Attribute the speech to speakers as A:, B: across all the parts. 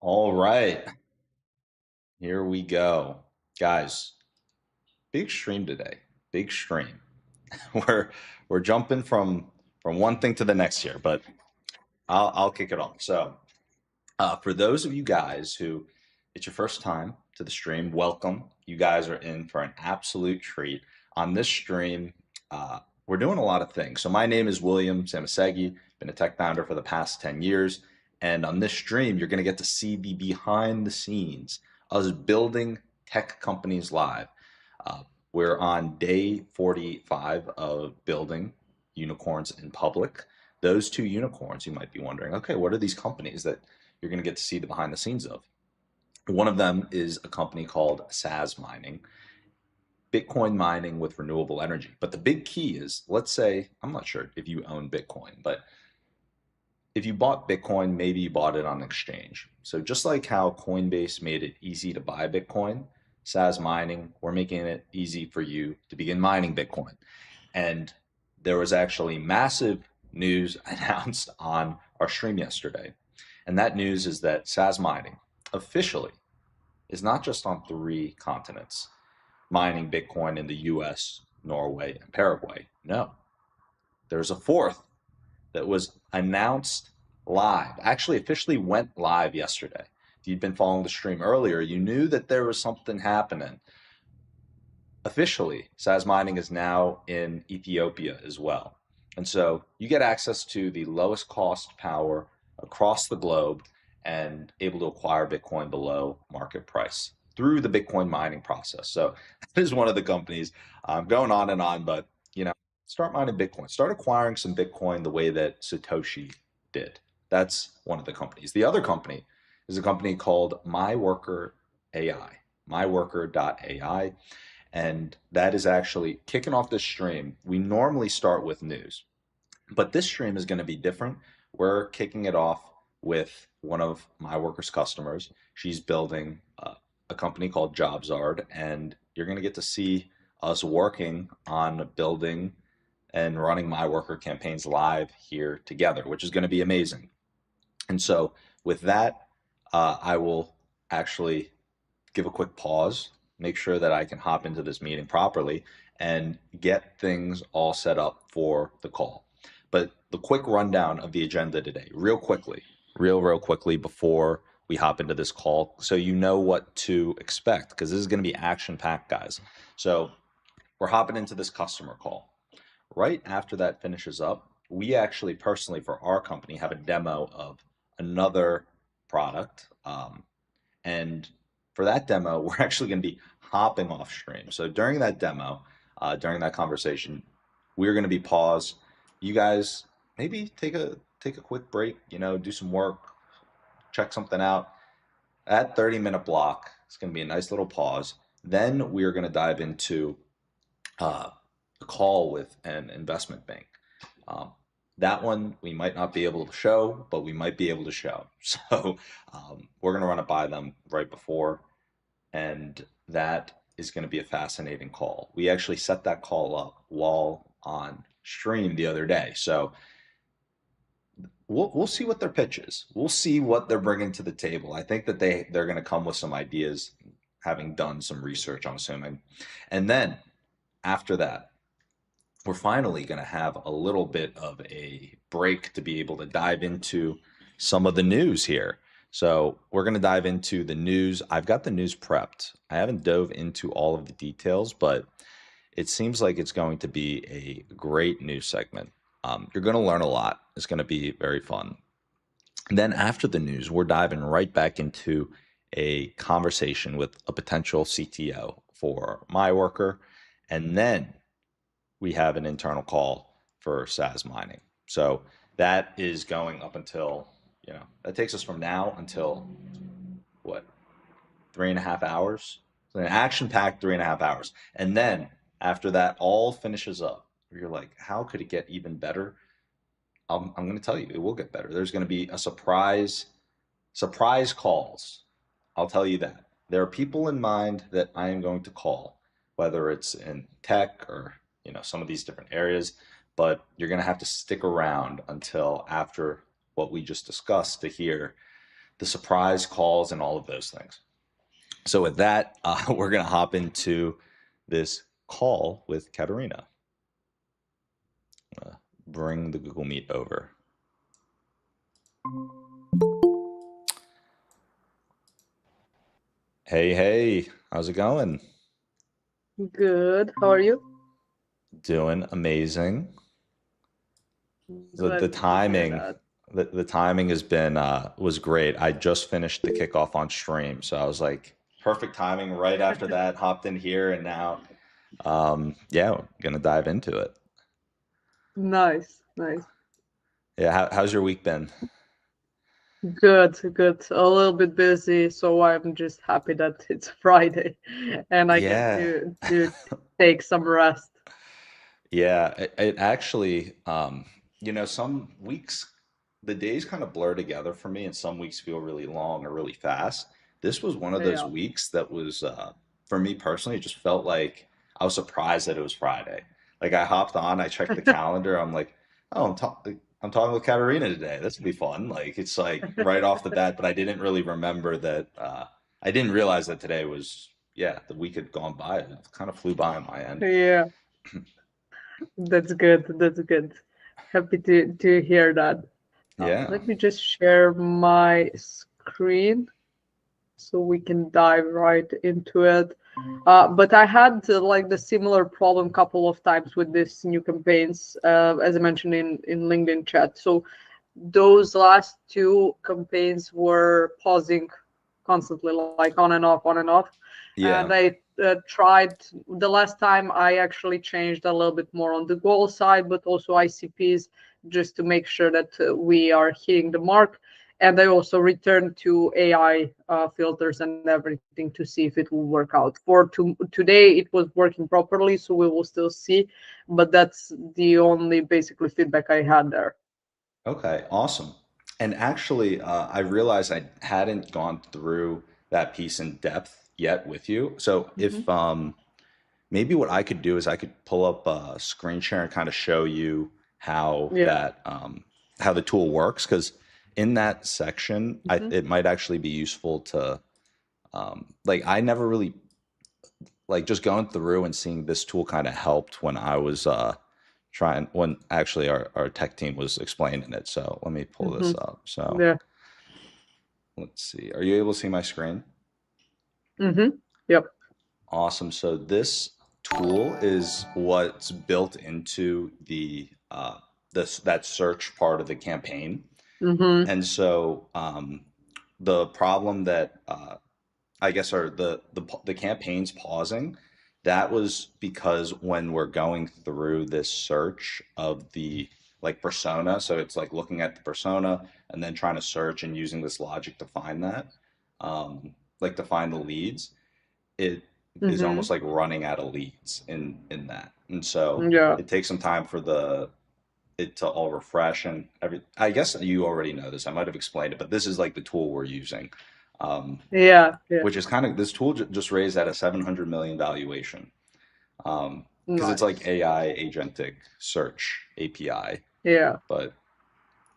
A: All right, here we go. Guys, big stream today. Big stream. We're we're jumping from one thing to the next here, but I'll kick it off. So, for those of you guys who it's your first time to the stream, welcome. You guys are in for an absolute treat. On this stream, we're doing a lot of things. So my name is William Samasegi, been a tech founder for the past 10 years. And on this stream, you're going to get to see the behind the scenes of us building tech companies live. Uh, we're on day 45 of building unicorns in public. Those two unicorns, you might be wondering, okay, what are these companies that you're going to get to see the behind the scenes of? One of them is a company called Sazmining, Bitcoin mining with renewable energy. But the big key is, let's say, I'm not sure if you own Bitcoin, but if you bought Bitcoin, maybe you bought it on exchange. So just like how Coinbase made it easy to buy Bitcoin, Sazmining, we're making it easy for you to begin mining Bitcoin. And there was actually massive news announced on our stream yesterday. And that news is that Sazmining officially is not just on three continents, mining Bitcoin in the US, Norway, and Paraguay. No, there's a fourth that was announced live, actually officially went live yesterday. If you'd been following the stream earlier, you knew that there was something happening. Officially, SAS Mining is now in Ethiopia as well. And so you get access to the lowest cost power across the globe and able to acquire Bitcoin below market price through the Bitcoin mining process. So that is one of the companies. Going on and on, but start mining Bitcoin, start acquiring some Bitcoin the way that Satoshi did. That's one of the companies. The other company is a company called MyWorker AI, myworker.ai. And that is actually kicking off this stream. We normally start with news, but this stream is going to be different. We're kicking it off with one of MyWorker's customers. She's building a company called JobsArd, and you're going to get to see us working on building and running MyWorker campaigns live here together, which is going to be amazing. And so with that, I will actually give a quick pause, make sure that I can hop into this meeting properly and get things all set up for the call. But the quick rundown of the agenda today, real quickly, real quickly before we hop into this call, so you know what to expect, because this is going to be action-packed, guys. So we're hopping into this customer call. Right after that finishes up, we actually personally for our company have a demo of another product. And for that demo, we're actually going to be hopping off stream. So during that demo, during that conversation, we're going to be paused. You guys maybe take a quick break, do some work, check something out. That 30-minute block, it's going to be a nice little pause. Then we're going to dive into a call with an investment bank. Um, that one we might not be able to show, but we might be able to show. So we're going to run it by them right before, and that is going to be a fascinating call. We actually set that call up while on stream the other day. So we'll see what their pitch is. We'll see what they're bringing to the table. I think that they're going to come with some ideas, having done some research, I'm assuming. And then after that, we're finally going to have a little bit of a break to be able to dive into some of the news here. So we're going to dive into the news. I've got the news prepped. I haven't dove into all of the details, but it seems like it's going to be a great news segment. You're going to learn a lot. It's going to be very fun. And then after the news, we're diving right back into a conversation with a potential CTO for MyWorker. And then we have an internal call for Sazmining. So that is going up until, that takes us from now until what, 3.5 hours? So an action-packed 3.5 hours. And then after that all finishes up, you're like, how could it get even better? I'm going to tell you, it will get better. There's going to be a surprise calls. I'll tell you that. There are people in mind that I am going to call, whether it's in tech or some of these different areas, but you're going to have to stick around until after what we just discussed to hear the surprise calls and all of those things. So with that, we're going to hop into this call with Katerina. Bring the Google Meet over. Hey, how's it going?
B: Good. How are you?
A: Doing amazing. The
B: Glad to hear
A: timing,
B: that.
A: the timing has been was great. I just finished the kickoff on stream, so I was like, perfect timing. Right after that, hopped in here, and now, yeah, we're gonna dive into it.
B: Nice, nice.
A: Yeah, how's your week been?
B: Good, good. A little bit busy, so I'm just happy that it's Friday and I get
A: Yeah,
B: to take some rest.
A: yeah. It actually, some weeks the days kind of blur together for me, and some weeks feel really long or really fast. This was one of those
B: Yeah.
A: weeks that was, for me personally, it just felt like I was surprised that it was Friday. Like I hopped on, I checked the calendar, I'm like, oh, I'm talking with Katarina today. This will be fun. Like it's like right off the bat, but I didn't really remember that. I didn't realize that today was, yeah, the week had gone by. It kind of flew by on my end.
B: Yeah, that's good. That's good. Happy to hear that.
A: Yeah,
B: Let me just share my screen so we can dive right into it. But I had like the similar problem couple of times with these new campaigns, as I mentioned in LinkedIn chat. So those last two campaigns were pausing constantly, like on and off.
A: yeah.
B: And I tried the last time. I actually changed a little bit more on the goal side, but also ICPs, just to make sure that we are hitting the mark. And I also returned to AI filters and everything to see if it will work out. Today, it was working properly, so we will still see. But that's the only basically feedback I had there.
A: Okay, awesome. And actually, I realized I hadn't gone through that piece in depth yet with you. So
B: Hmm.
A: if maybe what I could do is I could pull up a screen share and kind of show you how
B: Yeah.
A: how the tool works. Because in that section,
B: Hmm.
A: it might actually be useful to like I never really like just going through and seeing this tool kind of helped when I was trying when actually our tech team was explaining it. So let me pull
B: Hmm.
A: this up. So
B: Yeah.
A: let's see. Are you able to see my screen?
B: Hmm. Yep.
A: Awesome. So this tool is what's built into the this that search part of the campaign.
B: Hmm.
A: And so the problem that I guess are the campaigns pausing. That was because when we're going through this search of the like persona, so it's like looking at the persona and then trying to search and using this logic to find that, like to find the leads. It is
B: Hmm.
A: almost like running out of leads in that, and so
B: Yeah.
A: it takes some time for the it to all refresh and every. I guess you already know this. I might have explained it, but this is like the tool we're using. Um,
B: Yeah. Yeah.
A: which is kind of this tool just raised at a 700 million valuation because it's like
B: Nice.
A: AI agentic search API.
B: Yeah.
A: But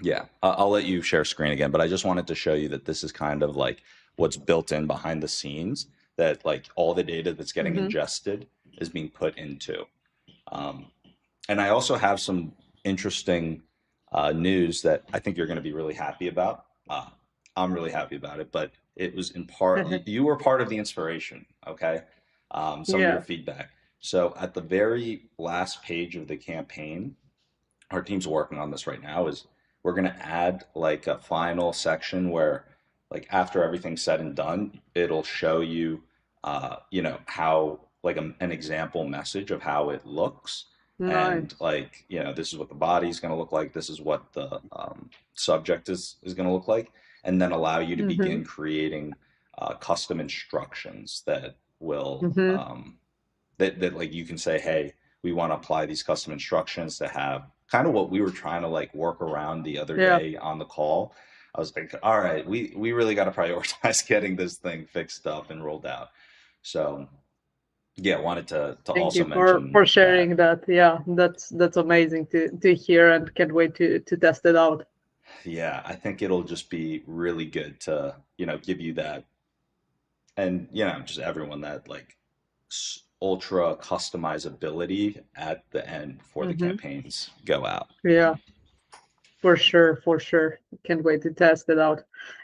A: yeah, I'll let you share screen again. But I just wanted to show you that this is kind of like what's built in behind the scenes that like all the data that's getting
B: Hmm.
A: ingested is being put into. Um, and I also have some interesting news that I think you're going to be really happy about. I'm really happy about it, but it was in part, you were part of the inspiration, okay? Some of your
B: Yeah.
A: feedback. So at the very last page of the campaign, our team's working on this right now, is we're going to add like a final section where like after everything's said and done, it'll show you, how like an example message of how it looks and
B: Nice.
A: like this is what the body's going to look like, this is what the subject is going to look like, and then allow you to
B: Hmm.
A: begin creating custom instructions that will
B: Hmm.
A: that like you can say, hey, we want to apply these custom instructions to have kind of what we were trying to like work around the other
B: Yeah.
A: day on the call. I was like, all right, we really got to prioritize getting this thing fixed up and rolled out. So yeah, wanted to
B: Thank
A: also
B: you
A: mention
B: for
A: that.
B: sharing that. Yeah, that's amazing to hear and can't wait to test it out.
A: Yeah, I think it'll just be really good to, give you that, and, just everyone that like ultra customizability at the end before the
B: Hmm.
A: campaigns go out.
B: Yeah, for sure, for sure. Can't wait to test it out.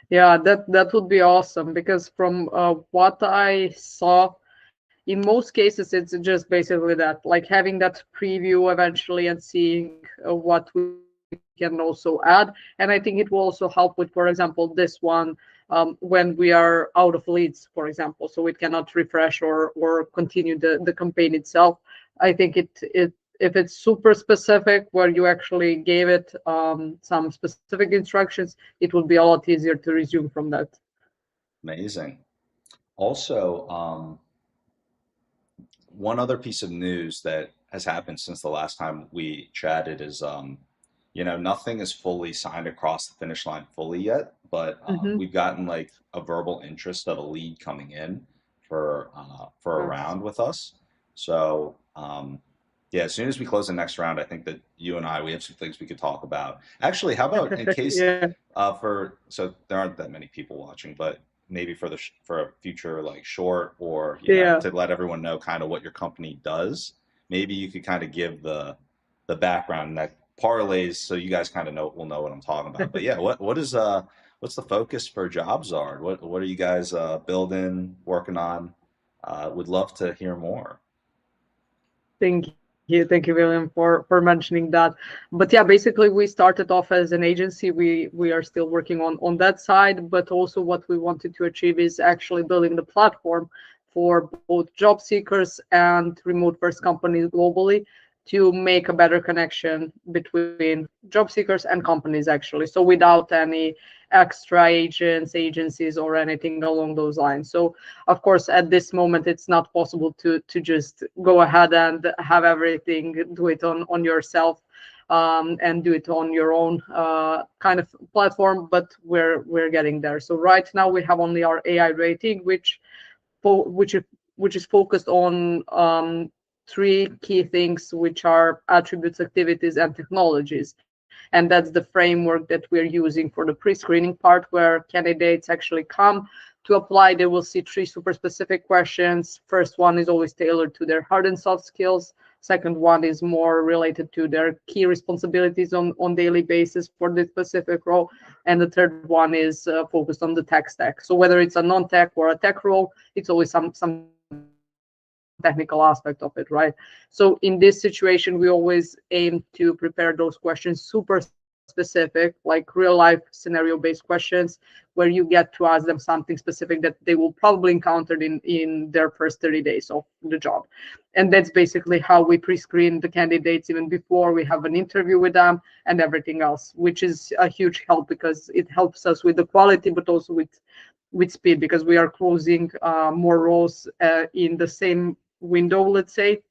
B: Yeah, that would be awesome because from what I saw, in most cases, it's just basically that, like having that preview eventually and seeing what we can also add. And I think it will also help with, for example, this one when we are out of leads, for example, so it cannot refresh or continue the campaign itself. I think it if it's super specific where you actually gave it some specific instructions, it would be a lot easier to resume from that.
A: Amazing. Also, one other piece of news that has happened since the last time we chatted is, nothing is fully signed across the finish line fully yet, but
B: Hmm.
A: we've gotten like a verbal interest of a lead coming in for a
B: Nice.
A: round with us. So, yeah, as soon as we close the next round, I think that you and we have some things we could talk about. Actually, how about in case,
B: Yeah,
A: so there aren't that many people watching, but maybe for for a future like short, or
B: yeah.
A: to let everyone know kind of what your company does, maybe you could kind of give the background that parlays, so you guys kind of know what I'm talking about. But yeah, what is what's the focus for JobsArg? What are you guys building, working on? Would love to hear more.
B: Thank you, William, for mentioning that. But yeah, basically, we started off as an agency. We are still working on that side, but also what we wanted to achieve is actually building the platform for both job seekers and remote first companies globally to make a better connection between job seekers and companies actually. So without any extra agencies or anything along those lines. So of course at this moment it's not possible to just go ahead and have everything, do it on yourself, and do it on your own kind of platform, but we're getting there. So right now we have only our AI rating, which is which is focused on three key things, which are attributes, activities, and technologies. And that's the framework that we're using for the pre-screening part, where candidates actually come to apply. They will see three super specific questions. First one is always tailored to their hard and soft skills. Second one is more related to their key responsibilities on daily basis for this specific role. And the third one is focused on the tech stack. So whether it's a non-tech or a tech role, it's always some technical aspect of it, right? So in this situation, we always aim to prepare those questions super specific, like real life scenario based questions, where you get to ask them something specific that they will probably encounter in their first 30 days of the job. And that's basically how we pre-screen the candidates even before we have an interview with them and everything else, which is a huge help because it helps us with the quality, but also with speed, because we are closing more roles in the same window, let's say.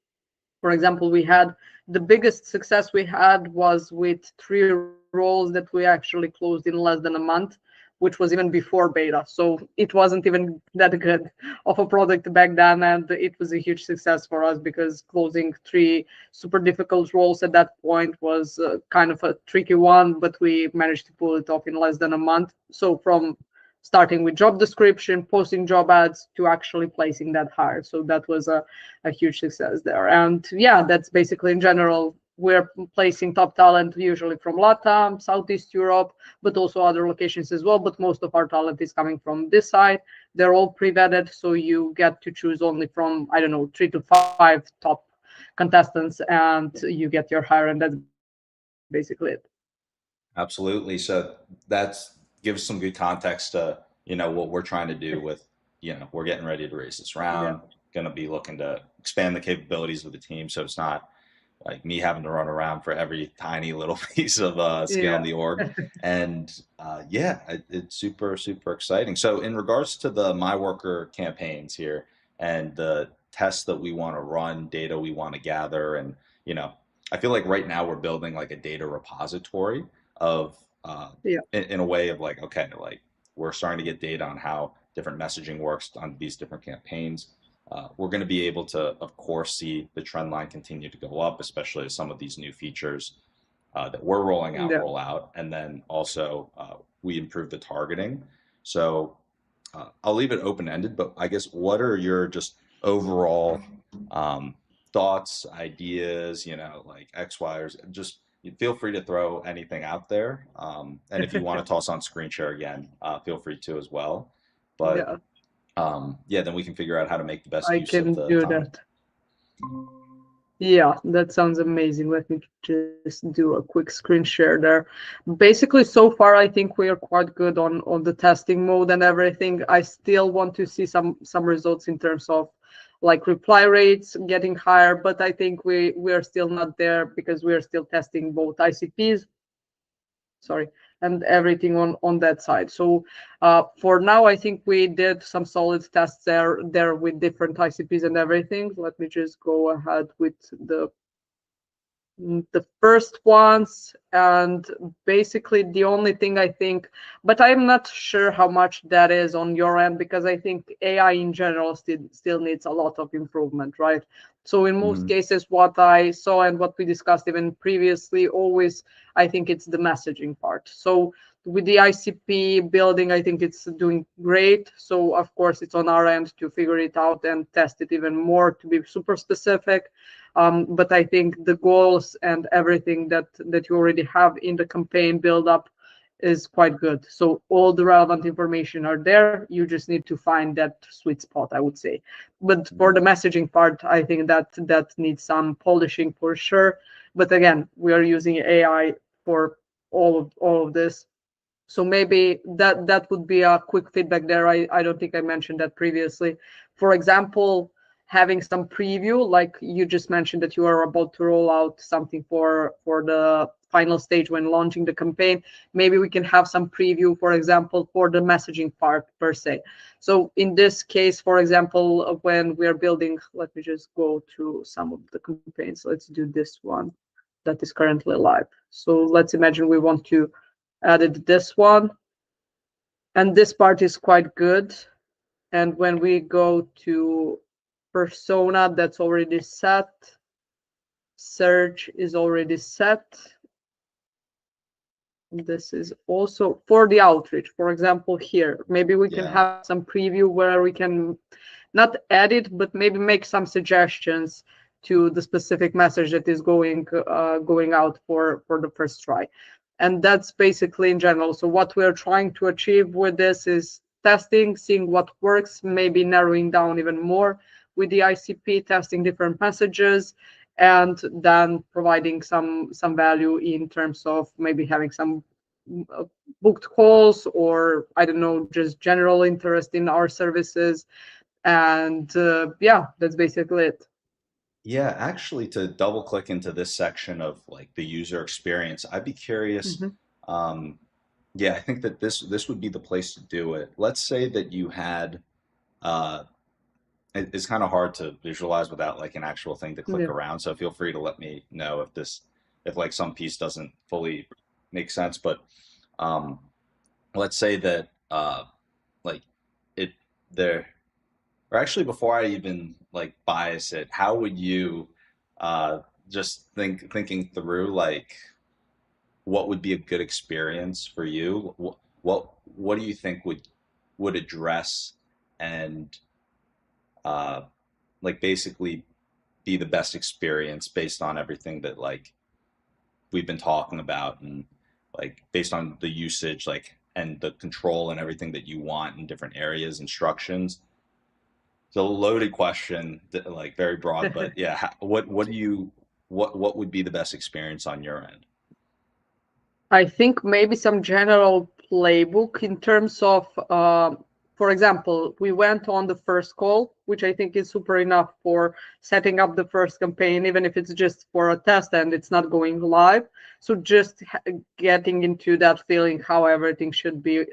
B: For example, we had the biggest success we had was with three roles that we actually closed in less than a month, which was even before beta. So it wasn't even that good of a product back then. And it was a huge success for us because closing three super difficult roles at that point was kind of a tricky one, but we managed to pull it off in less than a month. So from starting with job description, posting job ads, to actually placing that hire. So that was a huge success there. And yeah, that's basically in general. We're placing top talent usually from LATAM, Southeast Europe, but also other locations as well. But most of our talent is coming from this side. They're all pre-vetted, so you get to choose only from, I don't know, 3 to 5 top contestants, and you get your hire, and that's basically it.
A: Absolutely. So that's gives some good context to, what we're trying to do with, we're getting ready to raise this
B: Yeah.
A: round, going to be looking to expand the capabilities of the team. So it's not like me having to run around for every tiny little piece of scale in
B: Yeah.
A: the org. And yeah, it's super, super exciting. So in regards to the MyWorker campaigns here and the tests that we want to run, data we want to gather, and, you know, I feel like right now we're building like a data repository of
B: Yeah.
A: in a way of like, okay, like we're starting to get data on how different messaging works on these different campaigns. We're going to be able to, of course, see the trend line continue to go up, especially as some of these new features that we're rolling out
B: Yeah.
A: roll out, and then also we improve the targeting. So I'll leave it open-ended, but I guess what are your just overall thoughts, ideas, like X, Y, or Z? Just feel free to throw anything out there. And if you want to toss on screen share again, feel free to as well. But
B: Yeah,
A: yeah, then we can figure out how to make the best
B: I
A: use of
B: can
A: the
B: do
A: time.
B: that. Yeah, that sounds amazing. Let me just do a quick screen share there. Basically, so far, I think we are quite good on the testing mode and everything. I still want to see some results in terms of like reply rates getting higher, but I think we are still not there because we are still testing both ICPs, sorry, and everything on that side. So for now, I think we did some solid tests there with different ICPs and everything. Let me just go ahead with the first ones, and basically the only thing I think, but I'm not sure how much that is on your end, because I think AI in general still needs a lot of improvement, right? So in most
A: Mhm.
B: cases, what I saw and what we discussed even previously, always I think it's the messaging part. So with the ICP building, I think it's doing great. So of course it's on our end to figure it out and test it even more to be super specific. But I think the goals and everything that you already have in the campaign build up is quite good. So all the relevant information are there. You just need to find that sweet spot, I would say. But for the messaging part, I think that needs some polishing for sure. But again, we are using AI for all of this. So maybe that would be a quick feedback there. I don't think I mentioned that previously. For example, having some preview, like you just mentioned that you are about to roll out something for the final stage when launching the campaign. Maybe we can have some preview, for example, for the messaging part per se. So in this case, for example, when we are building, let me just go to some of the campaigns. Let's do this one that is currently live. So let's imagine we want to added this one, and this part is quite good. And when we go to persona, that's already set. Search is already set. This is also for the outreach. For example, here, maybe we can
A: Yeah.
B: have some preview where we can not edit, but maybe make some suggestions to the specific message that is going out for the first try. And that's basically in general. So what we're trying to achieve with this is testing, seeing what works, maybe narrowing down even more with the ICP, testing different messages, and then providing some value in terms of maybe having some booked calls, or I don't know, just general interest in our services. And yeah, that's basically it.
A: Yeah, actually, to double click into this section of like the user experience, I'd be curious.
B: Mhm.
A: Um, yeah, I think that this would be the place to do it. Let's say that you had uh, it's kind of hard to visualize without like an actual thing to click
B: Yeah.
A: around. So feel free to let me know if like some piece doesn't fully make sense. But um, let's say that like it there, or actually before I even like bias it, how would you uh, just thinking through like what would be a good experience for you? What do you think would address and uh, like basically be the best experience based on everything that like we've been talking about, and like based on the usage like and the control and everything that you want in different areas, instructions. So loaded question, like very broad, but yeah, what do you what would be the best experience on your end?
B: I think maybe some general playbook in terms of, for example, we went on the first call, which I think is super enough for setting up the first campaign, even if it's just for a test and it's not going live. So just getting into that feeling how everything should be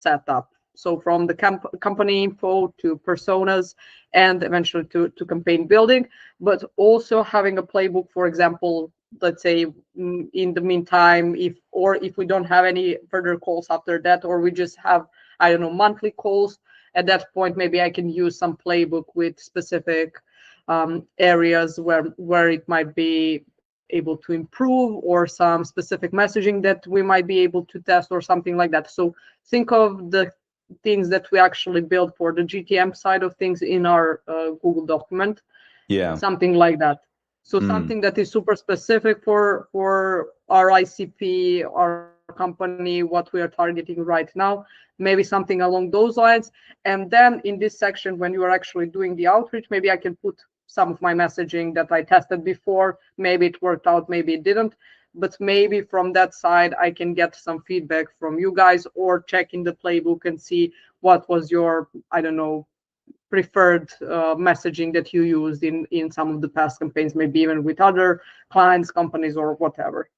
B: set up. So from the company info to personas and eventually to campaign building, but also having a playbook, for example, let's say in the meantime, if we don't have any further calls after that, or we just have, I don't know, monthly calls, at that point maybe I can use some playbook with specific areas where it might be able to improve, or some specific messaging that we might be able to test, or something like that. So think of the things that we actually build for the GTM side of things in our Google document,
A: Yeah.
B: something like that. So
A: Mm.
B: something that is super specific for our ICP, our company, what we are targeting right now, maybe something along those lines. And then in this section, when you are actually doing the outreach, maybe I can put some of my messaging that I tested before. Maybe it worked out, maybe it didn't. But maybe from that side, I can get some feedback from you guys, or check in the playbook and see what was your, I don't know, preferred messaging that you used in some of the past campaigns, maybe even with other clients, companies, or whatever.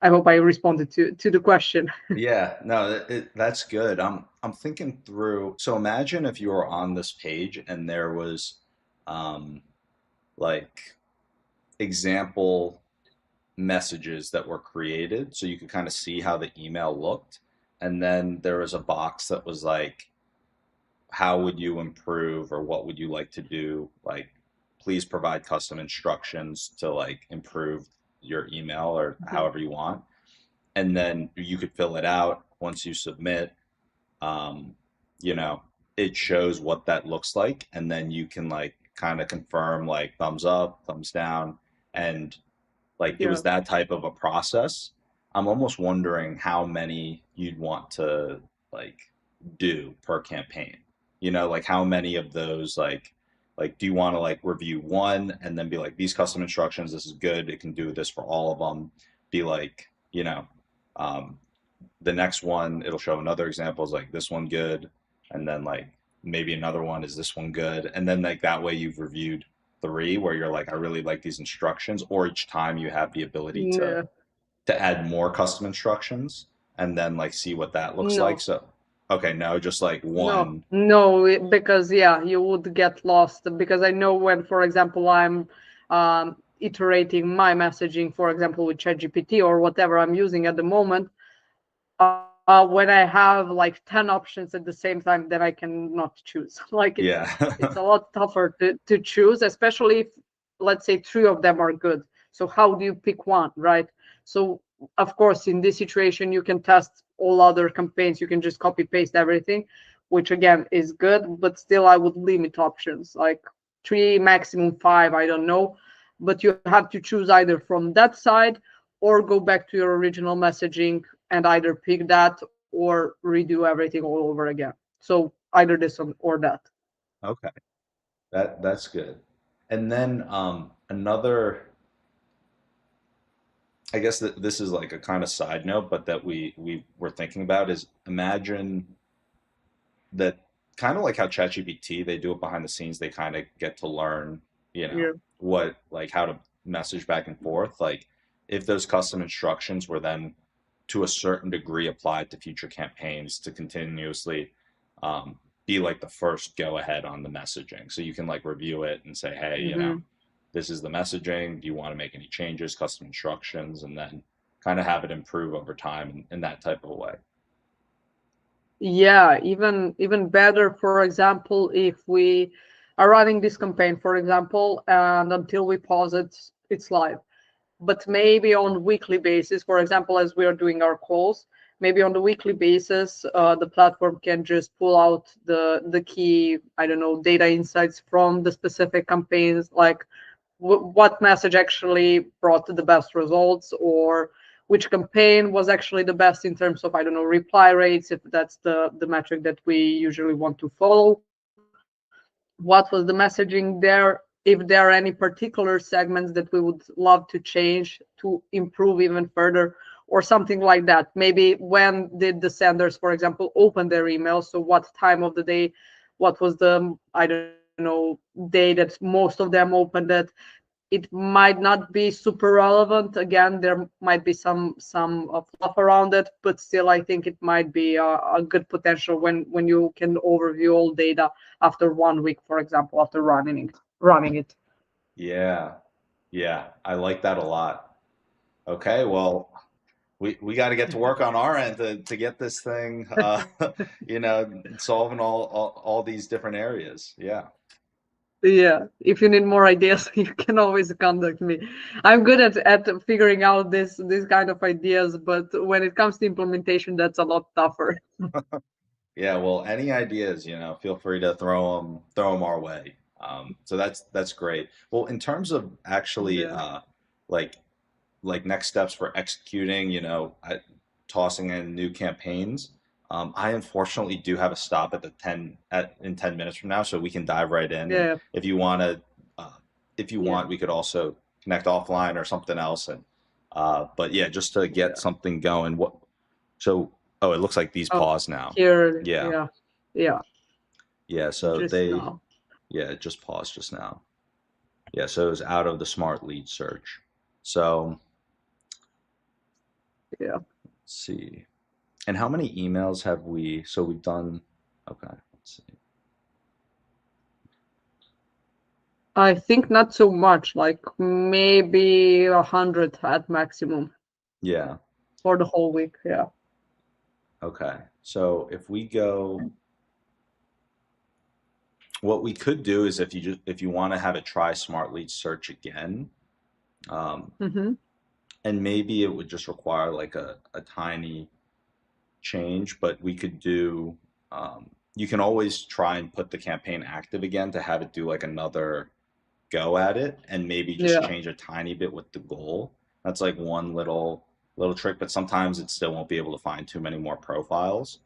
B: I hope I responded to the question.
A: Yeah, no, that's good. I'm thinking through. So imagine if you were on this page and there was um like example messages that were created so you could kind of see how the email looked. And then there was a box that was like, how would you improve or what would you like to do? Like, please provide custom instructions to like improve your email or
B: Mhm.
A: however you want. And then you could fill it out once you submit. Um, you know, it shows what that looks like, and then you can like kind of confirm like thumbs up, thumbs down, and like it was
B: Yeah.
A: that type of a process. I'm almost wondering how many you'd want to like do per campaign. You know, like how many of those like do you want to like review one and then be like these custom instructions, this is good, it can do this for all of them. Be like, um, the next one it'll show another example is like this one good, and then like maybe another one is this one good, and then like that way you've reviewed three where you're like I really like these instructions, or each time you have the ability
B: Yeah.
A: to add more custom instructions and then like see what that looks like.
B: No.
A: So okay, no, just like
B: No,
A: one.
B: no, because yeah, you would get lost, because I know when, for example, I'm iterating my messaging, for example, with ChatGPT or whatever I'm using at the moment, when I have like 10 options at the same time, then I cannot choose. Like it's
A: Yeah.
B: a lot tougher to choose, especially if, let's say, three of them are good. So how do you pick one, right? So of course, in this situation, you can test all other campaigns. You can just copy paste everything, which again is good, but still I would limit options, like three, maximum five, I don't know. But you have to choose either from that side, or go back to your original messaging and either pick that or redo everything all over again. So either this or that.
A: Okay, that's good. And then another, I guess that this is like a kind of side note, but that we were thinking about is imagine that kind of like how ChatGPT, they do it behind the scenes, they kind of get to learn,
B: Yeah.
A: what like how to message back and forth. Like if those custom instructions were then to a certain degree applied to future campaigns to continuously um, be like the first go ahead on the messaging. So you can like review it and say, hey,
B: Hmm.
A: this is the messaging. Do you want to make any changes, custom instructions, and then kind of have it improve over time in that type of a way.
B: Yeah, even better, for example, if we are running this campaign, for example, and until we pause it, it's live. But maybe on weekly basis, for example, as we are doing our calls, maybe on the weekly basis, the platform can just pull out the key, I don't know, data insights from the specific campaigns, like what message actually brought the best results, or which campaign was actually the best in terms of, I don't know, reply rates, if that's the metric that we usually want to follow. What was the messaging there? If there are any particular segments that we would love to change to improve even further, or something like that. Maybe when did the senders, for example, open their emails? So what time of the day? What was the, I don't know, day that most of them opened it? It might not be super relevant. Again, there might be some fluff around it, but still I think it might be a good potential when you can overview all data after 1 week, for example, after running it.
A: Yeah, yeah, I like that a lot. Okay, well, we got to get to work on our end to get this thing, solving all these different areas. Yeah.
B: Yeah, if you need more ideas, you can always contact me. I'm good at figuring out this kind of ideas, but when it comes to implementation, that's a lot tougher.
A: Yeah, well, any ideas, feel free to throw them our way. So that's great. Well, in terms of actually
B: Yeah,
A: like next steps for executing, tossing in new campaigns. I unfortunately do have a stop at the 10 at in 10 minutes from now, so we can dive right in. And
B: yeah,
A: if you want to, if you
B: yeah,
A: want, we could also connect offline or something else. And but yeah, just to get
B: yeah.
A: something going. What? So it looks like these
B: Oh,
A: pause now.
B: here,
A: Yeah,
B: yeah, yeah,
A: yeah. So
B: just now.
A: it just paused just now. Yeah, so it was out of the smart lead search. So
B: Yeah.
A: let's see. And how many emails have we? So we've done. Okay, let's see.
B: I think not so much, like maybe 100 at maximum
A: Yeah.
B: for the whole week. Yeah.
A: Okay. So if we go, what we could do is if you want to have it try smart lead search again, um,
B: Mm-hmm.
A: and maybe it would just require like a tiny change, but we could do. You can always try and put the campaign active again to have it do like another go at it and maybe just
B: Yeah.
A: change a tiny bit with the goal. That's like one little trick, but sometimes it still won't be able to find too many more profiles.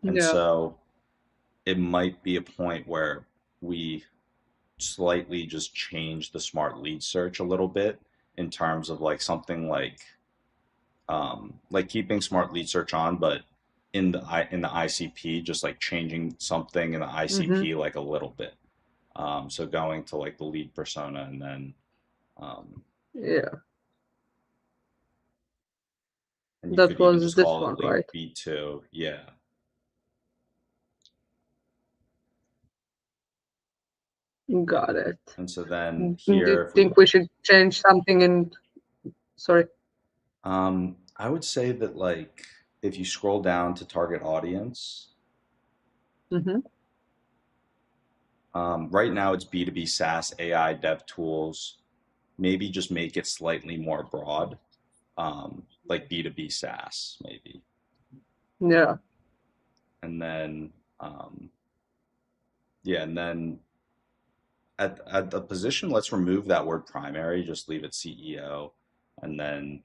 A: And
B: Yeah.
A: so it might be a point where we slightly just change the smart lead search a little bit in terms of like something like keeping smart lead search on, but in the ICP, just like changing something in the
B: Mm-hmm.
A: ICP like a little bit. So going to like the lead persona and then um,
B: Yeah.
A: and you
B: That
A: could even
B: was
A: just
B: this
A: call it
B: one,
A: like
B: right?
A: B2. Yeah.
B: Got it.
A: And so then
B: Do you
A: here, if we,
B: think we should change something in, sorry.
A: I would say that like if you scroll down to target audience,
B: Mm-hmm.
A: right now it's B2B SaaS AI dev tools. Maybe just make it slightly more broad, like B2B SaaS, maybe.
B: Yeah.
A: And then, yeah, and then at the position, let's remove that word primary, just leave it CEO, and then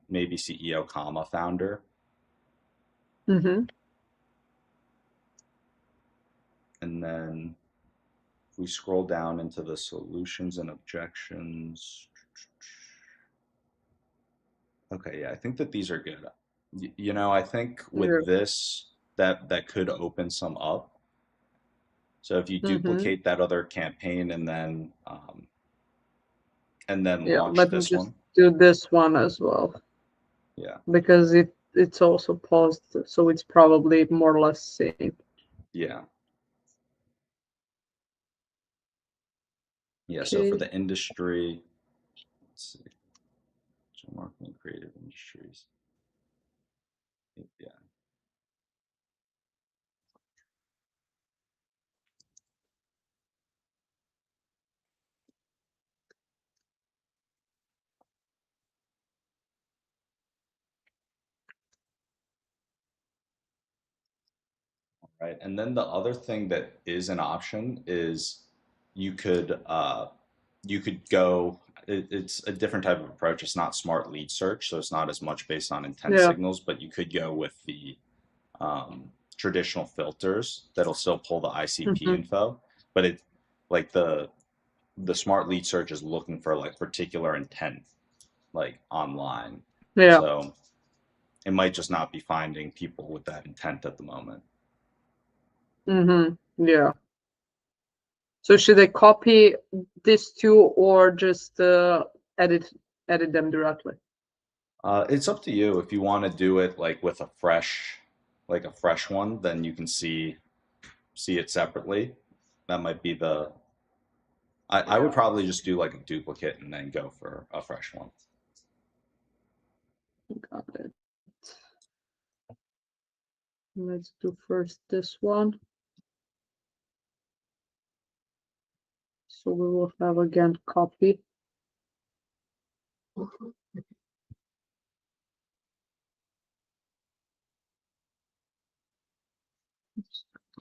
A: maybe CEO, comma, founder.
B: Mm-hmm.
A: And then if we scroll down into the solutions and objections, okay, yeah, I think that these are good. I think
B: Yeah.
A: with this, that could open some up. So if you
B: Mm-hmm.
A: duplicate that other campaign and then
B: Yeah.
A: launch
B: Let me
A: this
B: just
A: one,
B: do this one as well
A: yeah,
B: because it's also paused, so it's probably more or less same.
A: yeah, yeah. So for
B: Okay.
A: the industry, let's see, so marketing, creative industries, yeah. Right. And then the other thing that is an option is you could uh, you could go. It's a different type of approach. It's not smart lead search, so it's not as much based on intent
B: Yeah.
A: signals. But you could go with the traditional filters that'll still pull the ICP
B: Mm-hmm.
A: info, but it like the smart lead search is looking for like particular intent, like online.
B: Yeah.
A: So it might just not be finding people with that intent at the moment.
B: Mm-hmm. Yeah. So should I copy these two or just edit edit them directly?
A: It's up to you if you want to do it like with like a fresh one, then you can see it separately. That might be the. I would
B: Yeah.
A: probably just do like a duplicate and then go for a fresh one.
B: Got it. Let's do first this one. So we will have again copy.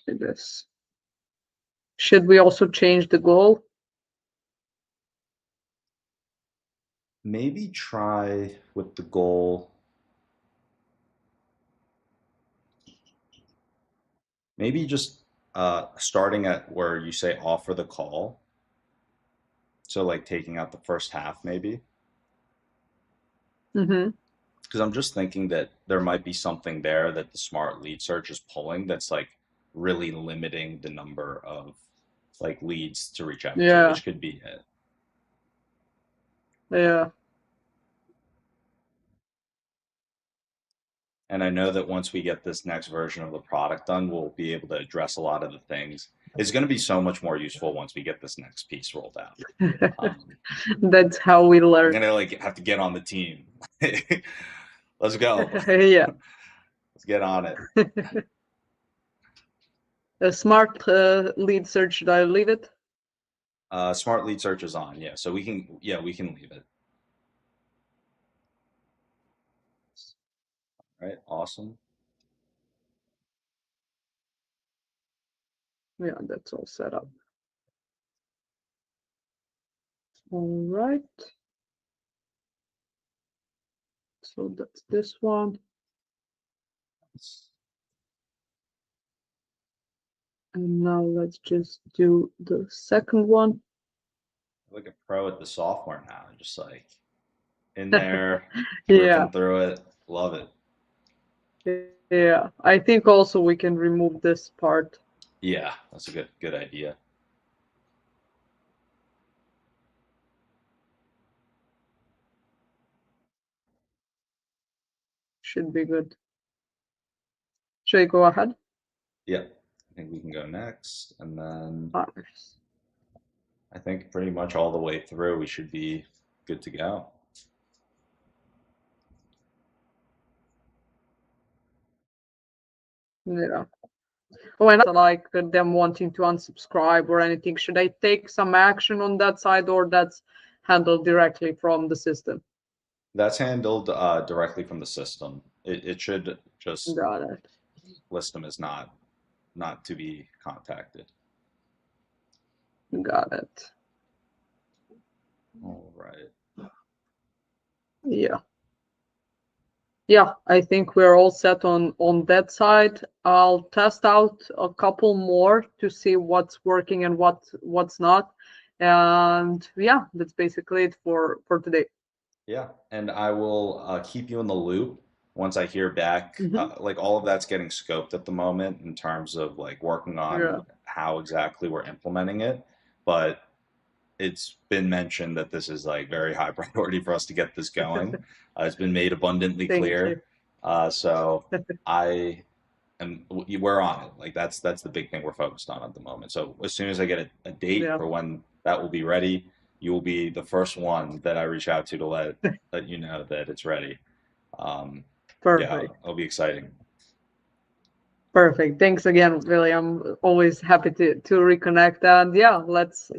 B: Like this. Should we also change the goal?
A: Maybe try with the goal. Maybe just starting at where you say offer the call. So like taking out the first half maybe.
B: Mm-hmm.
A: Because I'm just thinking that there might be something there that the smart lead search is pulling that's like really limiting the number of like leads to reach out to,
B: Yeah,
A: which could be it.
B: yeah.
A: And I know that once we get this next version of the product done, we'll be able to address a lot of the things. It's going to be so much more useful once we get this next piece rolled out.
B: That's how we
A: I'm
B: learn.
A: gonna like have to get on the team. Let's go.
B: Yeah.
A: Let's get on it.
B: A smart lead search, should I leave it?
A: Smart lead search is on, yeah. So we can leave it. All right, awesome.
B: Yeah, that's all set up. All right. So that's this one. And now let's just do the second one.
A: Like a pro at the software now, just like in there,
B: Yeah,
A: ripping through it. Love it.
B: yeah. I think also we can remove this part.
A: Yeah, that's a good idea.
B: Should be good. Should I go ahead?
A: Yeah, I think we can go next, and then
B: Nice.
A: I think pretty much all the way through we should be good to go.
B: Yeah. Oh, and like them wanting to unsubscribe or anything, should I take some action on that side, or that's handled directly from the system?
A: That's handled directly from the system. It should just
B: Got it.
A: list them as not to be contacted.
B: Got it.
A: All right.
B: Yeah. Yeah, I think we're all set on that side. I'll test out a couple more to see what's working and what's not. And yeah, that's basically it for today.
A: Yeah, and I will keep you in the loop once I hear back.
B: Hmm.
A: Like all of that's getting scoped at the moment in terms of like working on
B: Yeah.
A: how exactly we're implementing it. But it's been mentioned that this is like very high priority for us to get this going. It's been made abundantly
B: Thank you.
A: clear. So I am we're on it. Like that's the big thing we're focused on at the moment. So as soon as I get a date
B: Yeah,
A: for when that will be ready, you will be the first one that I reach out to let you know that it's ready. Um, yeah,
B: perfect.
A: it'll be exciting.
B: Perfect. Thanks again, really. I'm always happy to reconnect, and yeah, let's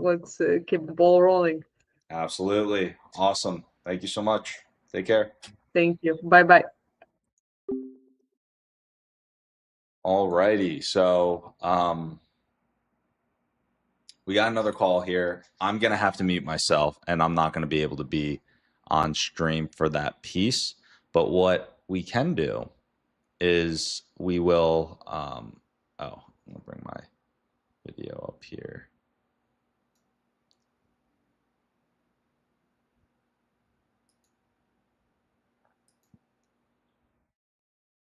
B: keep the ball rolling.
A: Absolutely. Awesome. Thank you so much. Take care.
B: Thank you. Bye bye.
A: Alrighty. So, we got another call here. I'm going to have to mute myself and I'm not going to be able to be on stream for that piece. But what we can do is we will, oh, I'm going to bring my video up here.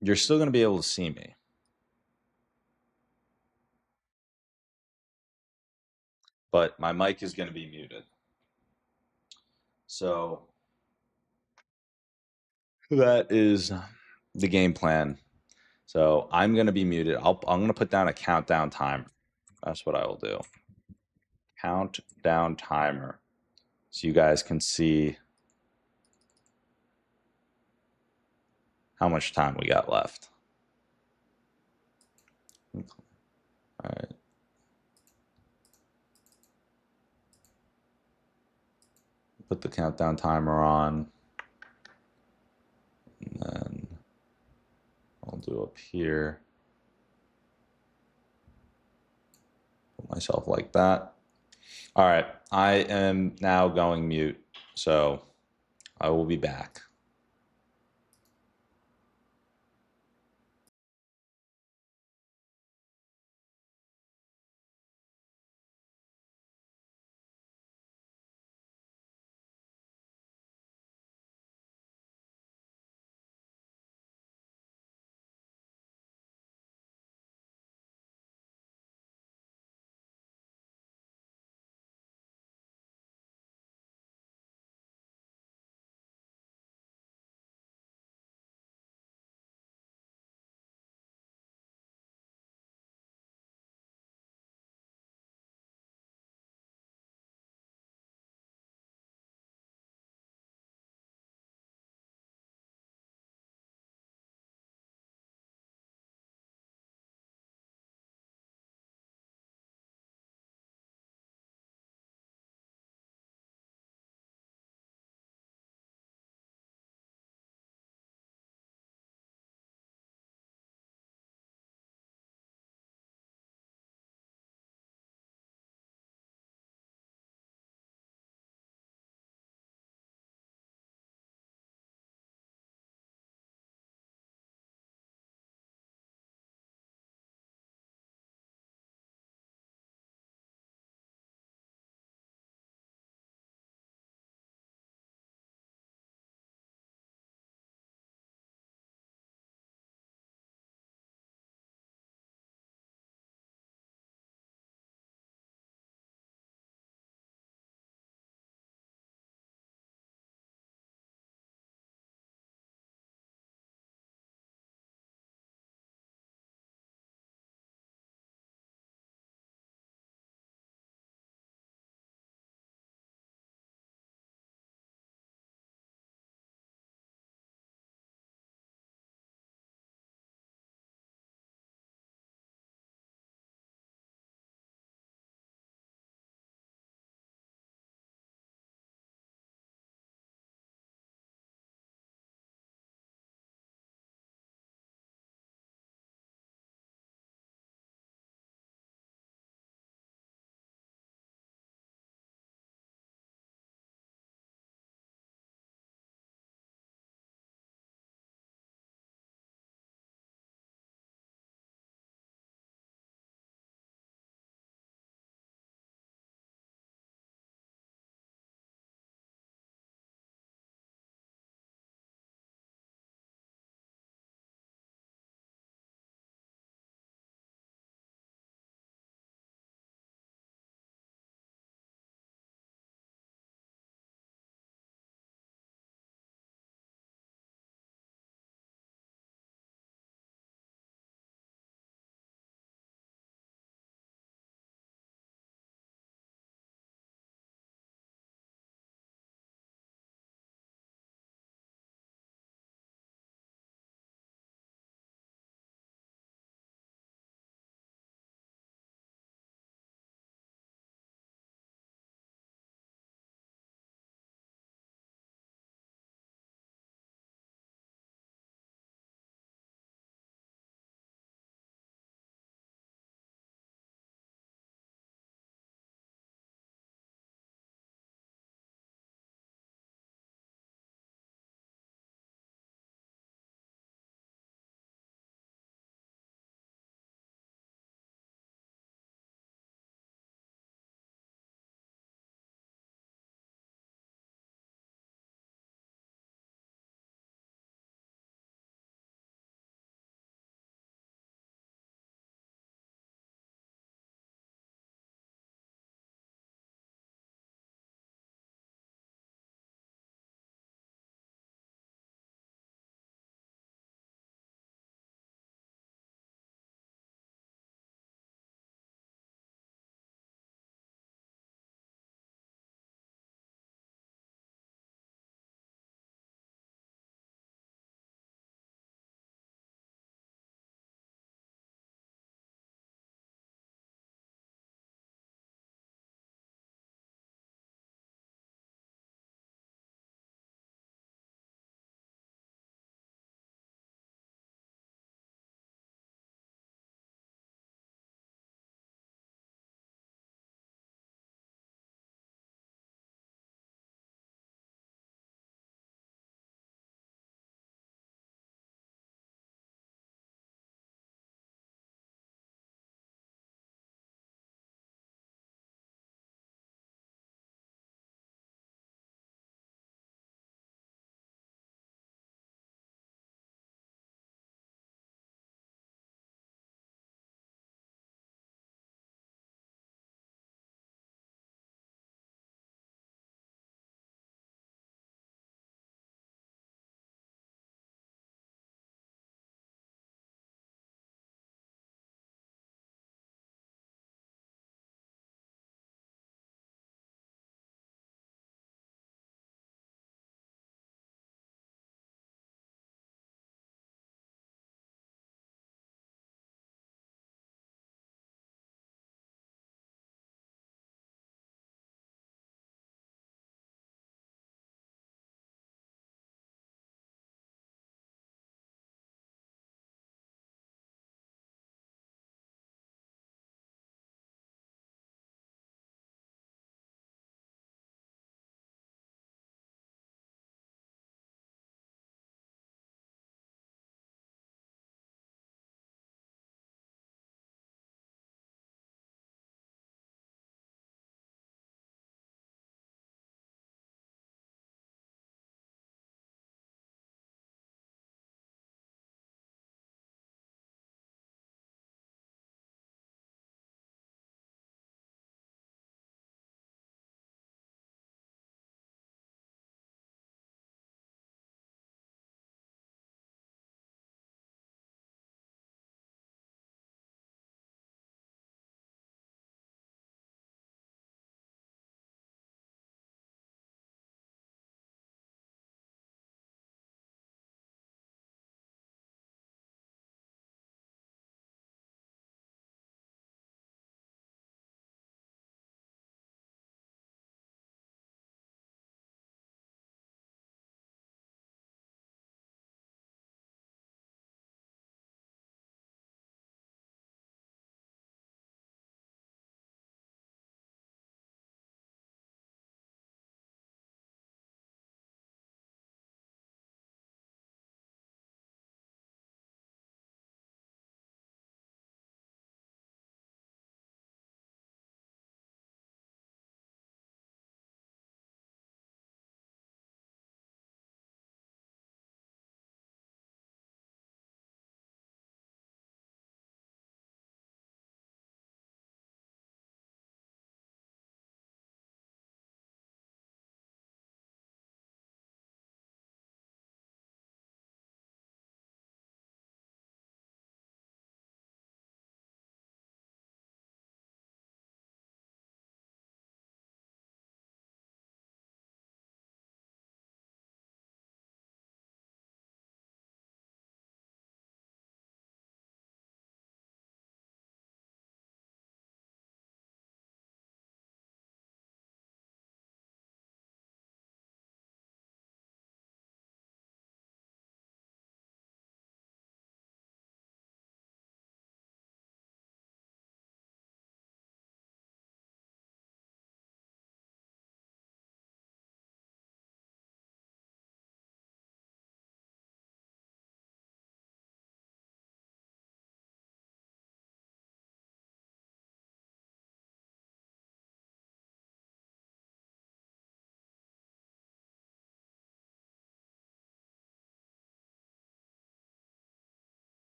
A: You're still going to be able to see me. But my mic is going to be muted. So that is the game plan. So I'm going to be muted. I'm going to put down a countdown timer. That's what I will do. Countdown timer. So you guys can see how much time we got left. All right. put the countdown timer on. And then I'll do up here. Put myself like that. All right, I am now going mute, so I will be back.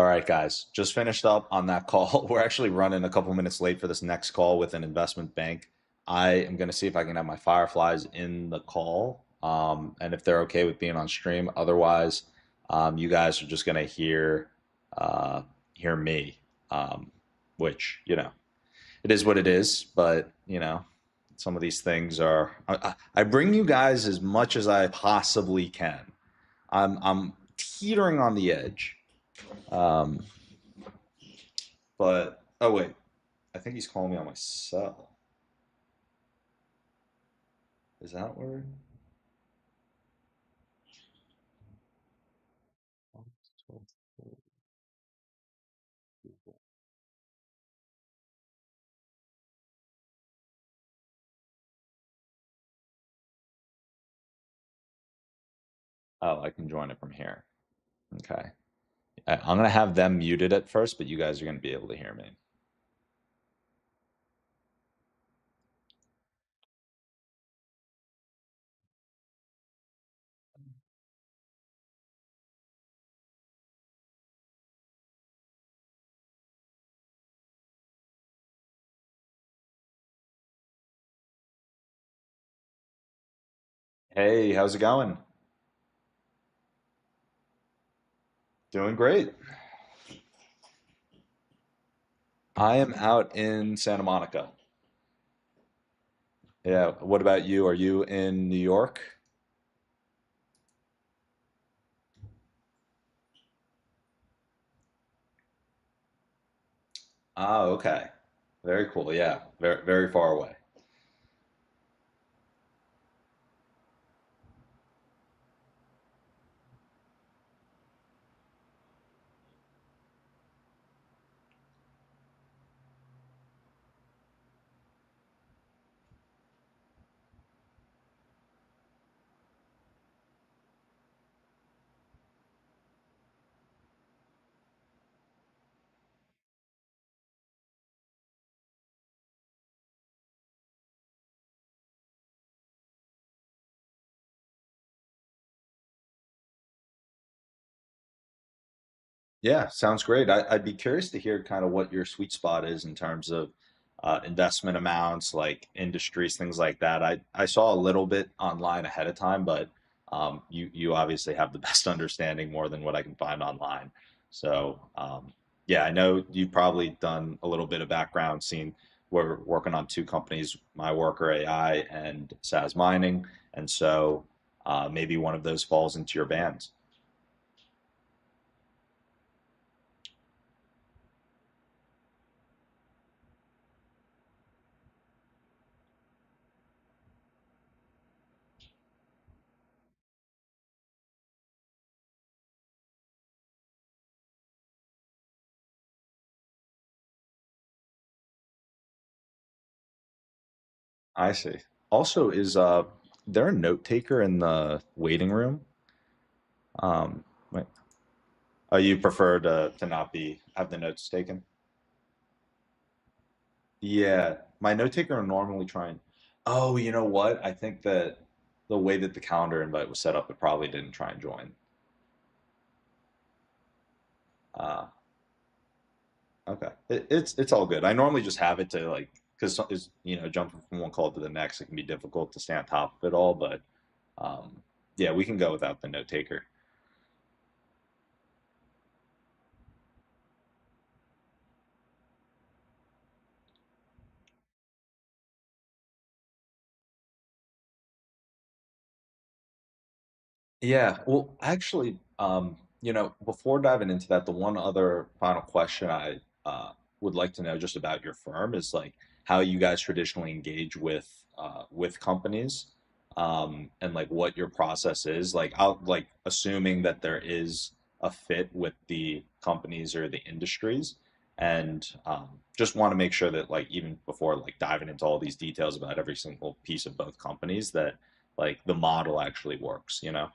A: All right, guys, just finished up on that call. We're actually running a couple minutes late for this next call with an investment bank. I am going to see if I can have my fireflies in the call, and if they're okay with being on stream. Otherwise, you guys are just going to uh, hear me, which it is what it is. But some of these things are. I bring you guys as much as I possibly can. I'm teetering on the edge. Um, but oh wait, I think he's calling me on my cell. Is that where? Oh, I can join it from here. Okay. I'm gonna have them muted at first, but you guys are gonna be able to hear me. Hey, how's it going? Doing great. I am out in Santa Monica. Yeah. What about you? Are you in New York? Oh, okay. Very cool. Yeah. Very, very far away. Yeah, sounds great. I'd be curious to hear kind of what your sweet spot is in terms of investment amounts, like industries, things like that. I saw a little bit online ahead of time, but you obviously have the best understanding more than what I can find online. So yeah, I know you've probably done a little bit of background, seen we're working on two companies, MyWorker AI and Sazmining, and so maybe one of those falls into your bands. I see. Also, is there a note taker in the waiting room? Wait, oh, you prefer to not be have the notes taken? Yeah, my note taker will normally try and. Oh, you know what? I think that the way that the calendar invite was set up, it probably didn't try and join. Uh, okay, it's all good. I normally just have it to like because is jumping from one call to the next, it can be difficult to stay on top of it all. But yeah, we can go without the note taker. Yeah, well, actually, before diving into that, the one other final question I would like to know just about your firm is like how you guys traditionally engage with companies, and like what your process is. Like, I'll like assuming that there is a fit with the companies or the industries, and just want to make sure that like even before like diving into all these details about every single piece of both companies, that like the model actually works, you know?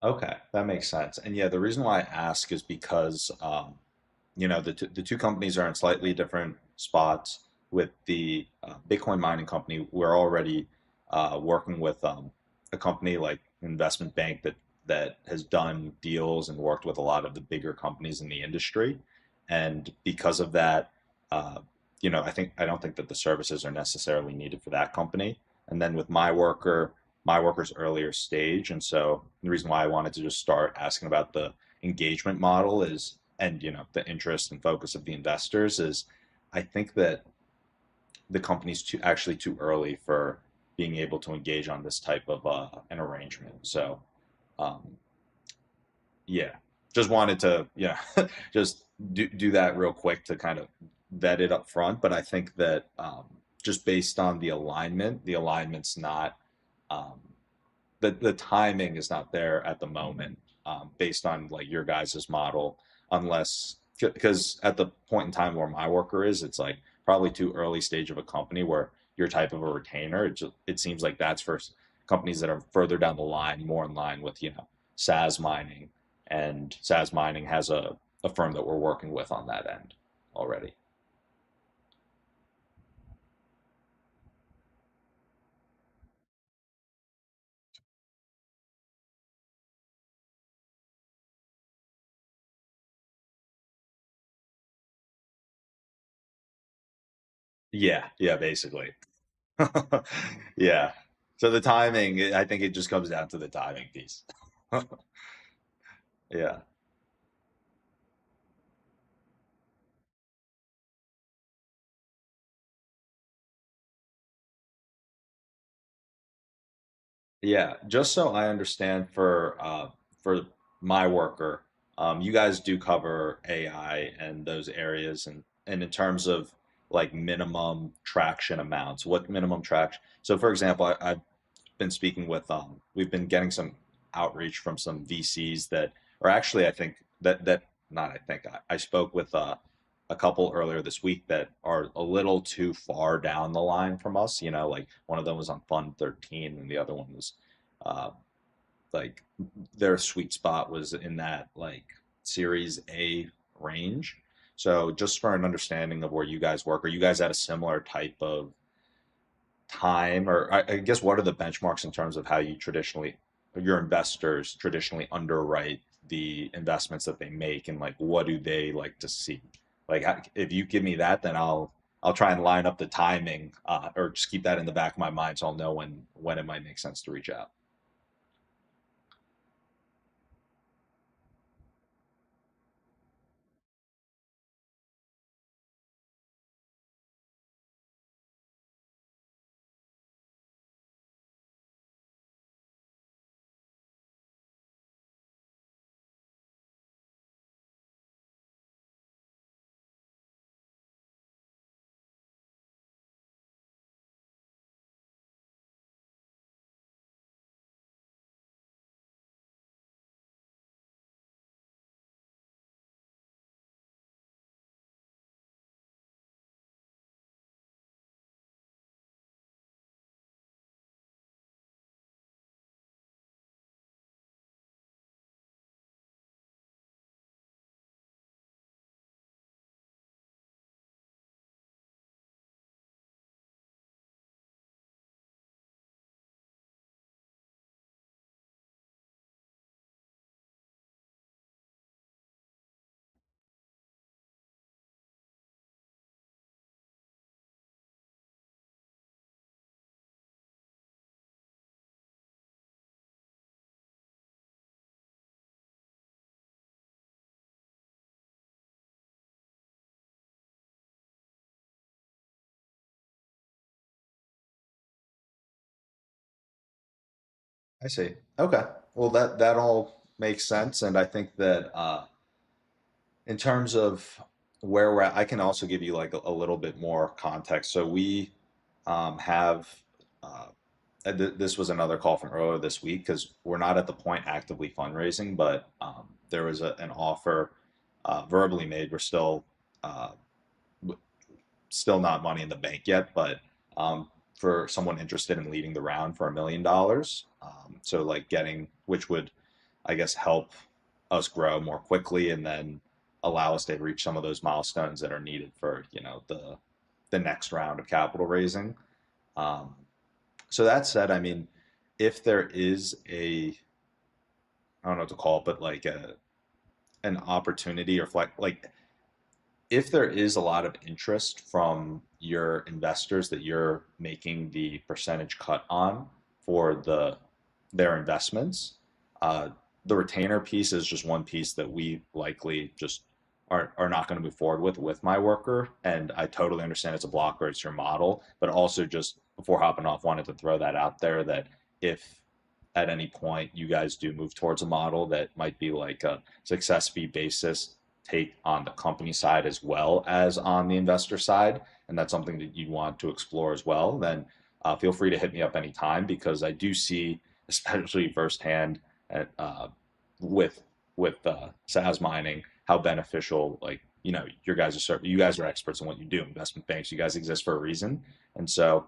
A: Okay, that makes sense. And yeah, the reason why I ask is because the two companies are in slightly different spots. With the Bitcoin mining company, we're already working with a company like investment bank that has done deals and worked with a lot of the bigger companies in the industry. And because of that, uh, I don't think that the services are necessarily needed for that company. And then with my worker's earlier stage, and so the reason why I wanted to just start asking about the engagement model is, and the interest and focus of the investors is, I think that the company's too early for being able to engage on this type of an arrangement. So um, yeah, just wanted to just do that real quick to kind of vet it up front. But I think that just based on the alignment's not um, the timing is not there at the moment, based on like your guys' model, unless because at the point in time where MyWorker is, it's like probably too early stage of a company where you're type of a retainer. It seems like that's for companies that are further down the line, more in line with Sazmining, and Sazmining has a firm that we're working with on that end already. Yeah, yeah, basically. Yeah. So the timing, I think it just comes down to the timing piece. Yeah. Yeah. Just so I understand for my worker, you guys do cover AI and those areas, and in terms of like minimum traction amounts, what minimum traction? So for example, I've been speaking with we've been getting some outreach from some VCs that are actually, I think that not I think I spoke with a couple earlier this week that are a little too far down the line from us. Like one of them was on Fund 13 and the other one was uh, like their sweet spot was in that like Series A range. So just for an understanding of where you guys work, are you guys at a similar type of time, or I guess what are the benchmarks in terms of how your investors traditionally underwrite the investments that they make, and like what do they like to see? Like if you give me that, then I'll try and line up the timing, or just keep that in the back of my mind so I'll know when it might make sense to reach out. I see. Okay. Well, that all makes sense, and I think that in terms of where we're at, I can also give you like a little bit more context. So we have uh, this was another call from earlier this week because we're not at the point actively fundraising, but there was an offer verbally made. We're uh, still not money in the bank yet, but for someone interested in leading the round for $1 million. So like which would I guess, help us grow more quickly and then allow us to reach some of those milestones that are needed for, the next round of capital raising. Um, so that said, I mean, if there is I don't know what to call it, but like an opportunity or like if there is a lot of interest from your investors that you're making the percentage cut on for their investments, uh, the retainer piece is just one piece that we likely just are not going to move forward with MyWorker. And I totally understand it's a blocker, it's your model, but also just before hopping off, wanted to throw that out there that if at any point you guys do move towards a model that might be like a success fee basis take on the company side as well as on the investor side, and that's something that you want to explore as well, then feel free to hit me up anytime because I do see, especially firsthand at, with Sazmining, how beneficial you guys are experts in what you do. Investment banks, you guys exist for a reason, and so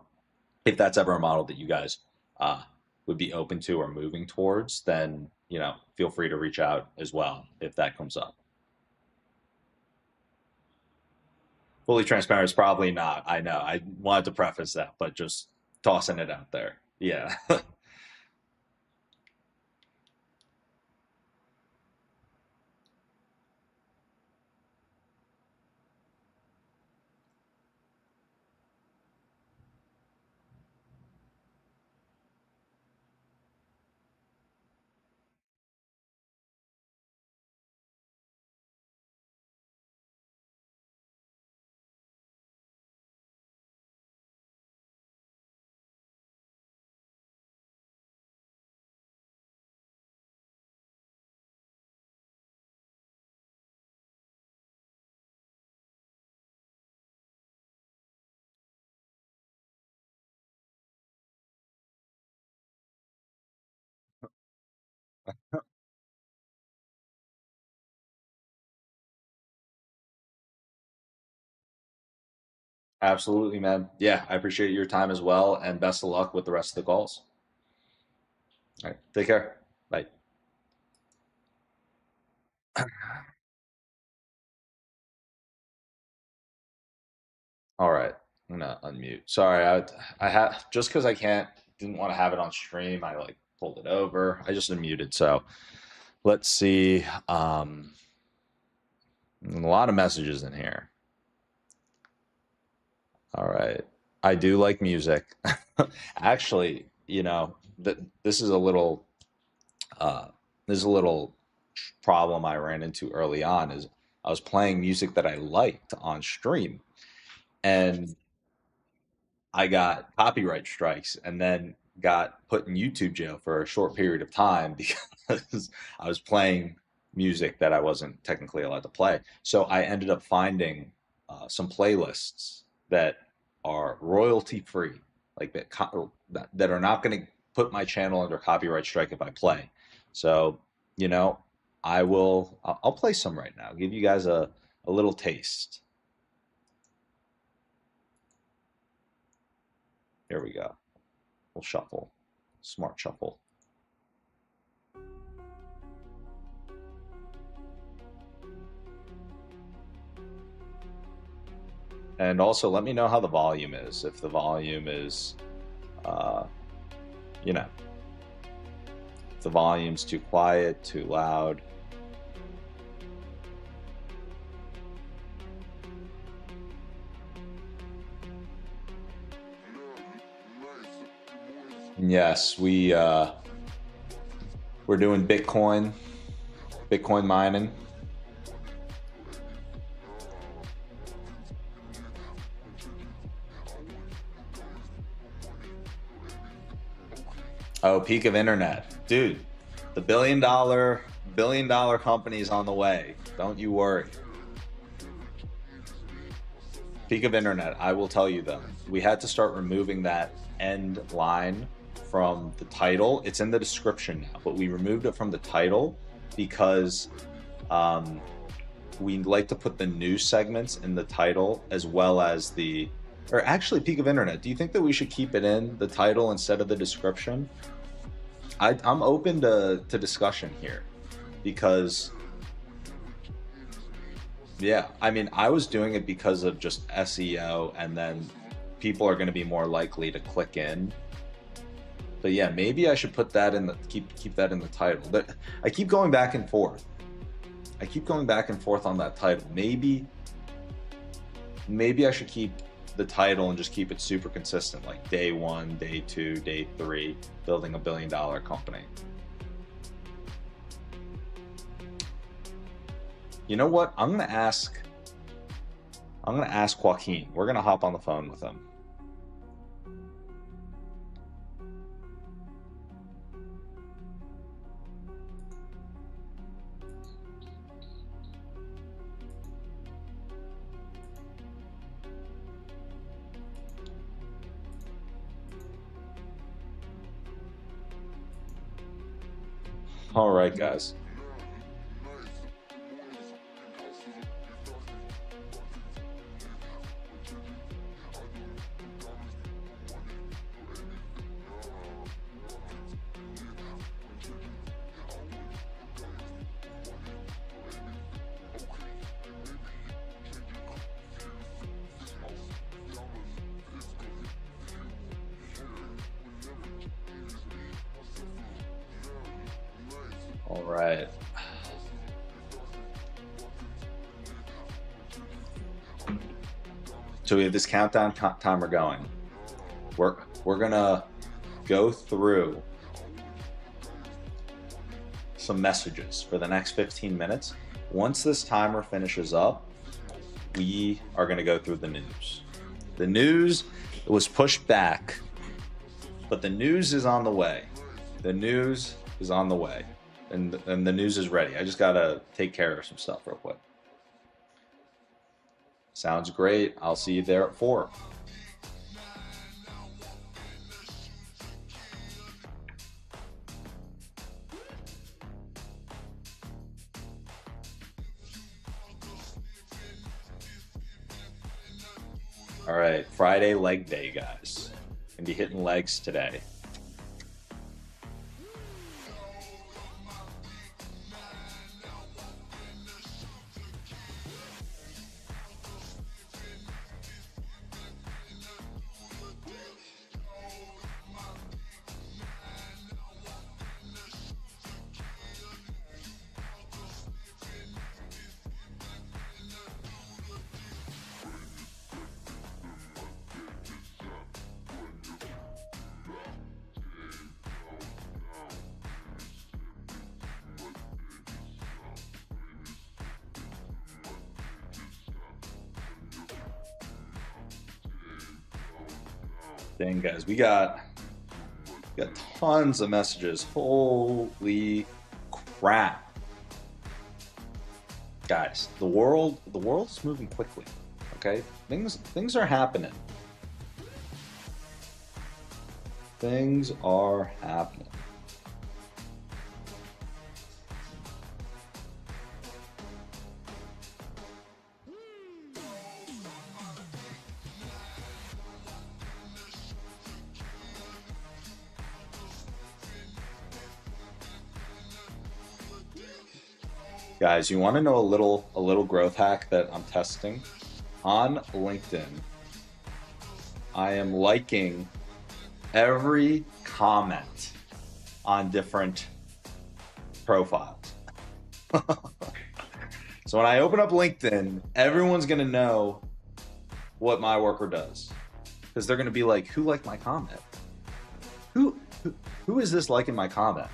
A: if that's ever a model that you guys uh, would be open to or moving towards, then feel free to reach out as well if that comes up. Fully transparent is probably not. I know. I wanted to preface that, but just tossing it out there. Yeah. Absolutely, man. Yeah, I appreciate your time as well, and best of luck with the rest of the calls. All right, take care. Bye. All right, I'm gonna unmute. Sorry, I have just because I didn't want to have it on stream. I like pulled it over. I just unmuted. So let's see. A lot of messages in here. All right. I do like music. Actually, this is a little uh, this is a little problem I ran into early on is I was playing music that I liked on stream and I got copyright strikes and then got put in YouTube jail for a short period of time because I was playing music that I wasn't technically allowed to play. So I ended up finding some playlists that are royalty free, like that are not going to put my channel under copyright strike if I play. So, you know, I'll play some right now, give you guys a little taste. Here we go. We'll shuffle, smart shuffle. And also let me know how the volume is. If the volume is, uh, you know, if the volume's too quiet, too loud. Yes, we're doing Bitcoin mining. Oh, peak of internet. Dude, the billion dollar company is on the way. Don't you worry. Peak of internet, I will tell you though, we had to start removing that end line from the title. It's in the description now, but we removed it from the title because um, we like to put the news segments in the title as well as or actually peak of internet. Do you think that we should keep it in the title instead of the description? I'm open to discussion here because, yeah, I mean, I was doing it because of just SEO, and then people are going to be more likely to click in. But yeah, maybe I should put that in the keep that in the title. But I keep going back and forth. I keep going back and forth on that title. Maybe I should keep the title and just keep it super consistent, like day 1, day 2, day 3, building $1 billion company. You know what? I'm gonna ask Joaquin. We're gonna hop on the phone with him. All right, guys. All right. So we have this countdown timer going. We're gonna go through some messages for the next 15 minutes. Once this timer finishes up, we are gonna go through the news. The news was pushed back, but the news is on the way. The news is on the way, and the news is ready. I just gotta take care of some stuff real quick. Sounds great. I'll see you there at 4. All right, Friday leg day, guys. Gonna be hitting legs today. Dang, guys, we got tons of messages. Holy crap. Guys, the world is moving quickly. Okay? Things are happening. Things are happening. Guys, you want to know a little growth hack that I'm testing? On LinkedIn, I am liking every comment on different profiles. So when I open up LinkedIn, everyone's going to know what MyWorker does, because they're going to be like, who liked my comment? Who is this liking my comment?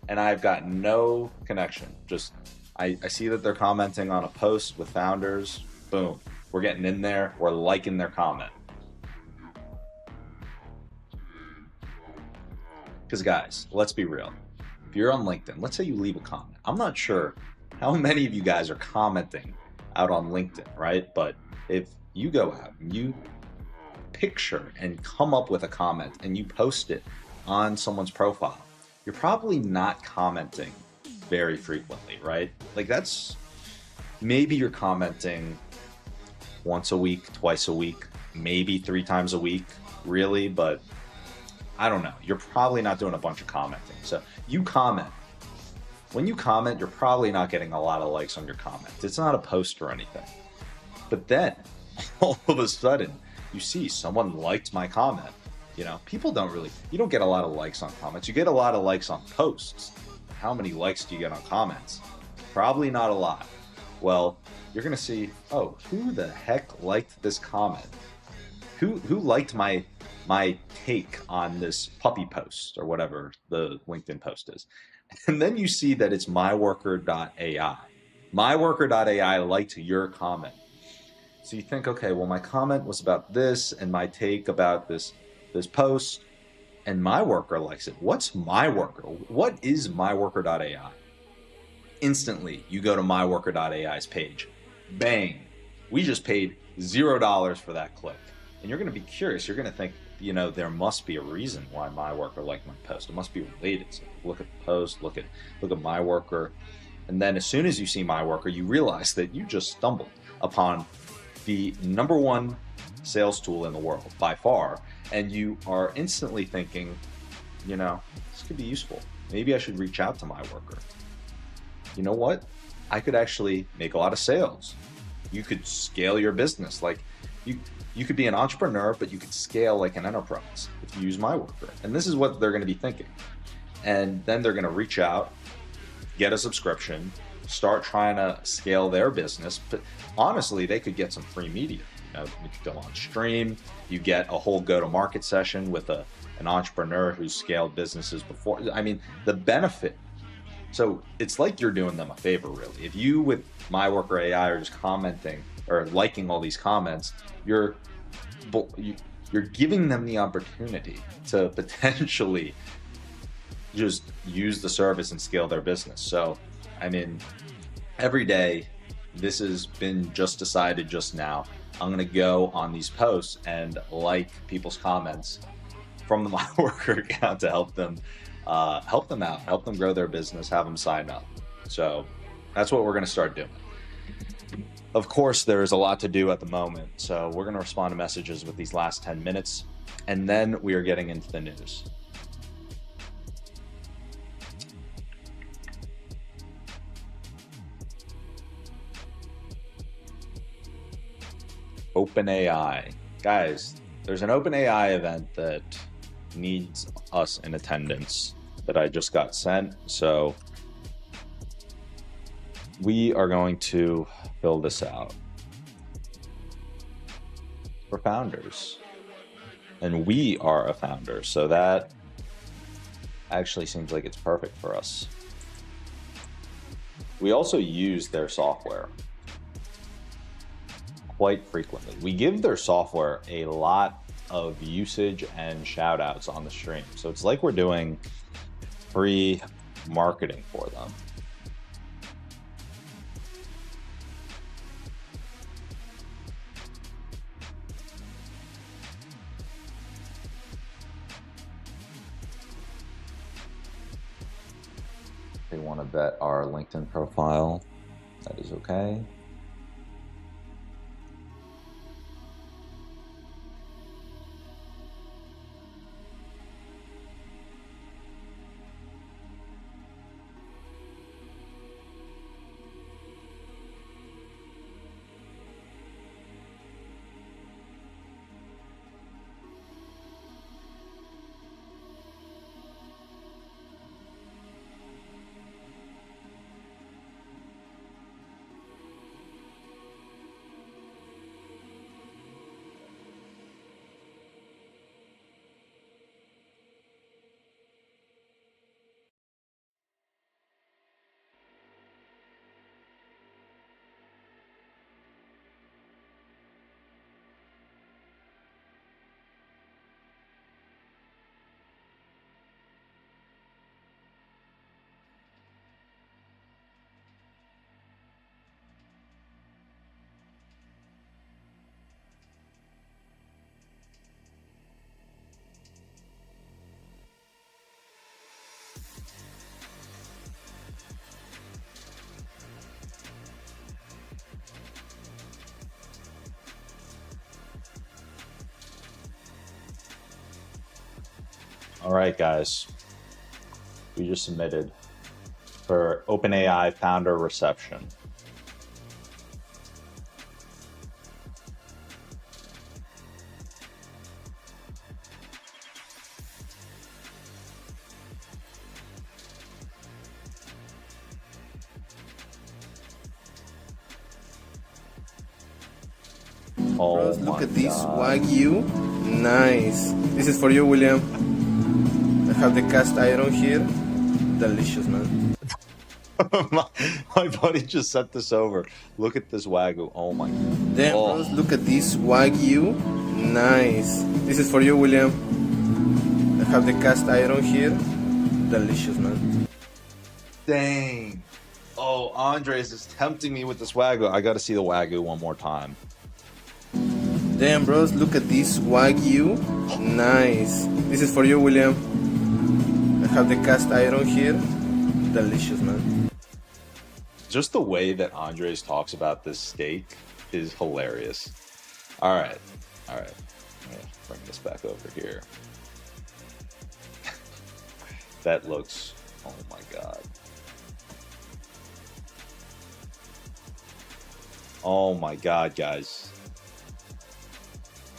A: And I've got no connection. Just I see that they're commenting on a post with founders. Boom. We're getting in there. We're liking their comment. Because guys, let's be real. If you're on LinkedIn, let's say you leave a comment. I'm not sure how many of you guys are commenting out on LinkedIn, right? But if you go out and you picture and come up with a comment and you post it on someone's profile, you're probably not commenting very frequently, right? Like, that's, maybe you're commenting once a week, twice a week, maybe 3 times a week, really, but I don't know. You're probably not doing a bunch of commenting. So you comment. When you comment, you're probably not getting a lot of likes on your comment. It's not a post or anything. But then all of a sudden, you see someone liked my comment. You know, people you don't get a lot of likes on comments. You get a lot of likes on posts. How many likes do you get on comments? Probably not a lot. Well, you're going to see, oh, who the heck liked this comment? Who liked my take on this puppy post or whatever the LinkedIn post is? And then you see that it's MyWorker.ai. MyWorker.ai liked your comment. So you think, okay, well, my comment was about this and my take about this post, and MyWorker likes it. What's MyWorker? What is MyWorker.ai? Instantly, you go to MyWorker.ai's page. Bang. We just paid $0 for that click. And you're going to be curious. You're going to think, you know, there must be a reason why MyWorker liked my post. It must be related. So look at the post, look at MyWorker. And then as soon as you see MyWorker, you realize that you just stumbled upon the #1 sales tool in the world by far. And you are instantly thinking, you know, this could be useful. Maybe I should reach out to MyWorker. You know what? I could actually make a lot of sales. You could scale your business. Like you could be an entrepreneur, but you could scale like an enterprise if you use MyWorker. And this is what they're going to be thinking. And then they're going to reach out, get a subscription, start trying to scale their business. But honestly, they could get some free media. You know, you could go on stream. You get a whole go-to-market session with an entrepreneur who's scaled businesses before. I mean, the benefit. So it's like you're doing them a favor, really. If you, with MyWorker AI, are just commenting or liking all these comments, you're giving them the opportunity to potentially just use the service and scale their business. So, I mean, every day, this has been just decided just now. I'm going to go on these posts and like people's comments from the MyWorker account to help them out, help them grow their business, have them sign up. So that's what we're going to start doing. Of course, there is a lot to do at the moment. So we're going to respond to messages with these last 10 minutes, and then we are getting into the news. OpenAI. Guys, there's an OpenAI event that needs us in attendance that I just got sent. So we are going to fill this out for founders. And we are a founder. So that actually seems like it's perfect for us. We also use their software quite frequently. We give their software a lot of usage and shout outs on the stream. So it's like we're doing free marketing for them. They want to vet our LinkedIn profile. That is okay. All right, guys. We just submitted for OpenAI founder reception. Oh
C: Bros,
A: my
C: look at this
A: God.
C: Wagyu. Nice. This is for you, William. I have the cast iron here. Delicious, man.
A: my buddy just sent this over. Look at this Wagyu. Oh my God.
C: Damn,
A: Oh.
C: bros, look at this Wagyu. Nice. This is for you, William. I have the cast iron here. Delicious, man.
A: Dang. Oh, Andres is tempting me with this Wagyu. I got to see the Wagyu one more time.
C: Damn, bros, look at this Wagyu. Nice. This is for you, William. I have the cast iron here. Delicious, man.
A: Just the way that Andres talks about this steak is hilarious. All right. All right. Let me bring this back over here. That looks, oh my God. Oh my God, guys.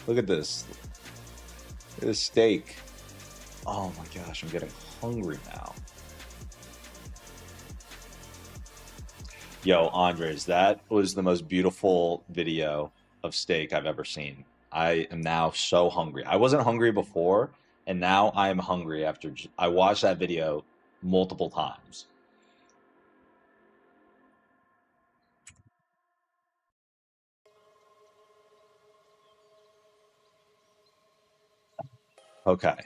A: Look at this. Look at this steak. Oh my gosh, I'm getting hungry now. Yo, Andres, that was the most beautiful video of steak I've ever seen. I am now so hungry. I wasn't hungry before, and now I am hungry after I watched that video multiple times. Okay.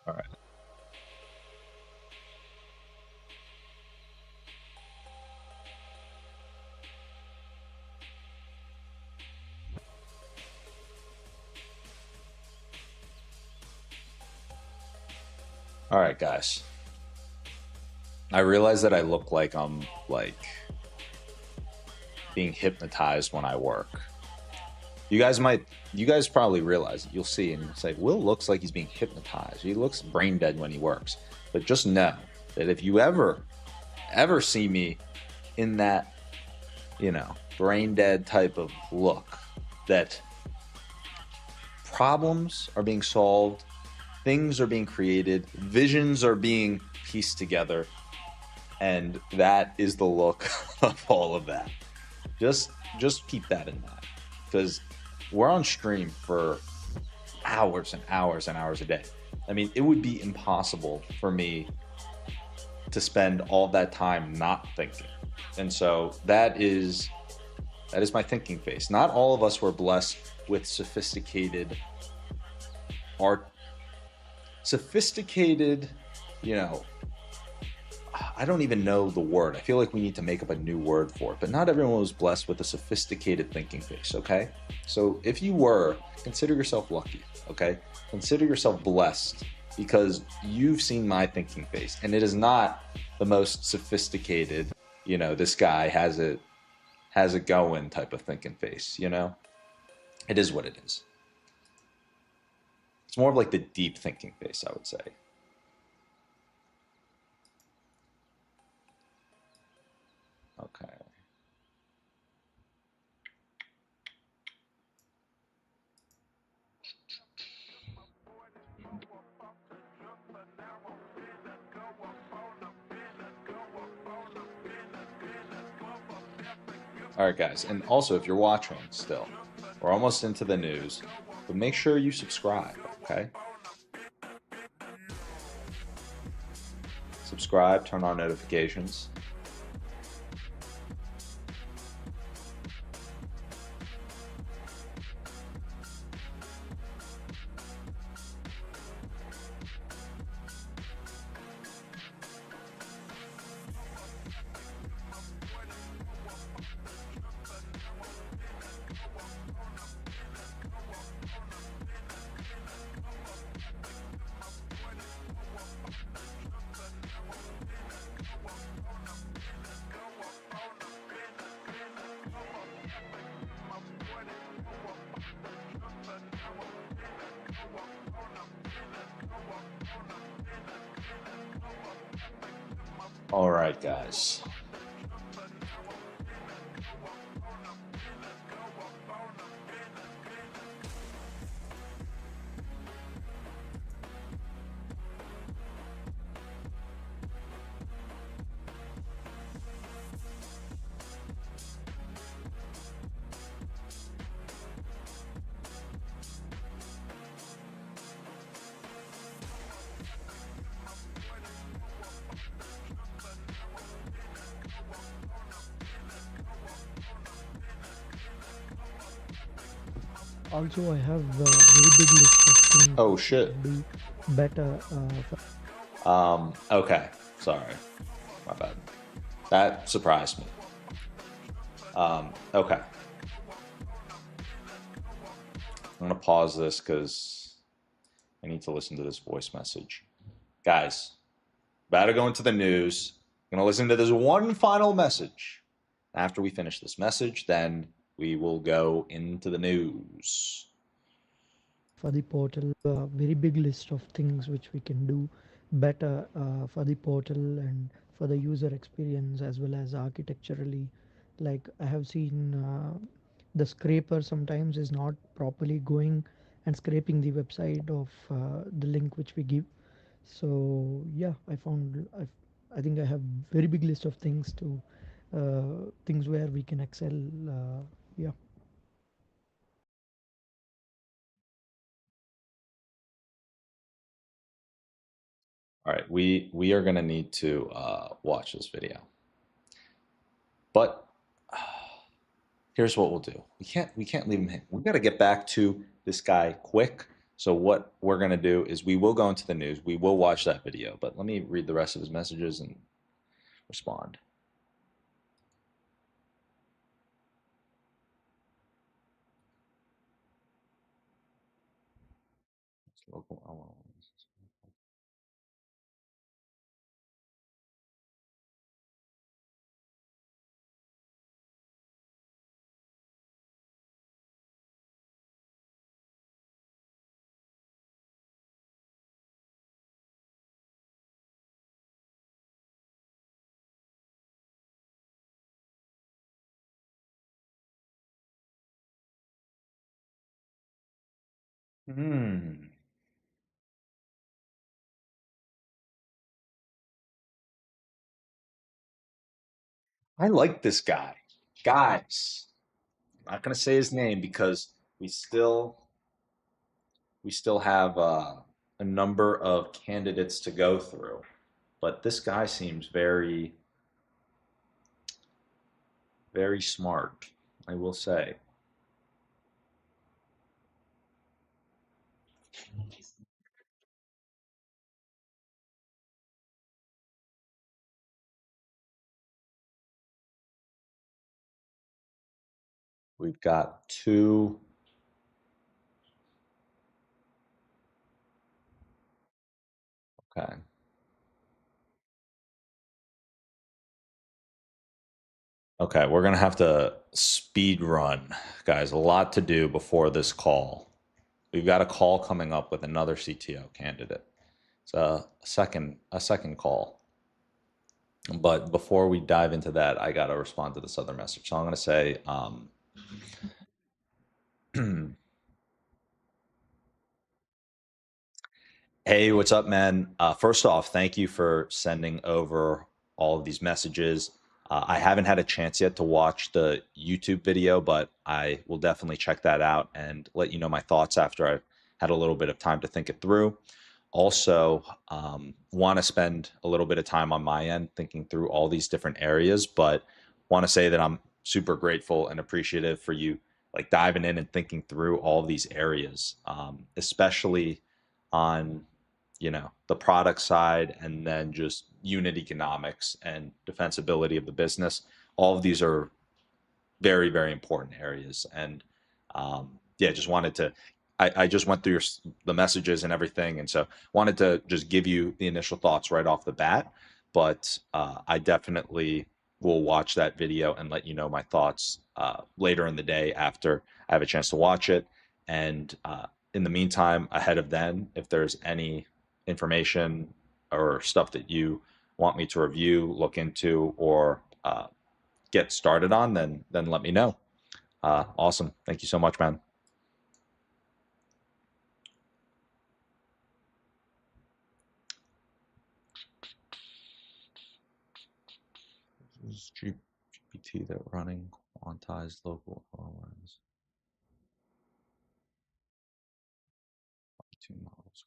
A: All right. All right, guys. I realize that I look like I'm like being hypnotized when I work. You guys probably realize it. You'll see and you'll say, Will looks like he's being hypnotized. He looks brain dead when he works. But just know that if you ever see me in that, brain dead type of look, that problems are being solved, things are being created, visions are being pieced together, and that is the look of all of that. Just keep that in mind, because we're on stream for hours and hours and hours a day. I mean, it would be impossible for me to spend all that time not thinking. And so that is my thinking face. Not all of us were blessed with sophisticated art, I don't even know the word. I feel like we need to make up a new word for it, but not everyone was blessed with a sophisticated thinking face, okay? So if you were, consider yourself lucky, okay? Consider yourself blessed, because you've seen my thinking face, and it is not the most sophisticated, this guy has it going type of thinking face, It is what it is. It's more of like the deep thinking face, I would say. Okay. All right, guys. And also, if you're watching still, we're almost into the news, but make sure you subscribe, okay? Subscribe, turn on notifications. All right, guys.
D: Also, I have a very big list of things
A: Oh,
D: which we
A: shit.
D: can do better.
A: Okay. Sorry. My bad. That surprised me. Okay. I'm going to pause this because I need to listen to this voice message. Guys, about to go into the news. I'm going to listen to this one final message. After we finish this message, then we will go into the news.
D: For the portal, a very big list of things which we can do better for the portal and for the user experience as well as architecturally. Like I have seen the scraper sometimes is not properly going and scraping the website of the link which we give. So yeah, I think I have very big list of things to things where we can excel. Yeah.
A: All right, we are going to need to watch this video. But here's what we'll do. We can't leave him hanging. We got to get back to this guy quick. So what we're going to do is we will go into the news. We will watch that video, but let me read the rest of his messages and respond. I like this guy. Guys, I'm not going to say his name because we still have a number of candidates to go through. But this guy seems very, very smart, I will say. We've got two. Okay. Okay, we're gonna have to speed run, guys. A lot to do before this call. We've got a call coming up with another CTO candidate. It's a second call. But before we dive into that, I gotta respond to this other message. So I'm gonna say, hey, what's up, man? First off, thank you for sending over all of these messages. I haven't had a chance yet to watch the YouTube video, but I will definitely check that out and let you know my thoughts after I've had a little bit of time to think it through. Also, want to spend a little bit of time on my end thinking through all these different areas, but want to say that I'm super grateful and appreciative for you like diving in and thinking through all of these areas, especially on the product side, and then just unit economics and defensibility of the business. All of these are very, very important areas. And yeah, just wanted to, I just went through the messages and everything. And so wanted to just give you the initial thoughts right off the bat. But I definitely will watch that video and let you know my thoughts later in the day after I have a chance to watch it. And in the meantime, ahead of then, if there's any information or stuff that you want me to review, look into, or get started on, then let me know. Awesome. Thank you so much, man. This is GPT that running quantized local OLMs. Two models.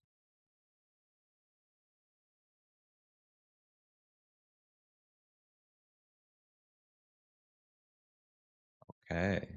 A: Okay.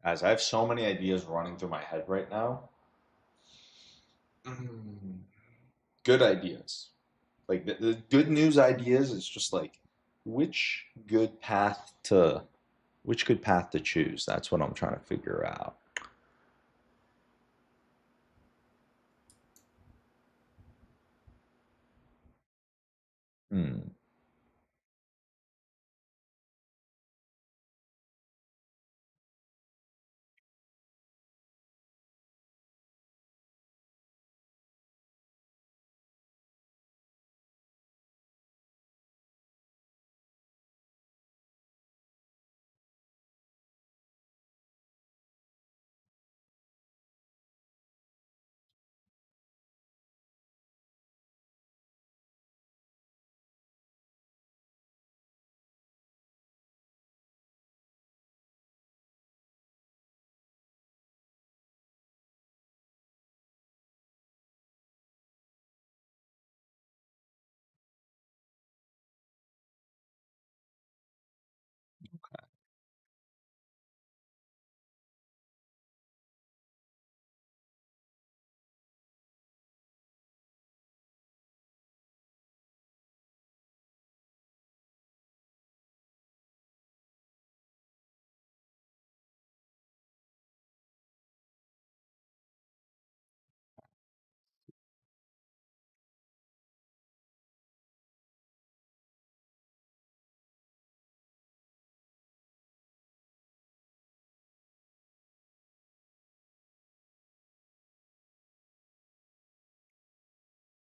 A: As I have so many ideas running through my head right now. Good ideas. Like the good news ideas is just like which good path to choose. That's what I'm trying to figure out. Hmm.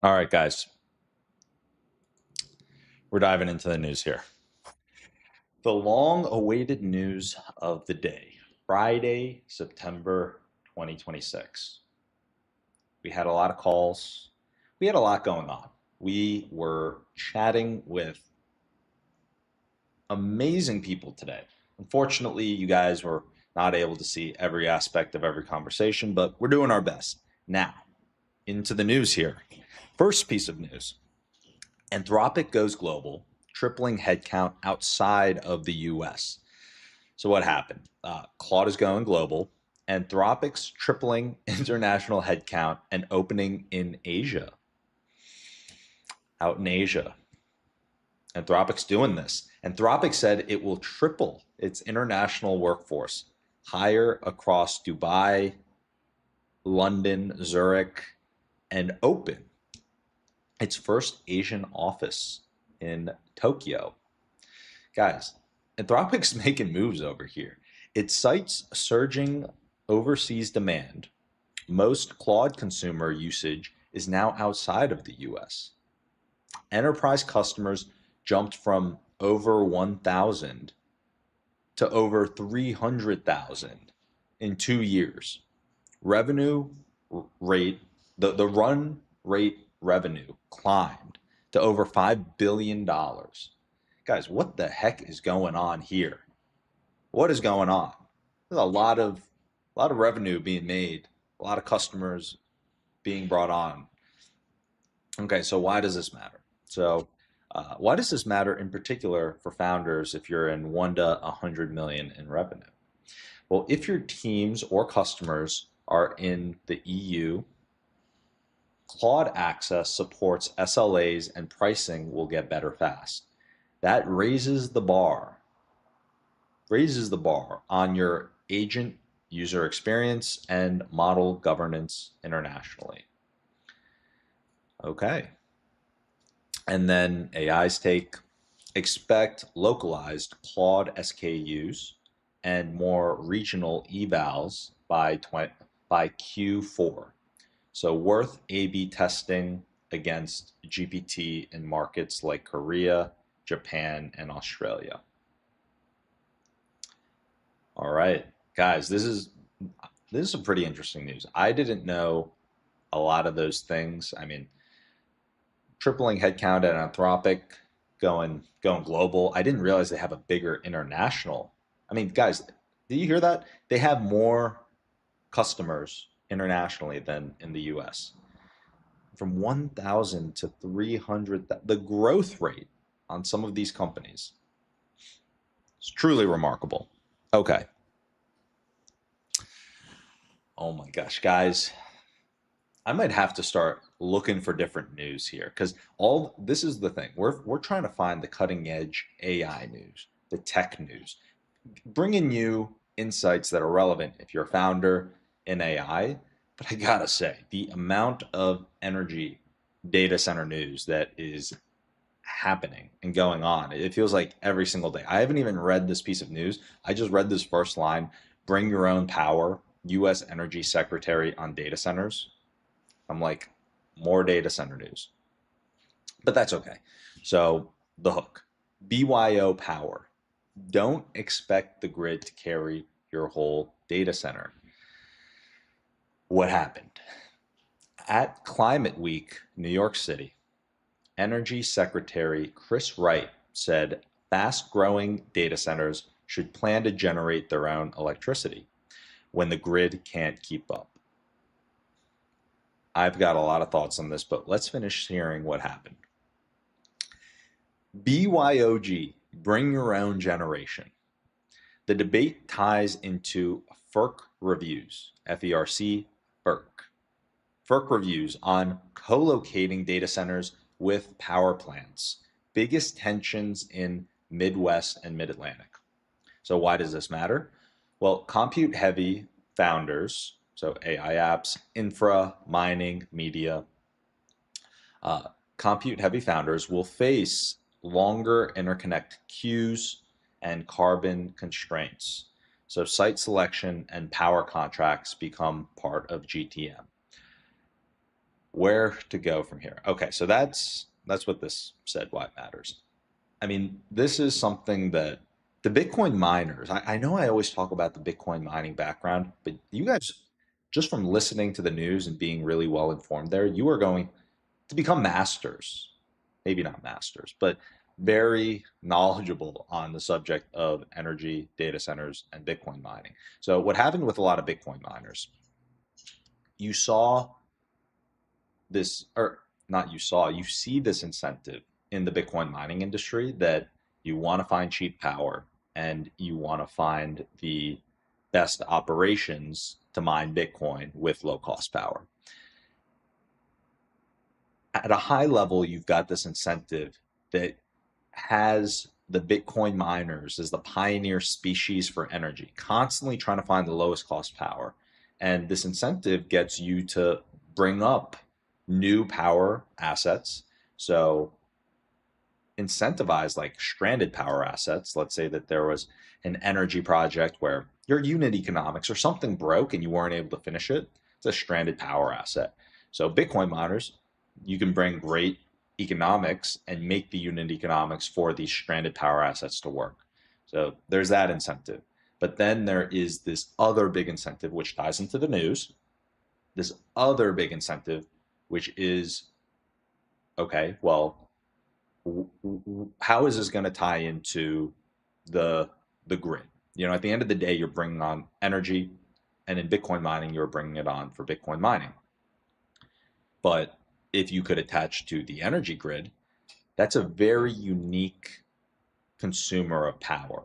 A: All right, guys. We're diving into the news here. The long-awaited news of the day, Friday, September 2026. We had a lot of calls. We had a lot going on. We were chatting with amazing people today. Unfortunately, you guys were not able to see every aspect of every conversation, but we're doing our best. Now, into the news here. First piece of news. Anthropic goes global, tripling headcount outside of the US. So what happened? Claude is going global. Anthropic's tripling international headcount and opening in Asia. Out in Asia. Anthropic's doing this. Anthropic said it will triple its international workforce, hire across Dubai, London, Zurich, and open its first Asian office in Tokyo. Guys, Anthropic's making moves over here. It cites surging overseas demand, most Claude consumer usage, is now outside of the US. Enterprise customers jumped from over 1,000 to over 300,000 in 2 years. Revenue rate, the run rate revenue climbed to over $5 billion. Guys, what the heck is going on here? What is going on? There's a lot of revenue being made, a lot of customers being brought on. Okay, so why does this matter? So why does this matter in particular for founders if you're in 1 to 100 million in revenue? Well, if your teams or customers are in the EU, Claude access supports SLAs and pricing will get better fast. That raises the bar on your agent user experience and model governance internationally. Okay. And then AI's take, expect localized Claude SKUs and more regional evals by Q4. So worth A/B testing against GPT in markets like Korea, Japan, and Australia. All right, guys, this is some pretty interesting news. I didn't know a lot of those things. I mean, tripling headcount at Anthropic, going global. I didn't realize they have a bigger international. I mean, guys, did you hear that? They have more customers internationally than in the US. From 1,000 to 300, the growth rate on some of these companies is truly remarkable. Okay. Oh my gosh, guys. I might have to start looking for different news here because this is the thing. We're trying to find the cutting edge AI news, the tech news, bringing you insights that are relevant if you're a founder in AI. But I gotta say, the amount of energy data center news that is happening and going on, it feels like every single day. I haven't even read this piece of news. I just read this first line, bring your own power, US Energy Secretary on data centers. I'm like, more data center news. But that's okay. So the hook, BYO power. Don't expect the grid to carry your whole data center. What happened? At Climate Week, New York City, Energy Secretary Chris Wright said fast-growing data centers should plan to generate their own electricity when the grid can't keep up. I've got a lot of thoughts on this, but let's finish hearing what happened. BYOG, bring your own generation. The debate ties into FERC reviews, FERC, FERC. FERC reviews on co-locating data centers with power plants. Biggest tensions in Midwest and Mid-Atlantic. So why does this matter? Well, compute-heavy founders, so AI apps, infra, mining, media, compute-heavy founders will face longer interconnect queues and carbon constraints. So site selection and power contracts become part of GTM. Where to go from here? Okay, so that's what this said, why it matters. I mean, this is something that the Bitcoin miners, I know I always talk about the Bitcoin mining background, but you guys, just from listening to the news and being really well informed there, you are going to become masters. Maybe not masters, but very knowledgeable on the subject of energy, data centers, and Bitcoin mining. So what happened with a lot of Bitcoin miners, you saw this, or not you saw, you see this incentive in the Bitcoin mining industry that you want to find cheap power and you want to find the best operations to mine Bitcoin with low cost power. At a high level, you've got this incentive that has the Bitcoin miners as the pioneer species for energy, constantly trying to find the lowest cost power. And this incentive gets you to bring up new power assets. So incentivize like stranded power assets. Let's say that there was an energy project where your unit economics or something broke and you weren't able to finish it. It's a stranded power asset. So Bitcoin miners, you can bring great economics and make the unit economics for these stranded power assets to work. So there's that incentive. But then there is this other big incentive, which ties into the news. This other big incentive, which is, okay, well, how is this going to tie into the grid? You know, at the end of the day, you're bringing on energy, and in Bitcoin mining, you're bringing it on for Bitcoin mining. But if you could attach to the energy grid, that's a very unique consumer of power.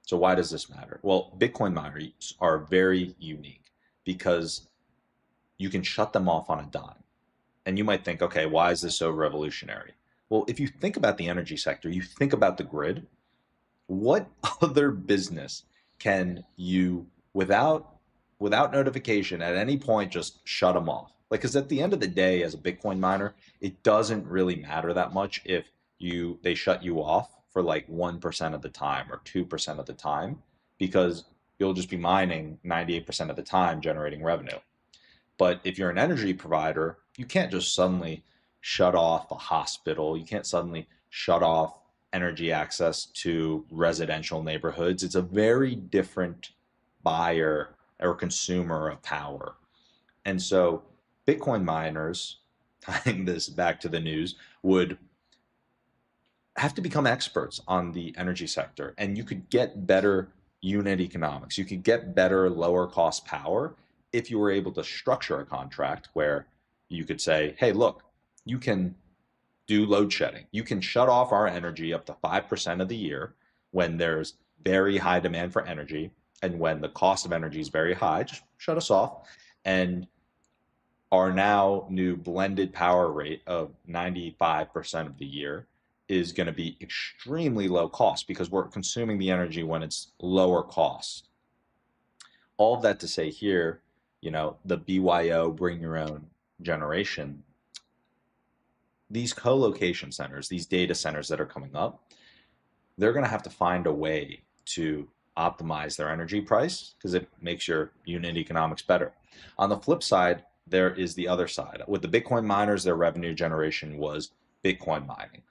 A: So why does this matter? Well, Bitcoin miners are very unique because you can shut them off on a dime. And you might think, okay, why is this so revolutionary? Well, if you think about the energy sector, you think about the grid, what other business can you, without notification at any point, just shut them off? Like, because at the end of the day, as a Bitcoin miner, it doesn't really matter that much if they shut you off for like 1% of the time or 2% of the time, because you'll just be mining 98% of the time, generating revenue. But if you're an energy provider, you can't just suddenly shut off a hospital. You can't suddenly shut off energy access to residential neighborhoods. It's a very different buyer or consumer of power. And so Bitcoin miners, tying this back to the news, would have to become experts on the energy sector, and you could get better unit economics. You could get better, lower cost power if you were able to structure a contract where you could say, hey, look, you can do load shedding. You can shut off our energy up to 5% of the year when there's very high demand for energy, and when the cost of energy is very high, just shut us off. And our now new blended power rate of 95% of the year is going to be extremely low cost because we're consuming the energy when it's lower cost. All of that to say here, you know, the BYO, bring your own generation, these co-location centers, these data centers that are coming up, they're going to have to find a way to optimize their energy price because it makes your unit economics better. On the flip side, there is the other side. With the Bitcoin miners, their revenue generation was Bitcoin mining.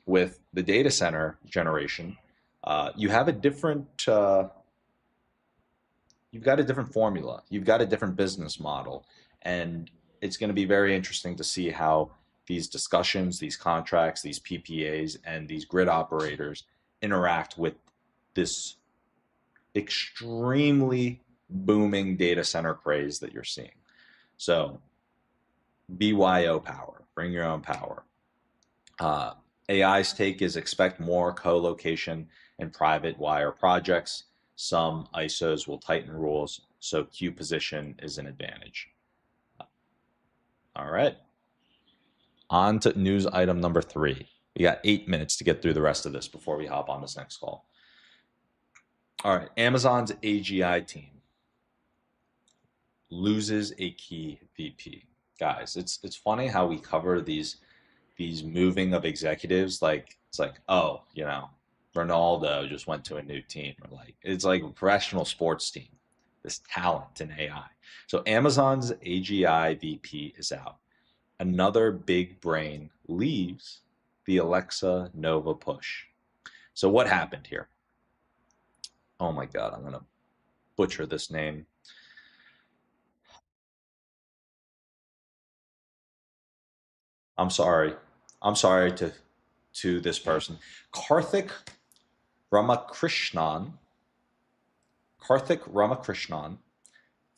A: With the data center generation, you have a different, you've got a different formula. You've got a different business model. And it's going to be very interesting to see how these discussions, these contracts, these PPAs, and these grid operators interact with this extremely booming data center craze that you're seeing. So BYO power, bring your own power. AI's take is expect more co-location and private wire projects. Some ISOs will tighten rules, so queue position is an advantage. All right. On to news item number 3. We got 8 minutes to get through the rest of this before we hop on this next call. All right. Amazon's AGI team loses a key VP. Guys, it's funny how we cover these moving of executives, like it's like, oh, you know, Ronaldo just went to a new team, or like it's like a professional sports team, this talent in AI. So Amazon's AGI VP is out. Another big brain leaves the Alexa Nova push. So what happened here? Oh my God, I'm gonna butcher this name. I'm sorry. I'm sorry to this person. Karthik Ramakrishnan,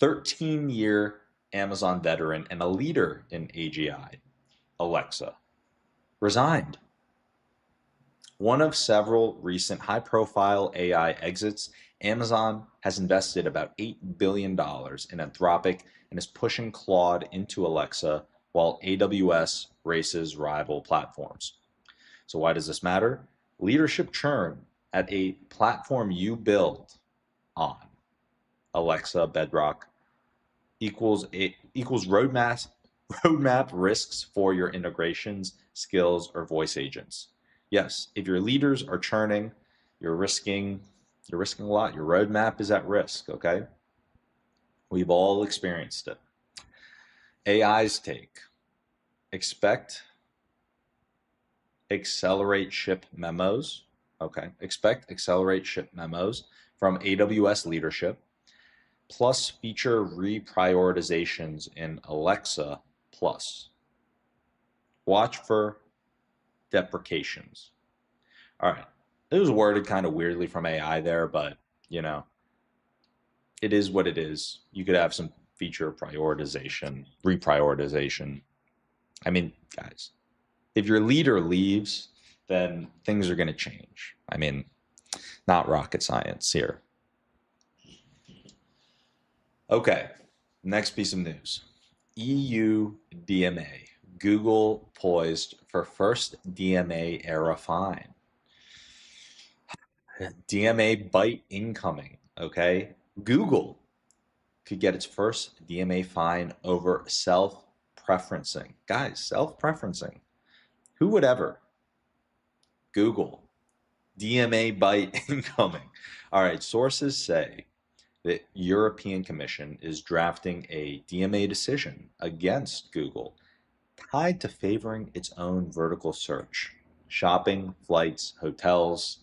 A: 13-year Amazon veteran and a leader in AGI, Alexa, resigned. One of several recent high-profile AI exits, Amazon has invested about $8 billion in Anthropic and is pushing Claude into Alexa while AWS races rival platforms. So why does this matter? Leadership churn at a platform you build on, Alexa, Bedrock, equals roadmap risks for your integrations, skills, or voice agents. Yes, if your leaders are churning, you're risking a lot. Your roadmap is at risk, okay? We've all experienced it. AI's take. expect accelerate ship memos. Okay, expect accelerate ship memos from AWS leadership, plus feature reprioritizations in Alexa Plus. Watch for deprecations. All right, it was worded kind of weirdly from AI there, but you know, it is what it is. You could have some feature prioritization, reprioritization. I mean, guys, if your leader leaves, then things are going to change. I mean, not rocket science here. Okay, next piece of news. EU DMA. Google poised for first DMA era fine. DMA bite incoming, okay? Google could get its first DMA fine over self-preferencing. Guys, self-preferencing. Who would ever? Google. DMA bite incoming. All right, sources say the European Commission is drafting a DMA decision against Google tied to favoring its own vertical search. Shopping, flights, hotels.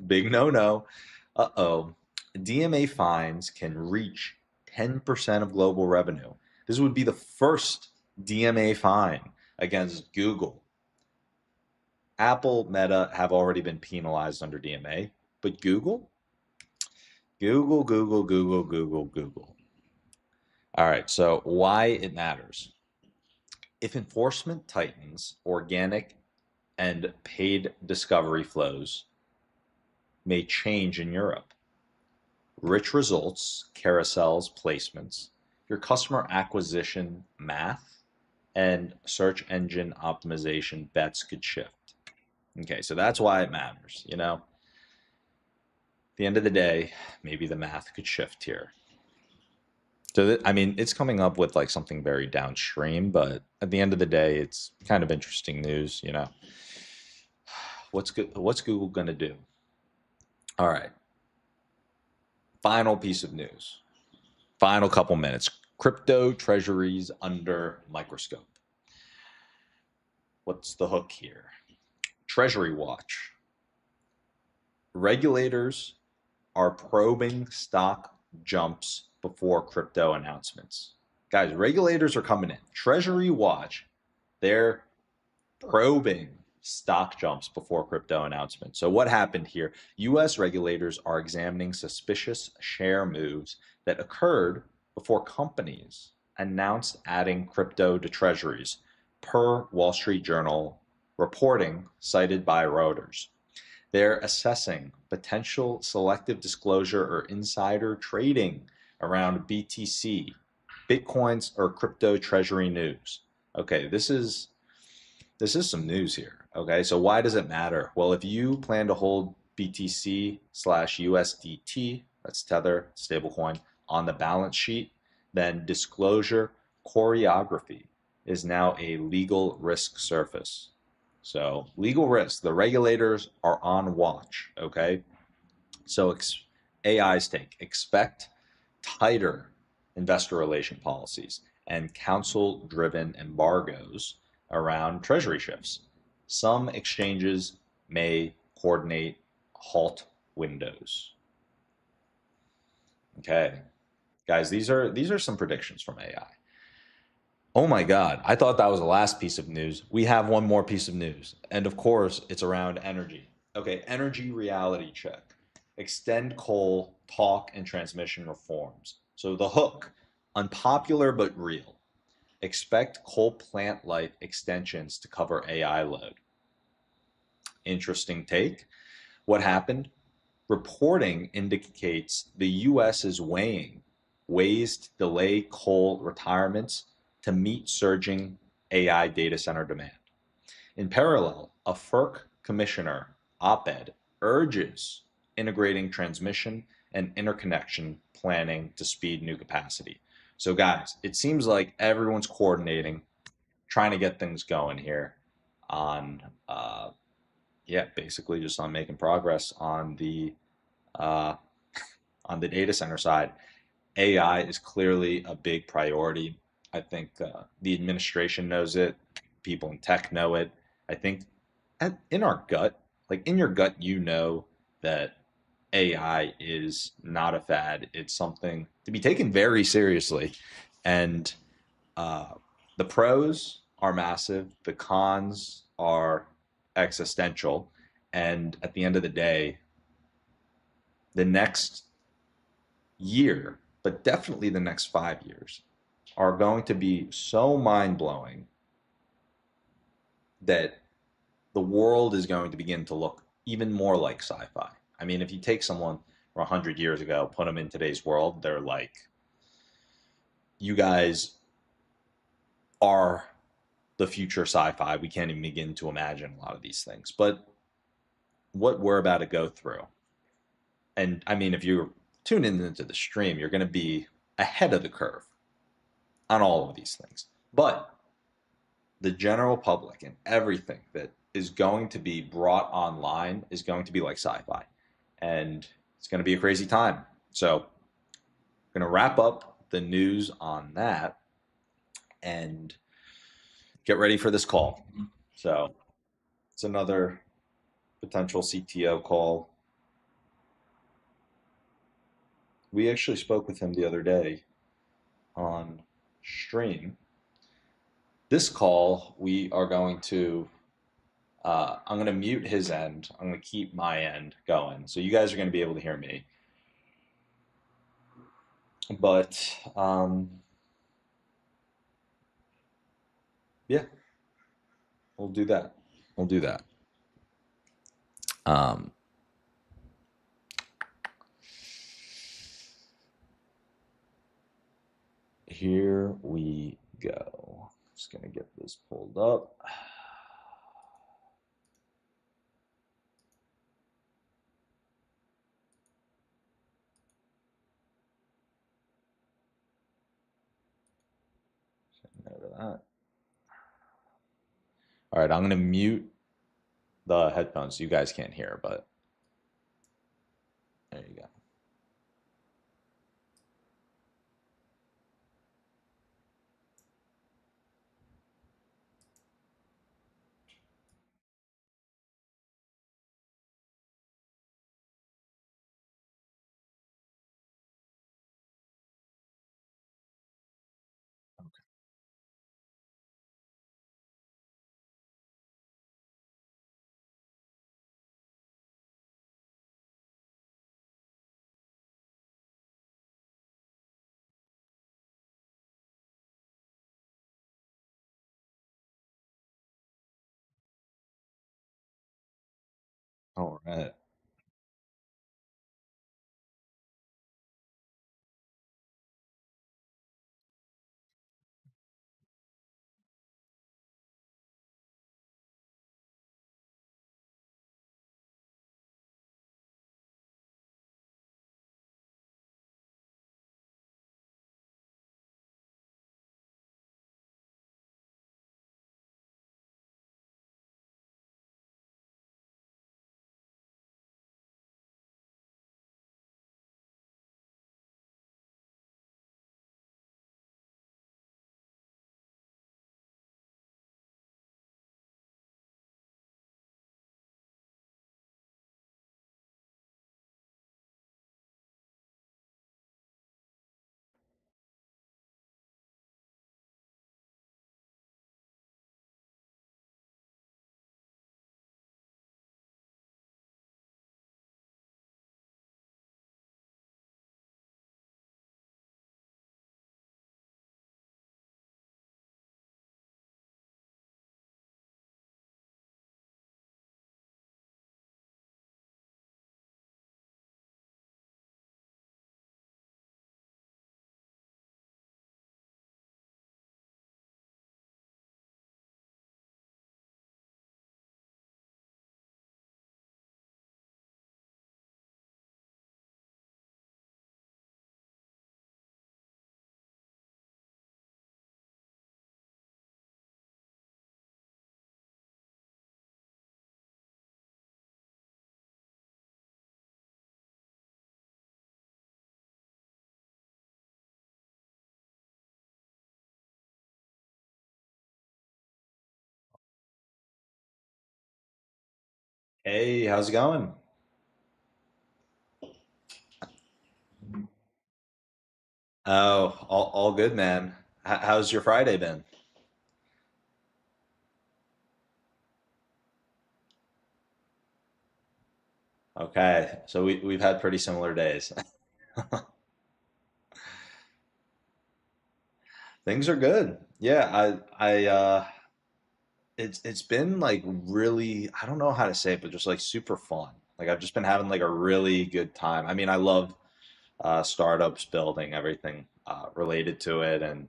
A: Big no-no. Uh-oh. DMA fines can reach 10% of global revenue. This would be the first DMA fine against Google. Apple, Meta have already been penalized under DMA, but Google? Google. All right, so why it matters. If enforcement tightens, organic and paid discovery flows may change in Europe. Rich results, carousels, placements, your customer acquisition math, and search engine optimization bets could shift. Okay, so that's why it matters, you know? At the end of the day, maybe the math could shift here. So, I mean, it's coming up with like something very downstream, but at the end of the day, it's kind of interesting news, you know? What's Google going to do? All right. Final piece of news. Final couple minutes. Crypto treasuries under microscope. What's the hook here? Treasury Watch. Regulators are probing stock jumps before crypto announcements. Guys, regulators are coming in. Treasury Watch, they're probing stock jumps before crypto announcements. So what happened here? US regulators are examining suspicious share moves that occurred before companies announced adding crypto to treasuries, per Wall Street Journal reporting cited by Reuters. They're assessing potential selective disclosure or insider trading around BTC, Bitcoins, or crypto treasury news. Okay, this is some news here. Okay, so why does it matter? Well, if you plan to hold BTC/USDT, that's Tether stablecoin, on the balance sheet, then disclosure choreography is now a legal risk surface. So legal risk, the regulators are on watch, okay? So AI's take, expect tighter investor relation policies and counsel-driven embargoes around treasury shifts. Some exchanges may coordinate halt windows. Okay, guys, these are some predictions from AI. Oh my God, I thought that was the last piece of news. We have one more piece of news. And of course, it's around energy. Okay, energy reality check. Extend coal, talk, and transmission reforms. So the hook, unpopular but real. Expect coal plant life extensions to cover AI load. Interesting take. What happened? Reporting indicates the US is weighing ways to delay coal retirements to meet surging AI data center demand. In parallel, a FERC commissioner op-ed urges integrating transmission and interconnection planning to speed new capacity. So guys, it seems like everyone's coordinating, trying to get things going here on, basically just on making progress on the data center side. AI is clearly a big priority. I think the administration knows it. People in tech know it. I think in our gut, like in your gut, you know that AI is not a fad. It's something to be taken very seriously. And uh, the pros are massive, the cons are existential. And at the end of the day, the next year, but definitely the next 5 years, are going to be so mind blowing that the world is going to begin to look even more like sci-fi. I mean, if you take someone from 100 years ago, put them in today's world, they're like, you guys are the future sci-fi. We can't even begin to imagine a lot of these things. But what we're about to go through, and I mean, if you're tuning into the stream, you're going to be ahead of the curve on all of these things. But the general public and everything that is going to be brought online is going to be like sci-fi, and it's going to be a crazy time. So I'm going to wrap up the news on that and get ready for this call. So it's another potential CTO call. We actually spoke with him the other day on stream. This call, we are going to I'm going to mute his end. I'm going to keep my end going. So you guys are going to be able to hear me. But yeah, we'll do that. We'll do that. Um, Here we go. Just going to get this pulled up. Note of that. All right, I'm going to mute the headphones so you guys can't hear, but there you go. All right. Hey, how's it going? Oh, all good, man. How's your Friday been? Okay, so we've had pretty similar days. Things are good. Yeah, it's been like really, I don't know how to say it, but just like super fun. Like I've just been having like a really good time. I mean, I love startups, building everything related to it, and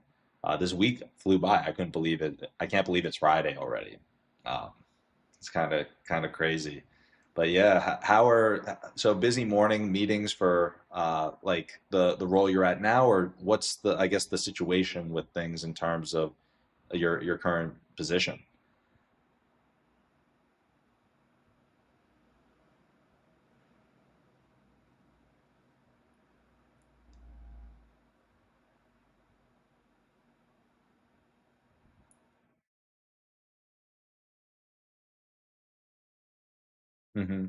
A: this week flew by. I couldn't believe it. I can't believe it's Friday already. Um, It's kind of crazy. But yeah, how are so busy morning meetings for like the role you're at now, or what's the I guess the situation with things in terms of your current position? Hmm.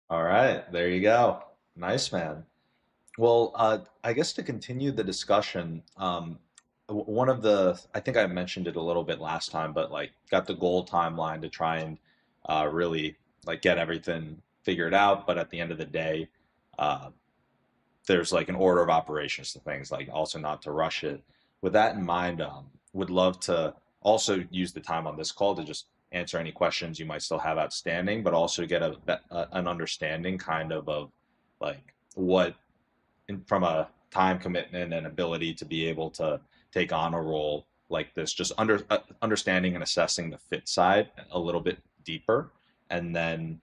A: All right, there you go. Nice, man. Well, I guess to continue the discussion, one of the, I think I mentioned it a little bit last time, but like got the goal timeline to try and really like get everything figured out. But at the end of the day, uh, there's like an order of operations to things, like also not to rush it. With that in mind, would love to also use the time on this call to just answer any questions you might still have outstanding, but also get an understanding of like what from a time commitment and ability to be able to take on a role like this, just understanding and assessing the fit side a little bit deeper, and then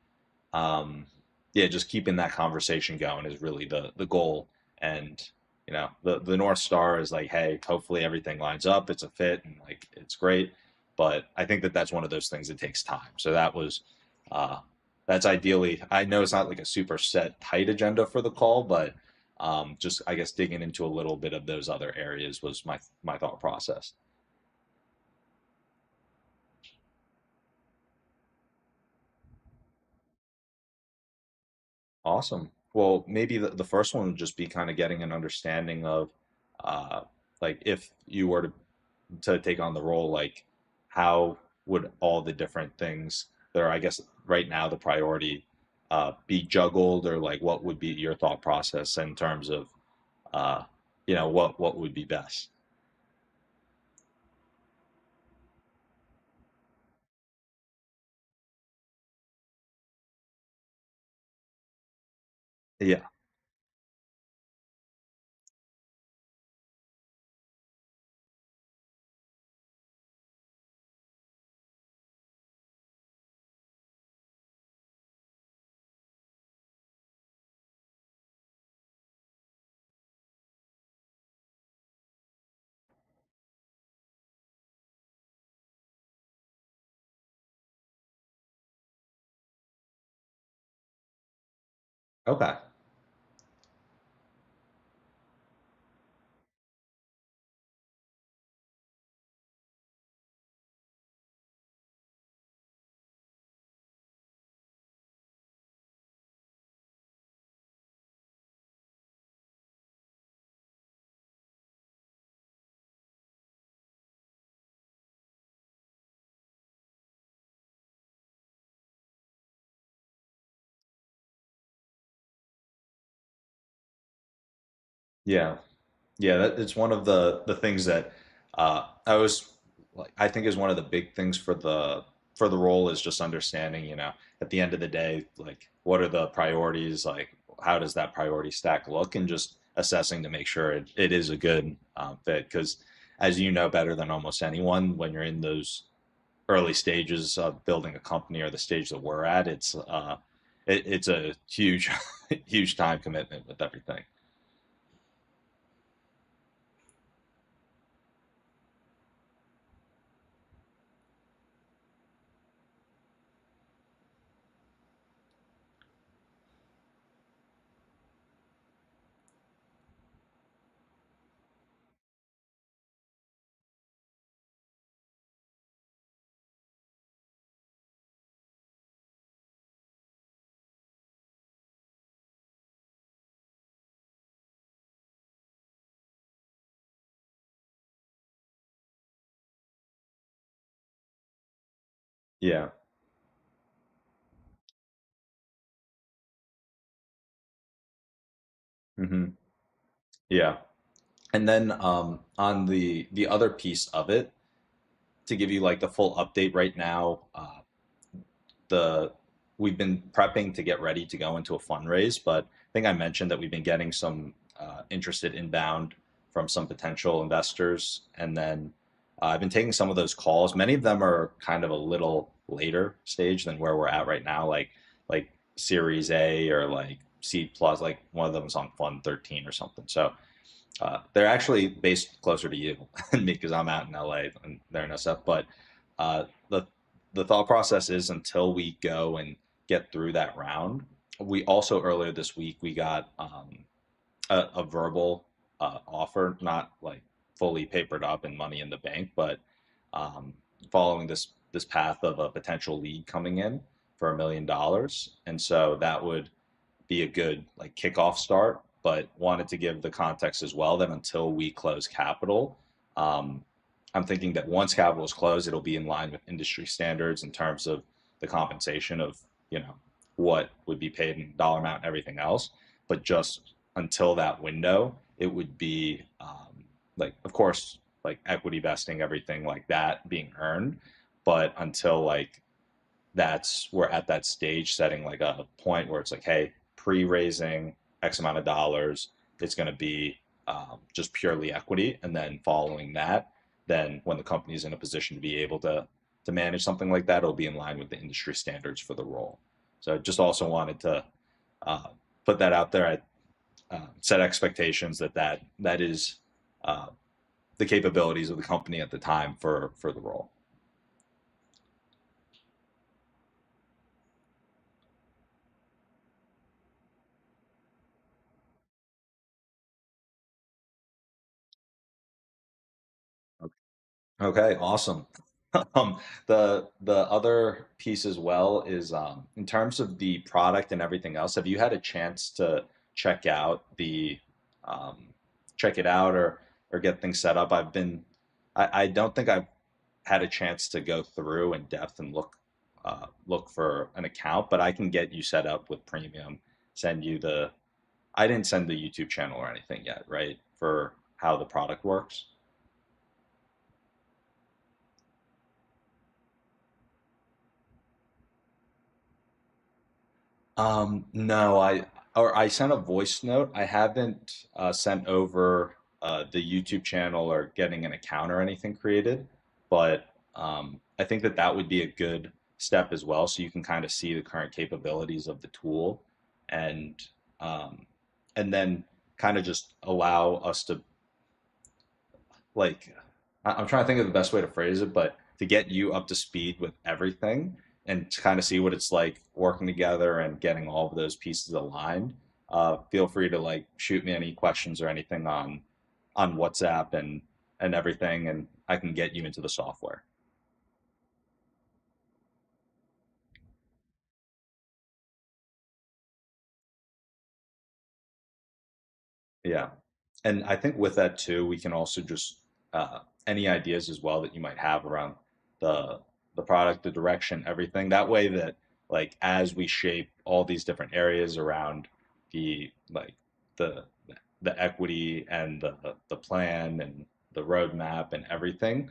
A: yeah, just keeping that conversation going is really the goal. And the North Star is like, hey, hopefully everything lines up, it's a fit, and like it's great. But I think that that's one of those things that takes time. So uh, that's ideally. I know it's not like a super set tight agenda for the call, but just I guess digging into a little bit of those other areas was my thought process. Awesome. Well, maybe the first one would just be kind of getting an understanding of, uh, like, if you were to take on the role, like, how would all the different things that are, I guess, right now the priority, be juggled, or like, what would be your thought process in terms of, uh, what would be best? Yeah. Okay. Yeah. Yeah, it's one of the things that I was like I think is one of the big things for the role is just understanding, at the end of the day, like what are the priorities, like how does that priority stack look, and just assessing to make sure it is a good fit. Because as you know better than almost anyone, when you're in those early stages of building a company or the stage that we're at, it's a huge, huge time commitment with everything. Yeah. Hmm. Yeah. And then on the other piece of it, to give you like the full update right now, the we've been prepping to get ready to go into a fundraise, but I think I mentioned that we've been getting some interested inbound from some potential investors, and then I've been taking some of those calls. Many of them are kind of a little later stage than where we're at right now, like Series A or like C plus. Like one of them is on Fund 13 or something. So they're actually based closer to you than me because I'm out in LA and they're in SF. But uh, the the thought process is until we go and get through that round. We also earlier this week we got a verbal offer, not like fully papered up and money in the bank, but um, following this path of a potential lead coming in for $1 million, and so that would be a good like kickoff start, but wanted to give the context as well that until we close capital, um, I'm thinking that once capital is closed, it'll be in line with industry standards in terms of the compensation of, you know, what would be paid in dollar amount and everything else. But just until that window, it would be like, of course, like equity vesting, everything like that being earned. But until like that's we're at that stage setting like a point where it's like, hey, pre-raising X amount of dollars, it's going to be just purely equity, and then following that, then when the company is in a position to be able to manage something like that, it'll be in line with the industry standards for the role. So just also wanted to uh, put that out there. I set expectations that is uh, the capabilities of the company at the time for the role. Okay, awesome. The other piece as well is in terms of the product and everything else. Have you had a chance to check out the um, check it out or get things set up? I don't think I've had a chance to go through in depth and look for an account, but I can get you set up with premium. Send you the I didn't send the YouTube channel or anything yet, right? For how the product works. No, I sent a voice note. I haven't sent over the YouTube channel or getting an account or anything created, but I think that that would be a good step as well, so you can kind of see the current capabilities of the tool, and um, and then kind of just allow us to like I'm trying to think of the best way to phrase it, but to get you up to speed with everything and to kind of see what it's like working together and getting all of those pieces aligned. Feel free to like shoot me any questions or anything on WhatsApp and everything, and I can get you into the software. Yeah. And I think with that too, we can also just any ideas as well that you might have around the the product, the direction, everything. That way that like as we shape all these different areas around the like the the equity and the plan and the roadmap and everything,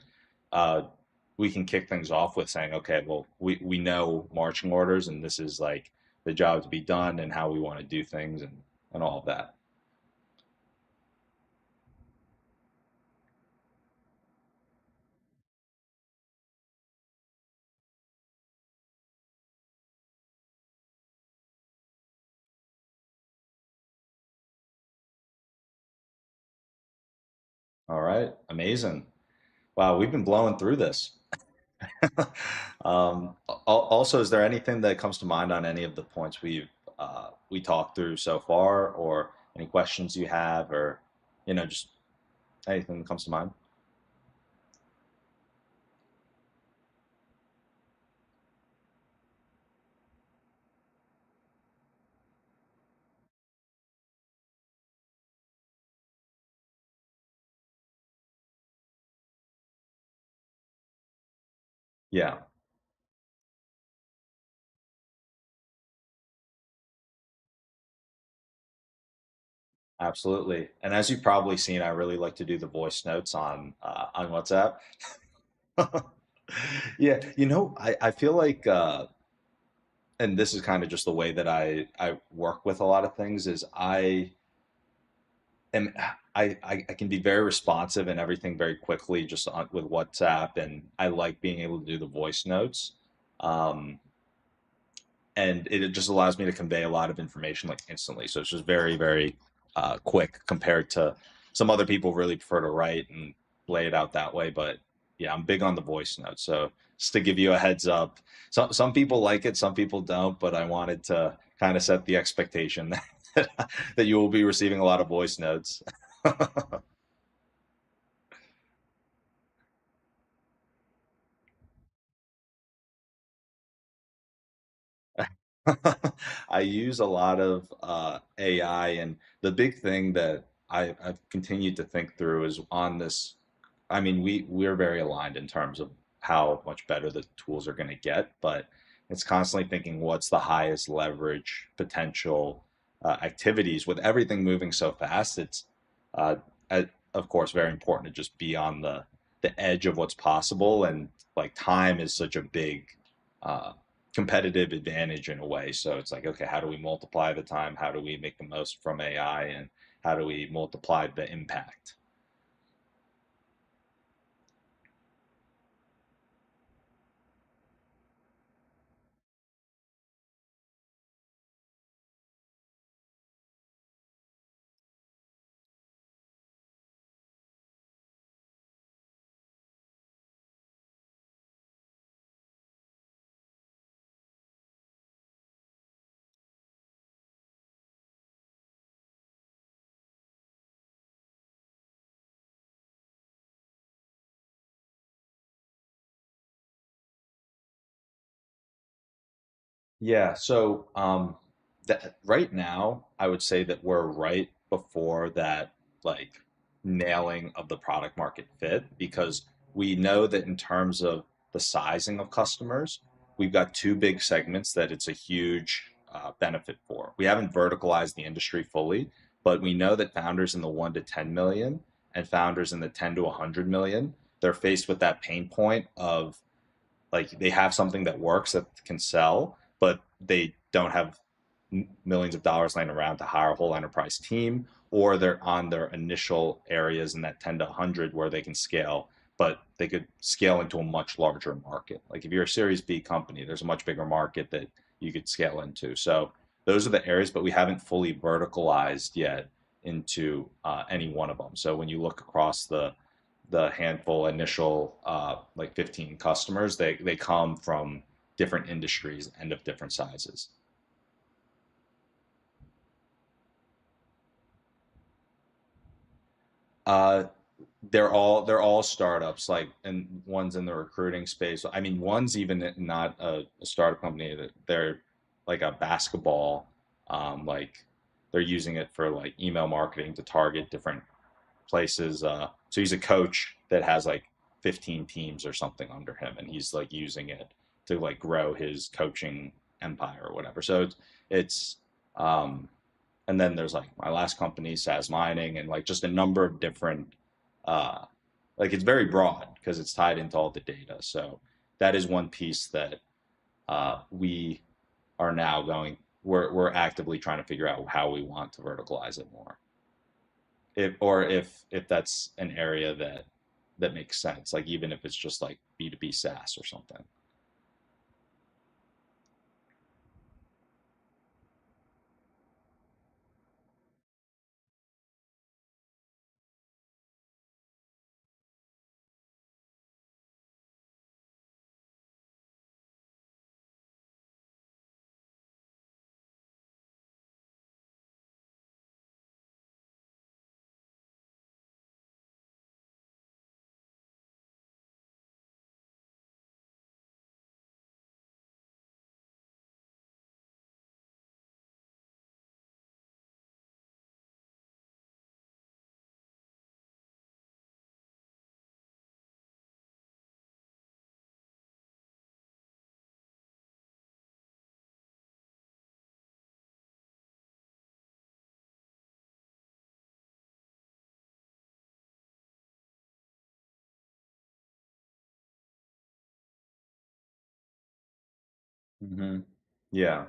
A: uh, we can kick things off with saying, okay, well, we know marching orders and this is like the job to be done and how we want to do things and all of that. All right, amazing. Wow, we've been blowing through this. Also, is there anything that comes to mind on any of the points we talked through so far, or any questions you have, or just anything that comes to mind? Yeah, absolutely. And as you've probably seen, I really like to do the voice notes on WhatsApp. Yeah, I feel like and this is kind of just the way that I work with a lot of things is am I can be very responsive and everything very quickly just with WhatsApp, and I like being able to do the voice notes. Um, and it just allows me to convey a lot of information like instantly. So it's just very quick compared to some other people really prefer to write and lay it out that way. But yeah, I'm big on the voice note. So just to give you a heads up, some people like it, some people don't. But I wanted to kind of set the expectation that you will be receiving a lot of voice notes. I use a lot of AI, and the big thing that I've continued to think through is on this. I mean, we're very aligned in terms of how much better the tools are going to get, but it's constantly thinking what's the highest leverage potential activities with everything moving so fast. It's uh, of course very important to just be on the edge of what's possible, and like time is such a big uh, competitive advantage in a way. So it's like, okay, how do we multiply the time? How do we make the most from AI? And how do we multiply the impact? Yeah, so that right now, I would say that we're right before that like nailing of the product market fit because we know that in terms of the sizing of customers, we've got two big segments that it's a huge benefit for. We haven't verticalized the industry fully, but we know that founders in the 1 to 10 million and founders in the 10 to 100 million, they're faced with that pain point of like they have something that works that can sell, but they don't have millions of dollars laying around to hire a whole enterprise team, or they're on their initial areas in that 10 to 100 where they can scale, but they could scale into a much larger market. Like if you're a Series B company, there's a much bigger market that you could scale into. So those are the areas, but we haven't fully verticalized yet into any one of them. So when you look across the handful initial like 15 customers, they come from different industries and of different sizes. Uh, they're all startups, like, and one's in the recruiting space. I mean, one's even not a startup company. That they're like a basketball, like they're using it for like email marketing to target different places. So he's a coach that has like 15 teams or something under him, and he's like using it to like grow his coaching empire or whatever. So it's and then there's like my last company, Sazmining, and like just a number of different, uh, like it's very broad because it's tied into all the data. So that is one piece that we are now going. We're actively trying to figure out how we want to verticalize it more, if that's an area that makes sense. Like even if it's just like B2B SaaS or something. Hmm. Yeah.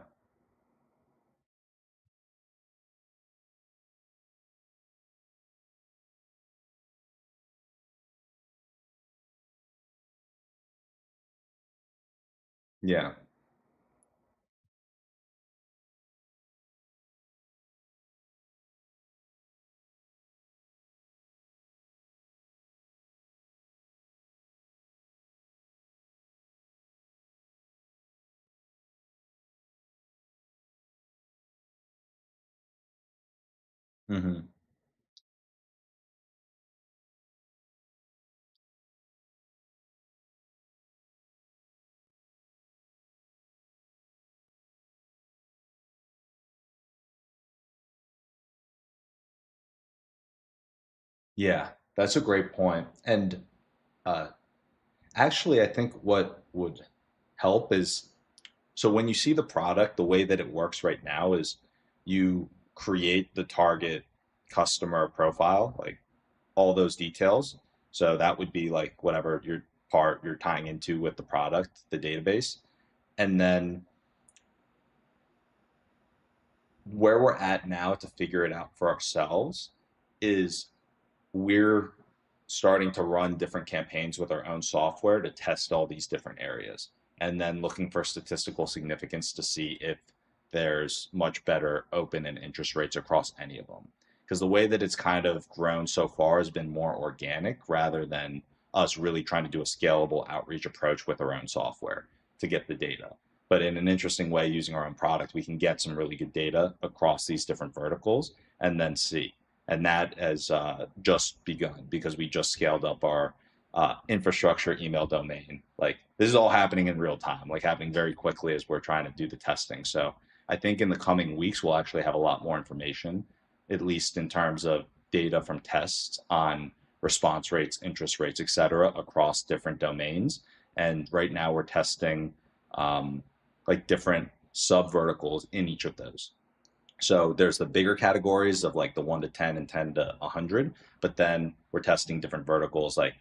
A: Yeah. Hmm. Yeah, that's a great point. And uh, actually, I think what would help is, so when you see the product, the way that it works right now is you create the target customer profile, like all those details. So that would be like whatever your part you're tying into with the product, the database. And then where we're at now to figure it out for ourselves is we're starting to run different campaigns with our own software to test all these different areas and then looking for statistical significance to see if there's much better open and interest rates across any of them. Because the way that it's kind of grown so far has been more organic rather than us really trying to do a scalable outreach approach with our own software to get the data. But in an interesting way, using our own product, we can get some really good data across these different verticals and then see. And that has just begun because we just scaled up our infrastructure email domain. Like this is all happening in real time, like happening very quickly as we're trying to do the testing. So I think in the coming weeks we'll actually have a lot more information, at least in terms of data from tests on response rates, interest rates, et cetera, across different domains. And right now we're testing um, like different sub verticals in each of those. So there's the bigger categories of like the 1 to 10 and 10 to 100, but then we're testing different verticals like,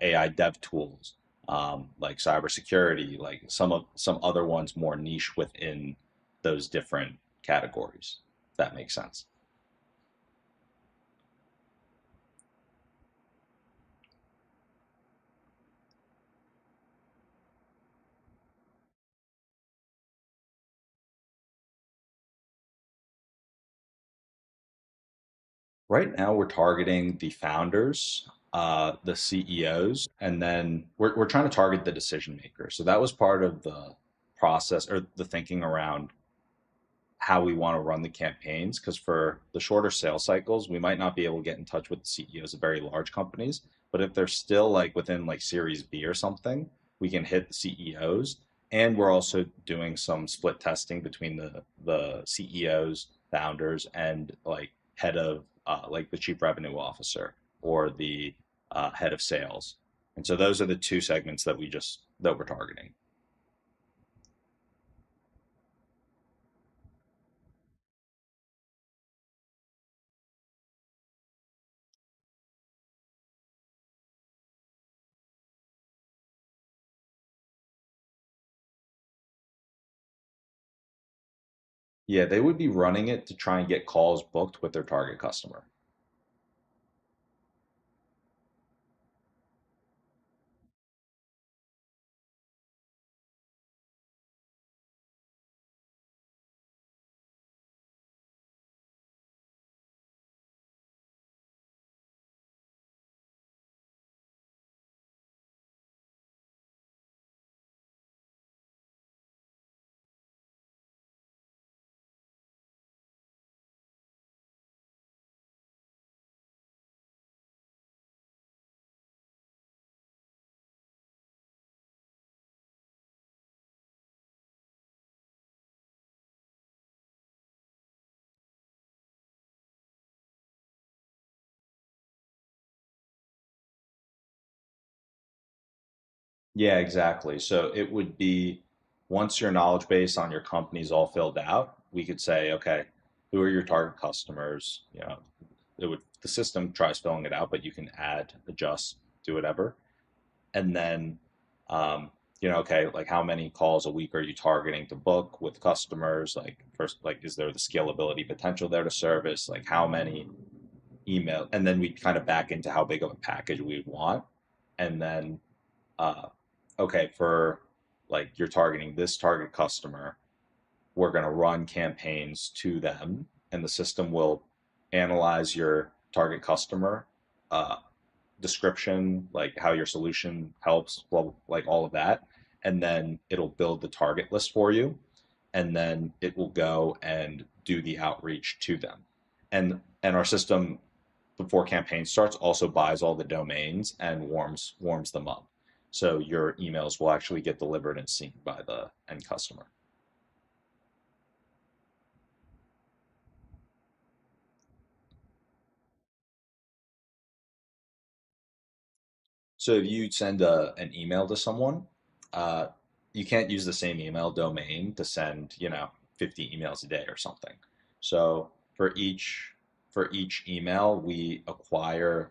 A: AI dev tools, like cybersecurity, like some other ones more niche within those different categories. If that makes sense. Right now, we're targeting the founders, the CEOs, and then we're trying to target the decision makers. So that was part of the process or the thinking around how we want to run the campaigns because for the shorter sales cycles we might not be able to get in touch with the CEOs of very large companies, but if they're still like within like series B or something, we can hit the CEOs. And we're also doing some split testing between the CEOs, founders, and like head of like the chief revenue officer or the head of sales. And so those are the two segments that we're targeting. Yeah, they would be running it to try and get calls booked with their target customer. Yeah, exactly. So it would be once your knowledge base on your company is all filled out, we could say, okay, who are your target customers? The system tries filling it out, but you can add, adjust, do whatever. And then um, okay, like how many calls a week are you targeting to book with customers? Like first, like is there the scalability potential there to service? Like how many email, and then we kind of back into how big of a package we want, and then uh, okay, for like you're targeting this target customer, we're going to run campaigns to them, and the system will analyze your target customer uh, description, like how your solution helps, well, like all of that, and then it'll build the target list for you, and then it will go and do the outreach to them, and our system before campaign starts also buys all the domains and warms them up, so your emails will actually get delivered and seen by the end customer. So if you send an email to someone, uh, you can't use the same email domain to send, 50 emails a day or something. So for each email, we acquire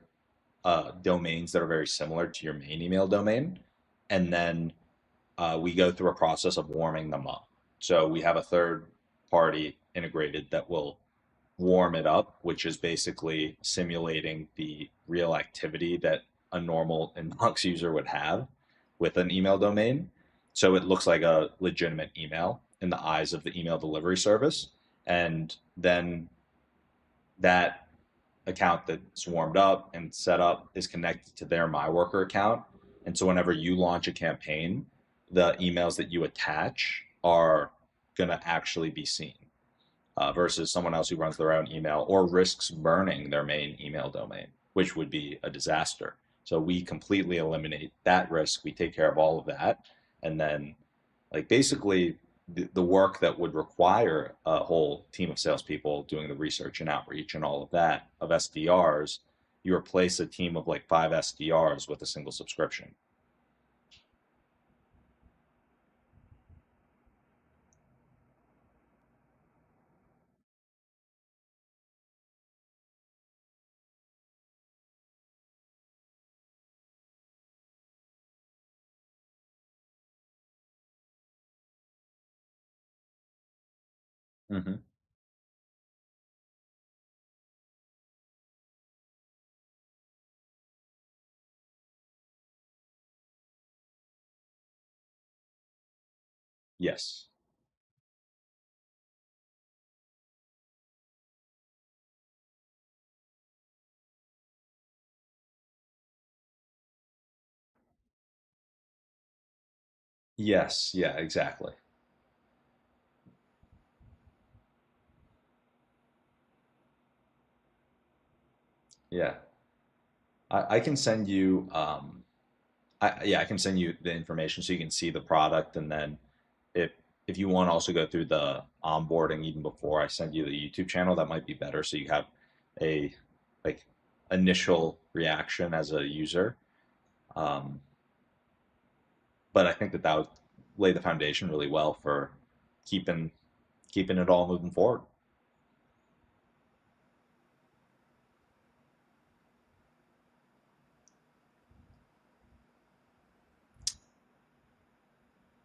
A: domains that are very similar to your main email domain, and then we go through a process of warming them up. So we have a third party integrated that will warm it up, which is basically simulating the real activity that a normal inbox user would have with an email domain. So it looks like a legitimate email in the eyes of the email delivery service. And then that account that's warmed up and set up is connected to their MyWorker account. And so whenever you launch a campaign, the emails that you attach are going to actually be seen versus someone else who runs their own email or risks burning their main email domain, which would be a disaster. So we completely eliminate that risk. We take care of all of that. And then, like, basically, the work that would require a whole team of salespeople doing the research and outreach and all of that of SDRs, you replace a team of like 5 SDRs with a single subscription. Mm-hmm. Yes. Yes. Yeah, exactly. Yeah. I can send you I can send you the information so you can see the product, and then if if you want to also go through the onboarding even before I send you the YouTube channel, that might be better so you have a like initial reaction as a user. Um, but I think that that would lay the foundation really well for keeping keeping it all moving forward.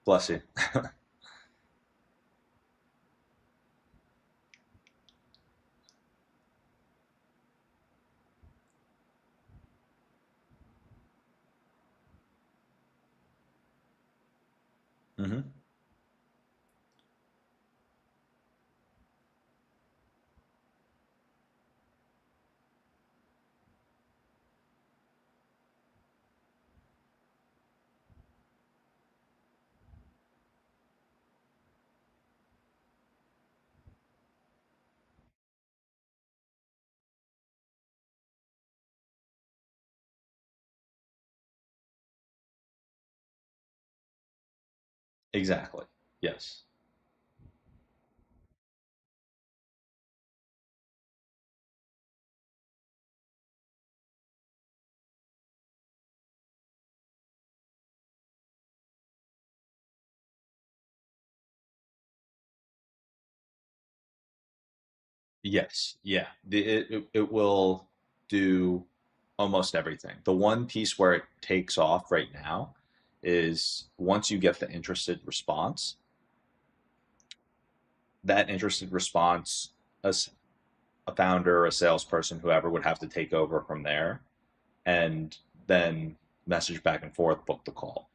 A: Bless you. Hmm. Exactly. Yes. Yes, yeah. It will do almost everything. The one piece where it takes off right now is once you get the interested response, that interested response, a founder, a salesperson, whoever would have to take over from there and then message back and forth, book the call.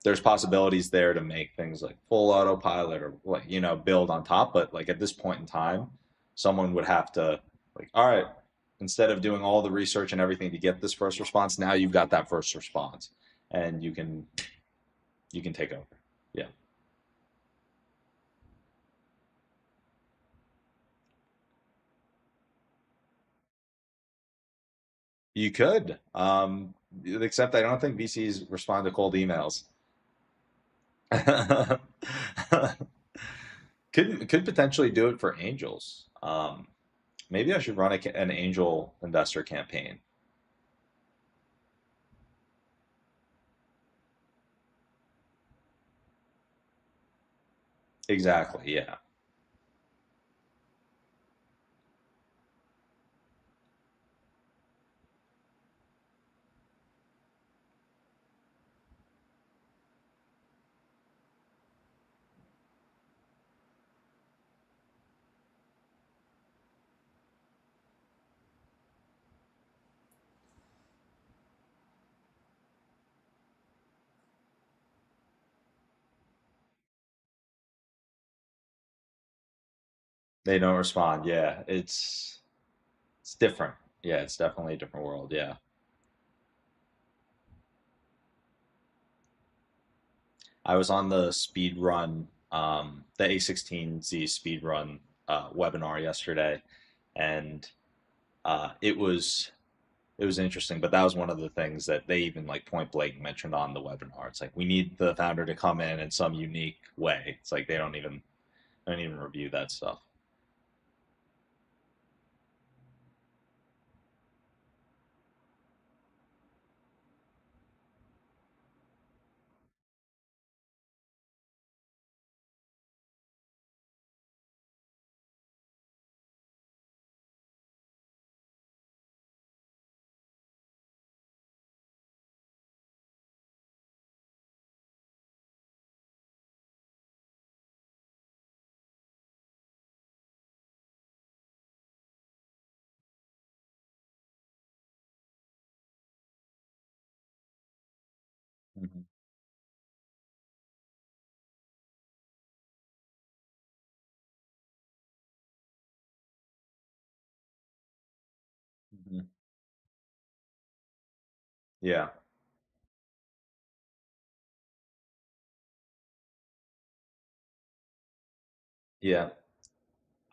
A: There's possibilities there to make things like full autopilot or like, build on top. But like at this point in time, someone would have to like, all right, instead of doing all the research and everything to get this first response, now you've got that first response and you can take over. Yeah. You could, except I don't think VCs respond to cold emails. Could potentially do it for angels. Maybe I should run an angel investor campaign. Exactly. Yeah. They don't respond. Yeah. It's different. Yeah, it's definitely a different world. Yeah. I was on the speed run, the A16Z speed run webinar yesterday, and it was interesting. But that was one of the things that they even like point blank mentioned on the webinar. It's like we need the founder to come in some unique way. It's like they don't even review that stuff. Hmm. Hmm. Yeah. Yeah.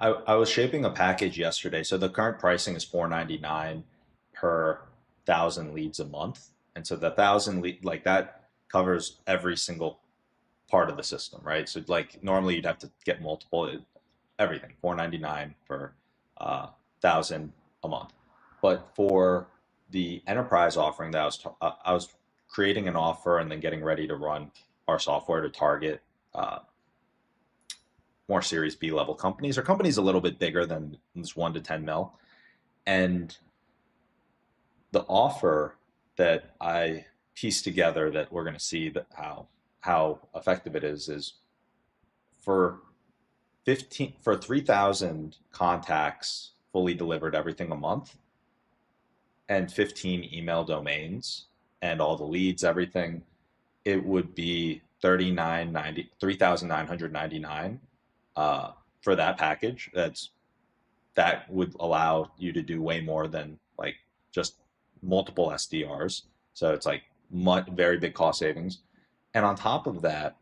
A: I was shaping a package yesterday. So the current pricing is 499 per thousand leads a month. And so the thousand lead like that covers every single part of the system, right? So like normally you'd have to get multiple everything, 499 for thousand a month. But for the enterprise offering that I was creating an offer and then getting ready to run our software to target more Series B level companies or companies a little bit bigger than this 1 to 10 mil. And the offer that I pieced together that we're going to see that how effective it is for 3,000 contacts fully delivered everything a month and 15 email domains and all the leads, everything, it would be 3,999 for that package. That would allow you to do way more than like just multiple SDRs. So it's like very big cost savings. And on top of that,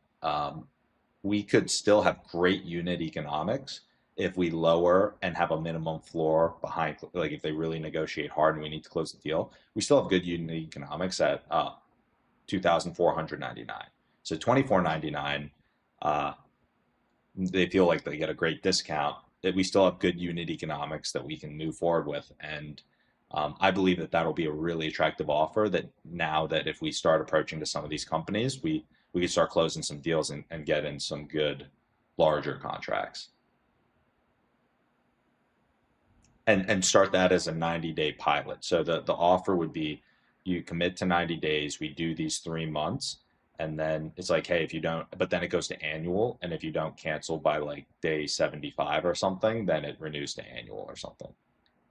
A: we could still have great unit economics if we lower and have a minimum floor behind, like if they really negotiate hard and we need to close the deal, we still have good unit economics at 2,499. So 2,499, uh, they feel like they get a great discount. That we still have good unit economics that we can move forward with, and I believe that that'll be a really attractive offer. That now that if we start approaching to some of these companies, we can start closing some deals and get in some good larger contracts, and start that as a 90-day pilot. So the offer would be you commit to 90 days, we do these 3 months, and then it's like, hey, if you don't, but then it goes to annual, and if you don't cancel by like day 75 or something, then it renews to annual or something.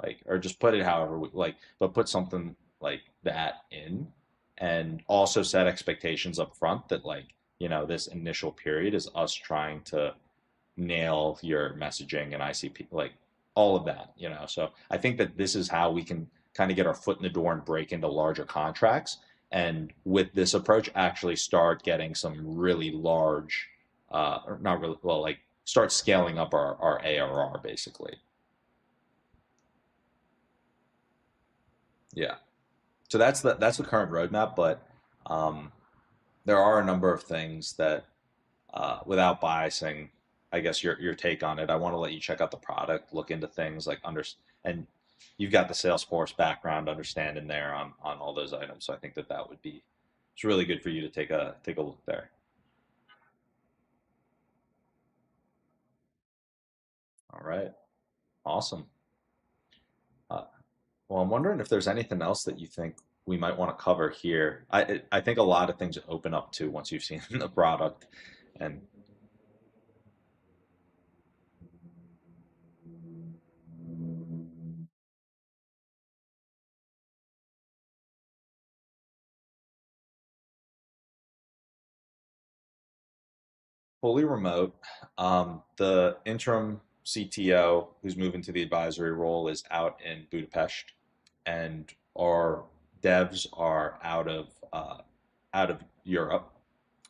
A: Like, or just put it however like, but put something like that in, and also set expectations up front that, like, this initial period is us trying to nail your messaging and ICP, like all of that, So I think that this is how we can kind of get our foot in the door and break into larger contracts. And with this approach, actually start getting some really large, or not really, well, like start scaling up our ARR basically. Yeah. So that's the current roadmap, but there are a number of things that, without biasing, I guess your take on it, I want to let you check out the product, look into things like and you've got the Salesforce background understanding there on all those items. So I think that would be, it's really good for you to take a look there. All right, awesome. Uh, well, I'm wondering if there's anything else that you think we might want to cover here. I think a lot of things open up to once you've seen the product and fully remote. The interim CTO who's moving to the advisory role is out in Budapest, and our devs are out of Europe,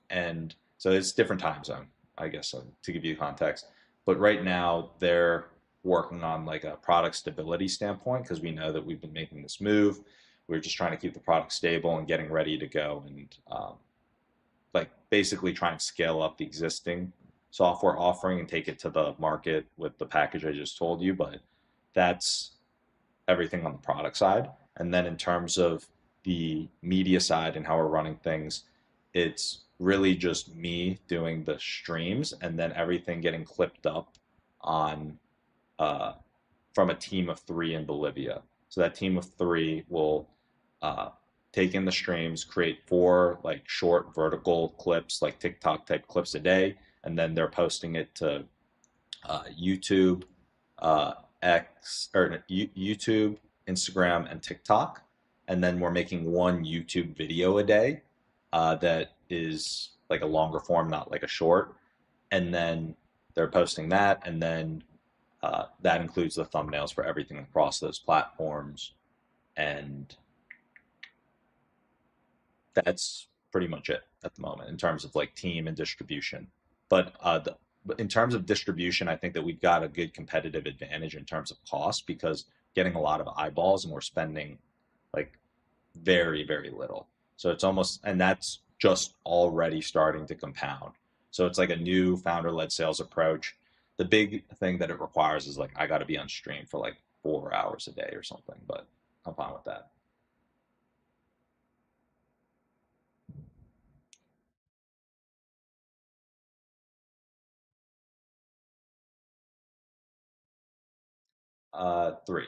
A: and so it's different time zone, I guess, to give you context. But right now they're working on like a product stability standpoint because we know that we've been making this move. We're just trying to keep the product stable and getting ready to go, and like basically try and scale up the existing software offering and take it to the market with the package I just told you. But that's everything on the product side. And then in terms of the media side and how we're running things, it's really just me doing the streams and then everything getting clipped up on uh, from a team of 3 in Bolivia. So that team of 3 will uh, take in the streams, create 4 like short vertical clips, like TikTok type clips a day, and then they're posting it to YouTube, uh, X or YouTube, Instagram, and TikTok. And then we're making one YouTube video a day that is like a longer form, not like a short. And then they're posting that, and then that includes the thumbnails for everything across those platforms. And that's pretty much it at the moment in terms of like team and distribution. But in terms of distribution, I think that we've got a good competitive advantage in terms of cost because getting a lot of eyeballs and we're spending like very, very little. So it's almost, and that's just already starting to compound. So it's like a new founder-led sales approach. The big thing that it requires is like I got to be on stream for like 4 hours a day or something, but I'm fine with that. 3.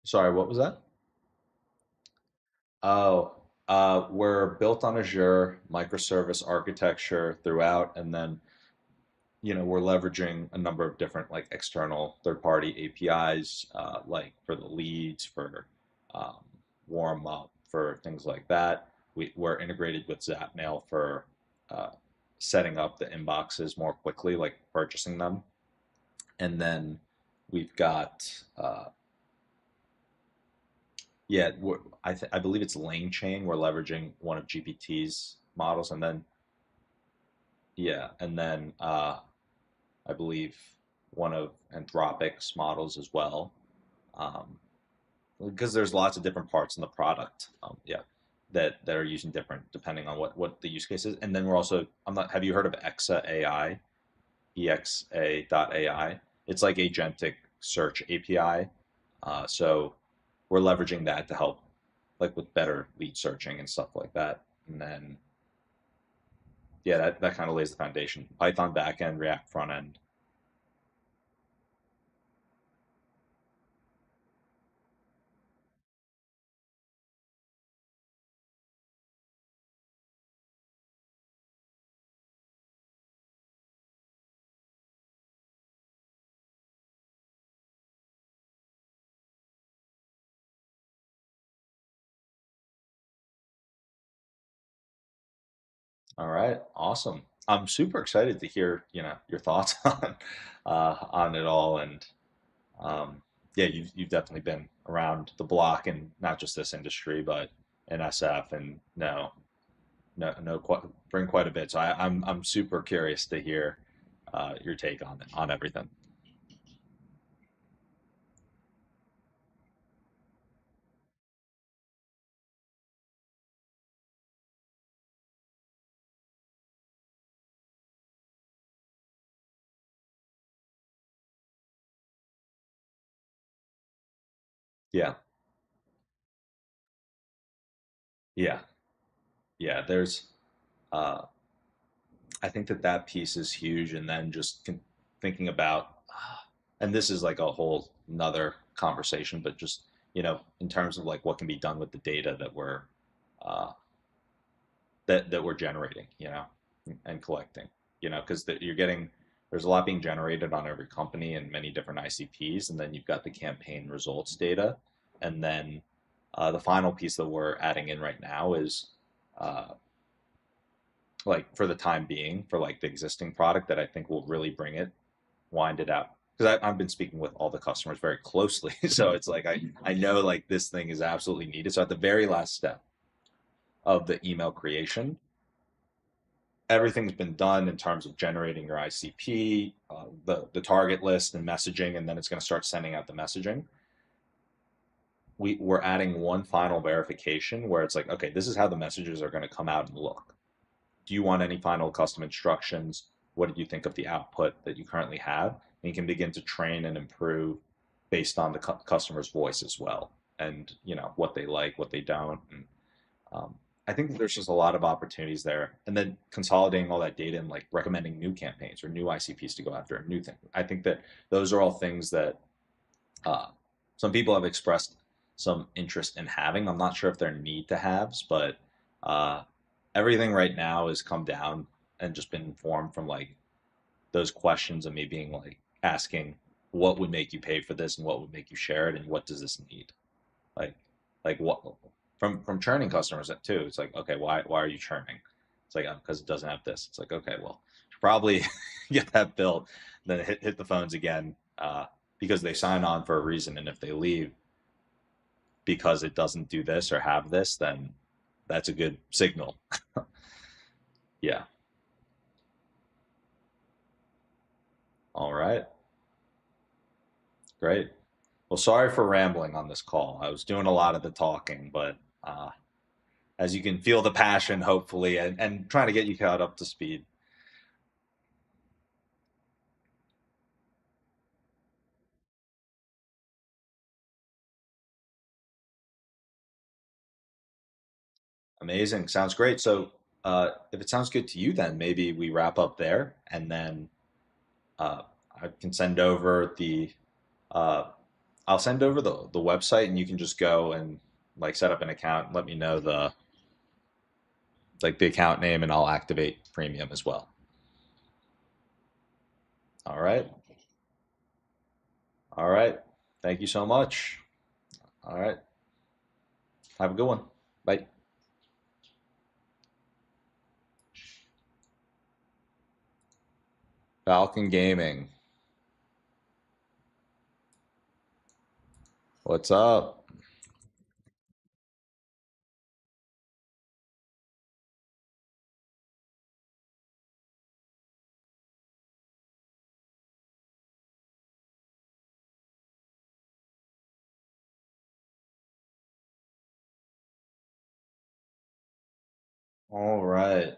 A: Sorry, what was that? Oh, we're built on Azure microservice architecture throughout, and then we're leveraging a number of different like external third-party APIs, like for the leads, for um, warm up, for things like that. We're integrated with Zapmail for uh, setting up the inboxes more quickly, like purchasing them, and then we've got yeah, I believe it's Lane Chain. We're leveraging one of GPT's models, and then yeah, and then I believe one of Anthropic's models as well, um, because there's lots of different parts in the product. Yeah, that are using different depending on what the use case is. And then we're also, I'm not. Have you heard of Exa AI? EXA.ai. It's like agentic search API. So we're leveraging that to help like with better lead searching and stuff like that. And then yeah, that kind of lays the foundation. Python backend, React front end. All right, awesome. I'm super excited to hear, your thoughts on it all, and um, yeah, you've definitely been around the block, and not just this industry, but in SF, and no, bring quite a bit. So I'm super curious to hear your take on everything. Yeah, yeah, yeah. Uh, I think that piece is huge, and then just thinking about, and this is like a whole another conversation, but just in terms of like what can be done with the data uh, that we're generating, and collecting, because you're getting there's a lot being generated on every company and many different ICPs, and then you've got the campaign results data, and then the final piece that we're adding in right now is uh, like for the time being for like the existing product that I think will really bring it wind it out, because I've been speaking with all the customers very closely. So it's like I know like this thing is absolutely needed. So at the very last step of the email creation, everything's been done in terms of generating your ICP, the target list and messaging, and then it's going to start sending out the messaging. We're adding one final verification where it's like, okay, this is how the messages are going to come out and look. Do you want any final custom instructions? What did you think of the output that you currently have? And you can begin to train and improve based on the customer's voice as well, and what they like, what they don't. And um, I think there's just a lot of opportunities there. And then consolidating all that data and like recommending new campaigns or new ICPs to go after, a new thing. I think that those are all things that uh, some people have expressed some interest in having. I'm not sure if they're need to haves, but uh, everything right now has come down and just been informed from like those questions of me being like asking what would make you pay for this and what would make you share it and what does this need, like what from churning customers too. It's like, okay, why are you churning? It's like, because it doesn't have this. It's like, okay, well, should probably get that built, then hit the phones again, because they sign on for a reason, and if they leave because it doesn't do this or have this, then that's a good signal. Yeah. All right. Great. Well, sorry for rambling on this call. I was doing a lot of the talking, but as you can feel the passion, hopefully, and trying to get you caught up to speed. Amazing. Sounds great. So, if it sounds good to you, then maybe we wrap up there, and then uh, I can send over uh, I'll send over the website, and you can just go and like set up an account and let me know the account name, and I'll activate premium as well. All right. All right. Thank you so much. All right. Have a good one. Bye. Falcon Gaming. What's up? All right.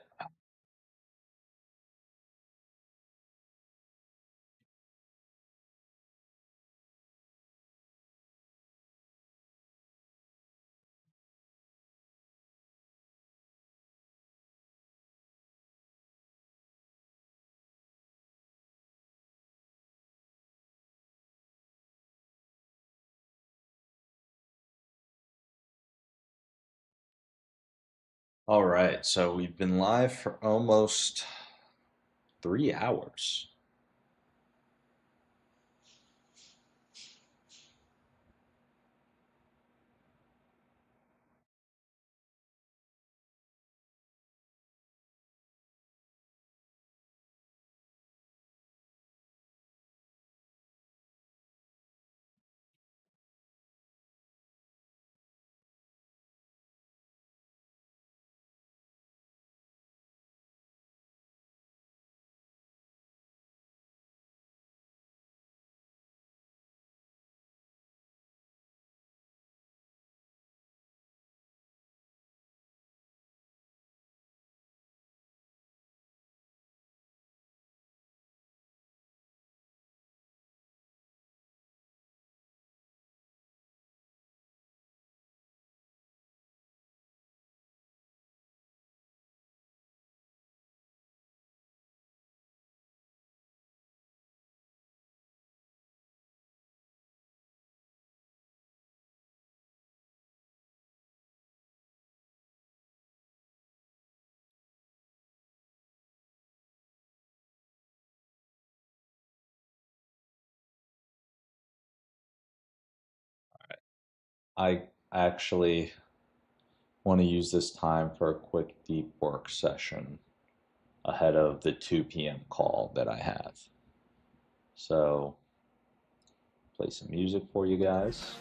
A: All right. So we've been live for almost 3 hours. I actually want to use this time for a quick deep work session ahead of the 2 p.m. call that I have. So, play some music for you guys.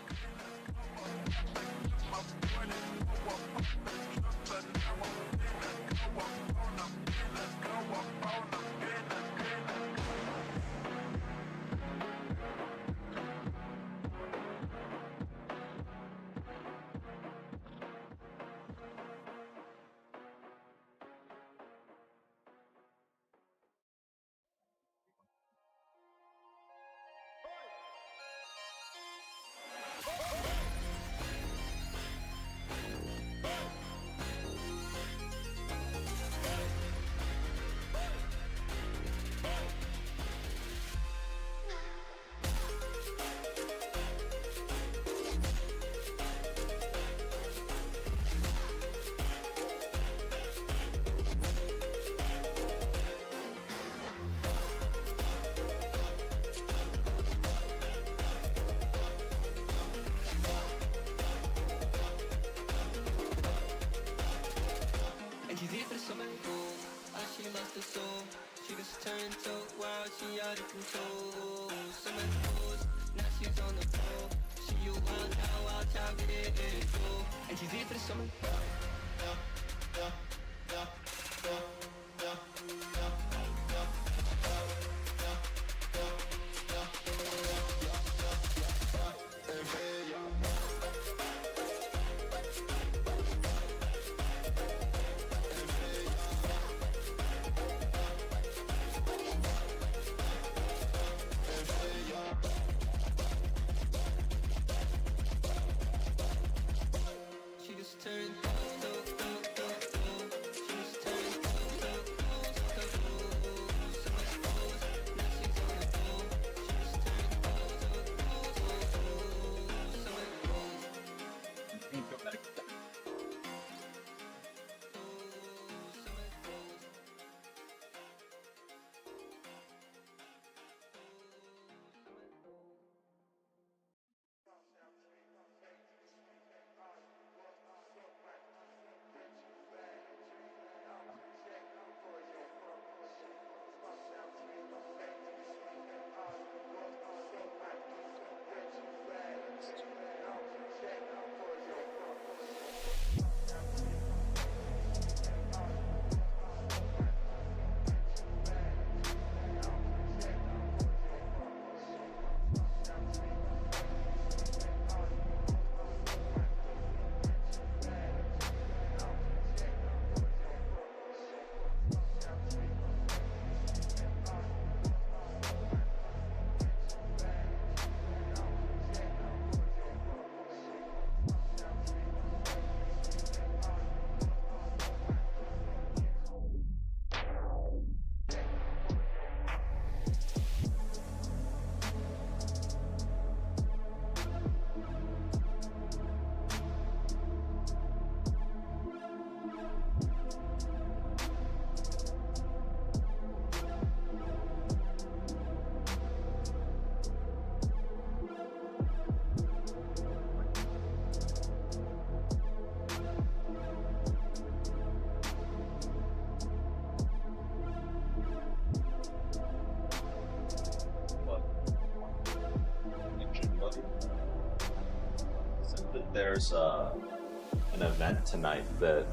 A: There's an event tonight that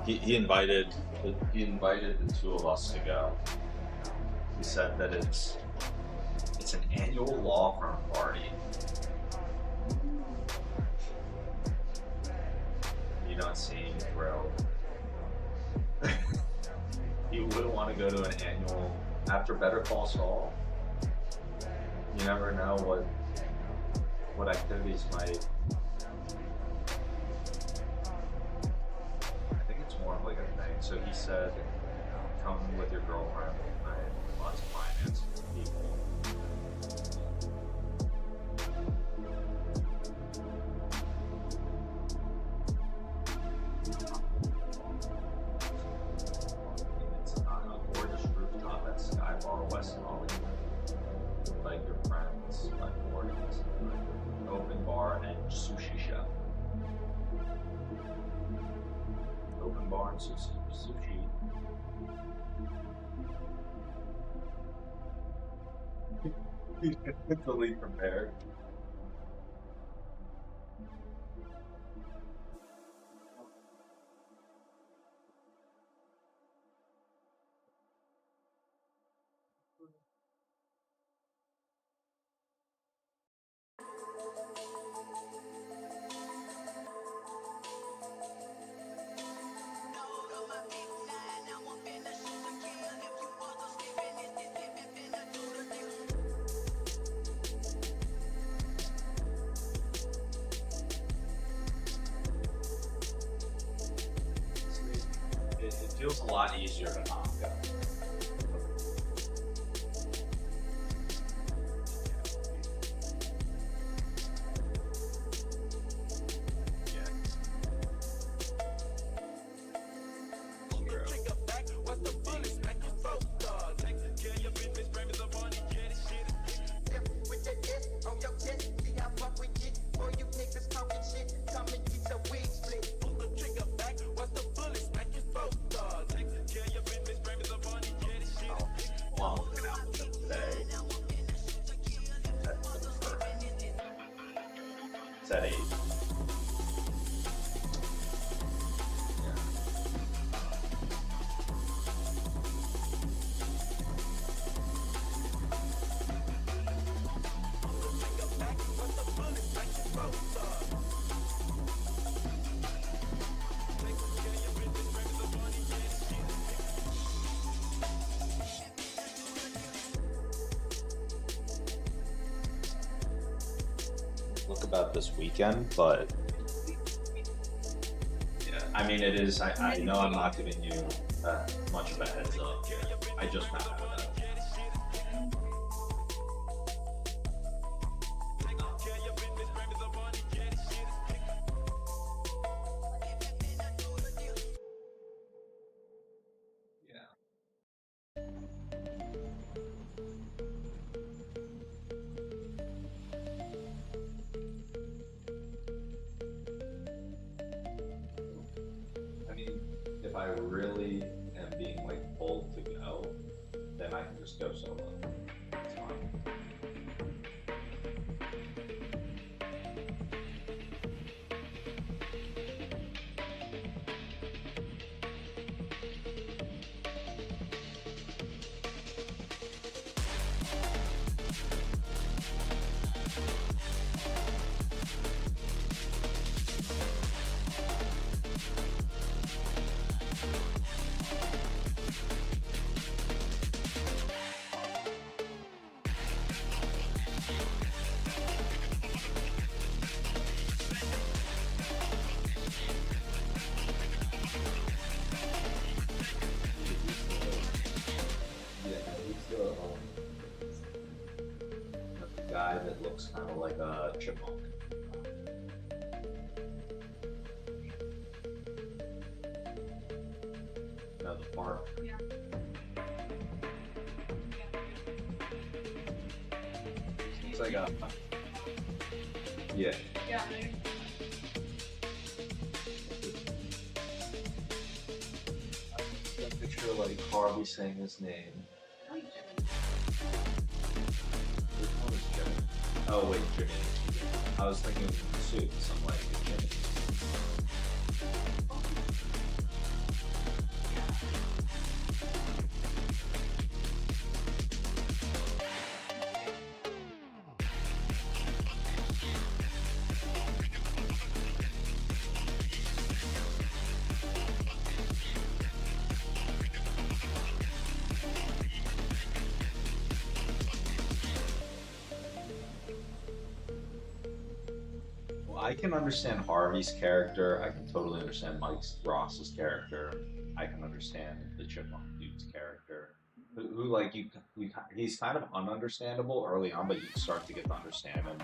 A: he invited the two of us to go. He said that it's an annual law firm party. You don't seem thrilled. You wouldn't want to go to an annual after Better Call Saul. You never know what activities might. I think it's more of like a thing. So he said, come with your girlfriend tonight, lots of finance people. It's on a gorgeous rooftop at Sky Bar, West Hollywood. Like your friends, like boardings, open bar, and just Sushi. Mentally prepared. It feels a lot easier to not go. It's at 8. Look about this weekend, but yeah, I mean, it is. I know I'm not giving you much of a heads up. I just found out about it. If I really am being like bold to go, then I can just go solo. It's fine. Guy that looks kind of like a chipmunk. No, the part.
E: Yeah.
A: Looks like a. Yeah.
E: Yeah.
A: I picture like Harvey saying his name. Oh wait, Jimmy. I was thinking of the suit, so I'm like, Jimmy. I can understand Harvey's character. I can totally understand Mike Ross's character. I can understand the Chipmunk dude's character. Who like he's kind of ununderstandable early on, but you start to get to understand him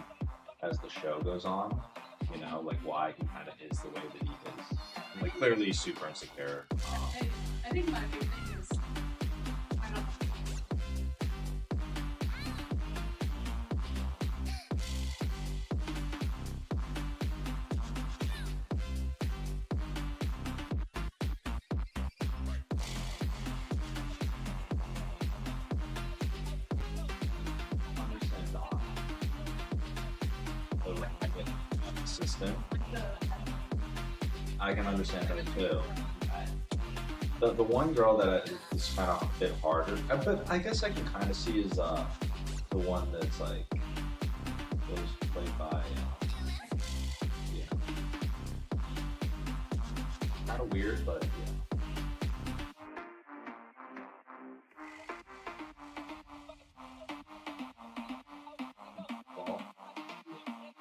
A: as the show goes on. You know, like why he kind of is the way that he is. And, like clearly, he's super insecure.
E: I think my big thing is I'm not.
A: consistent. I can understand that too. The one girl that is kind of a bit harder, but I guess I can kind of see is the one that's like was played by yeah, kind of weird, but yeah. Well, yeah.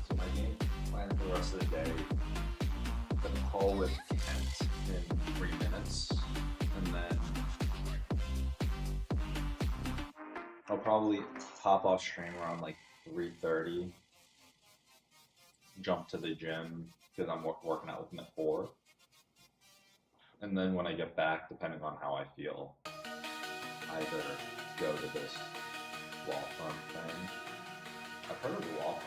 A: So my game plan for the rest of the day, I'm gonna call with Kent in 3 minutes, and then I'll probably hop off stream around like 3:30, jump to the gym because I'm working out with him at 4, and then when I get back, depending on how I feel, either go to this law firm thing. I've heard of the law firm.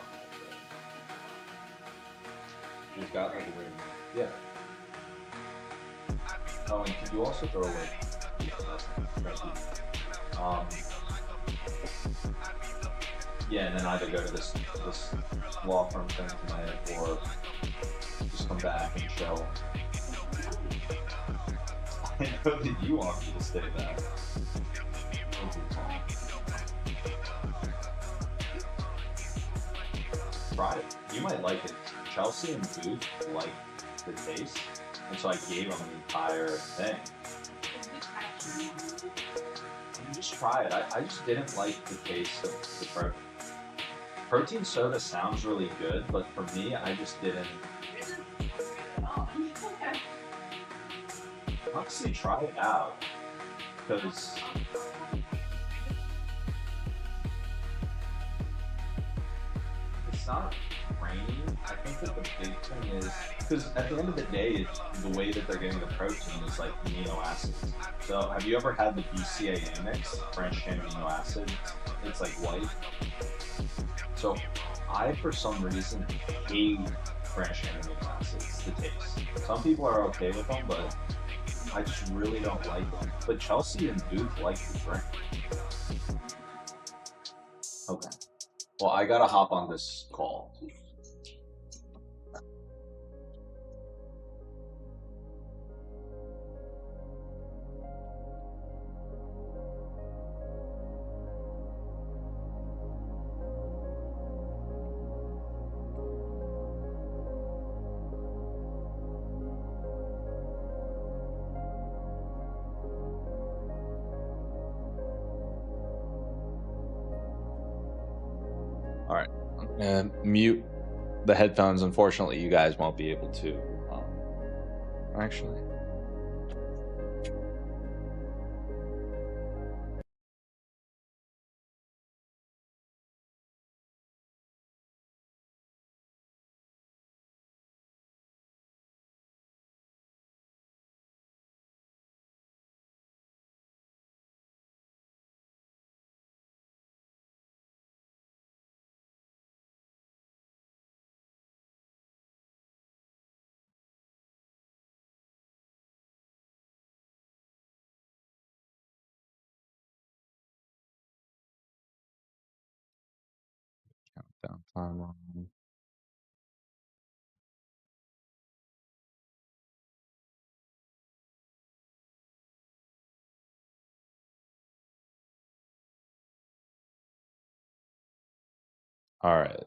A: He's got like a weird, yeah. Oh, and could you also throw away? Um, yeah, and then either go to this law firm thing tonight, or just come back and chill. I know that you want me to stay back. Try it. You might like it. Chelsea and Booth like the taste, and so I gave them the entire thing. You just try it. I just didn't like the taste of the protein. Protein soda sounds really good, but for me, I just didn't. Honestly, try it out, because it's not grainy. I think that the big thing is, because at the end of the day, the way that they're getting the protein is like amino acids. So have you ever had the BCAA mix, branched chain amino acid? It's like white. So I, for some reason, hate branched chain amino acids, the taste. Some people are okay with them, but I just really don't like them. But Chelsea and Booth like the drink. Okay. Well, I gotta hop on this call. All right, and mute the headphones. Unfortunately, you guys won't be able to. Actually, countdown timeline. All right,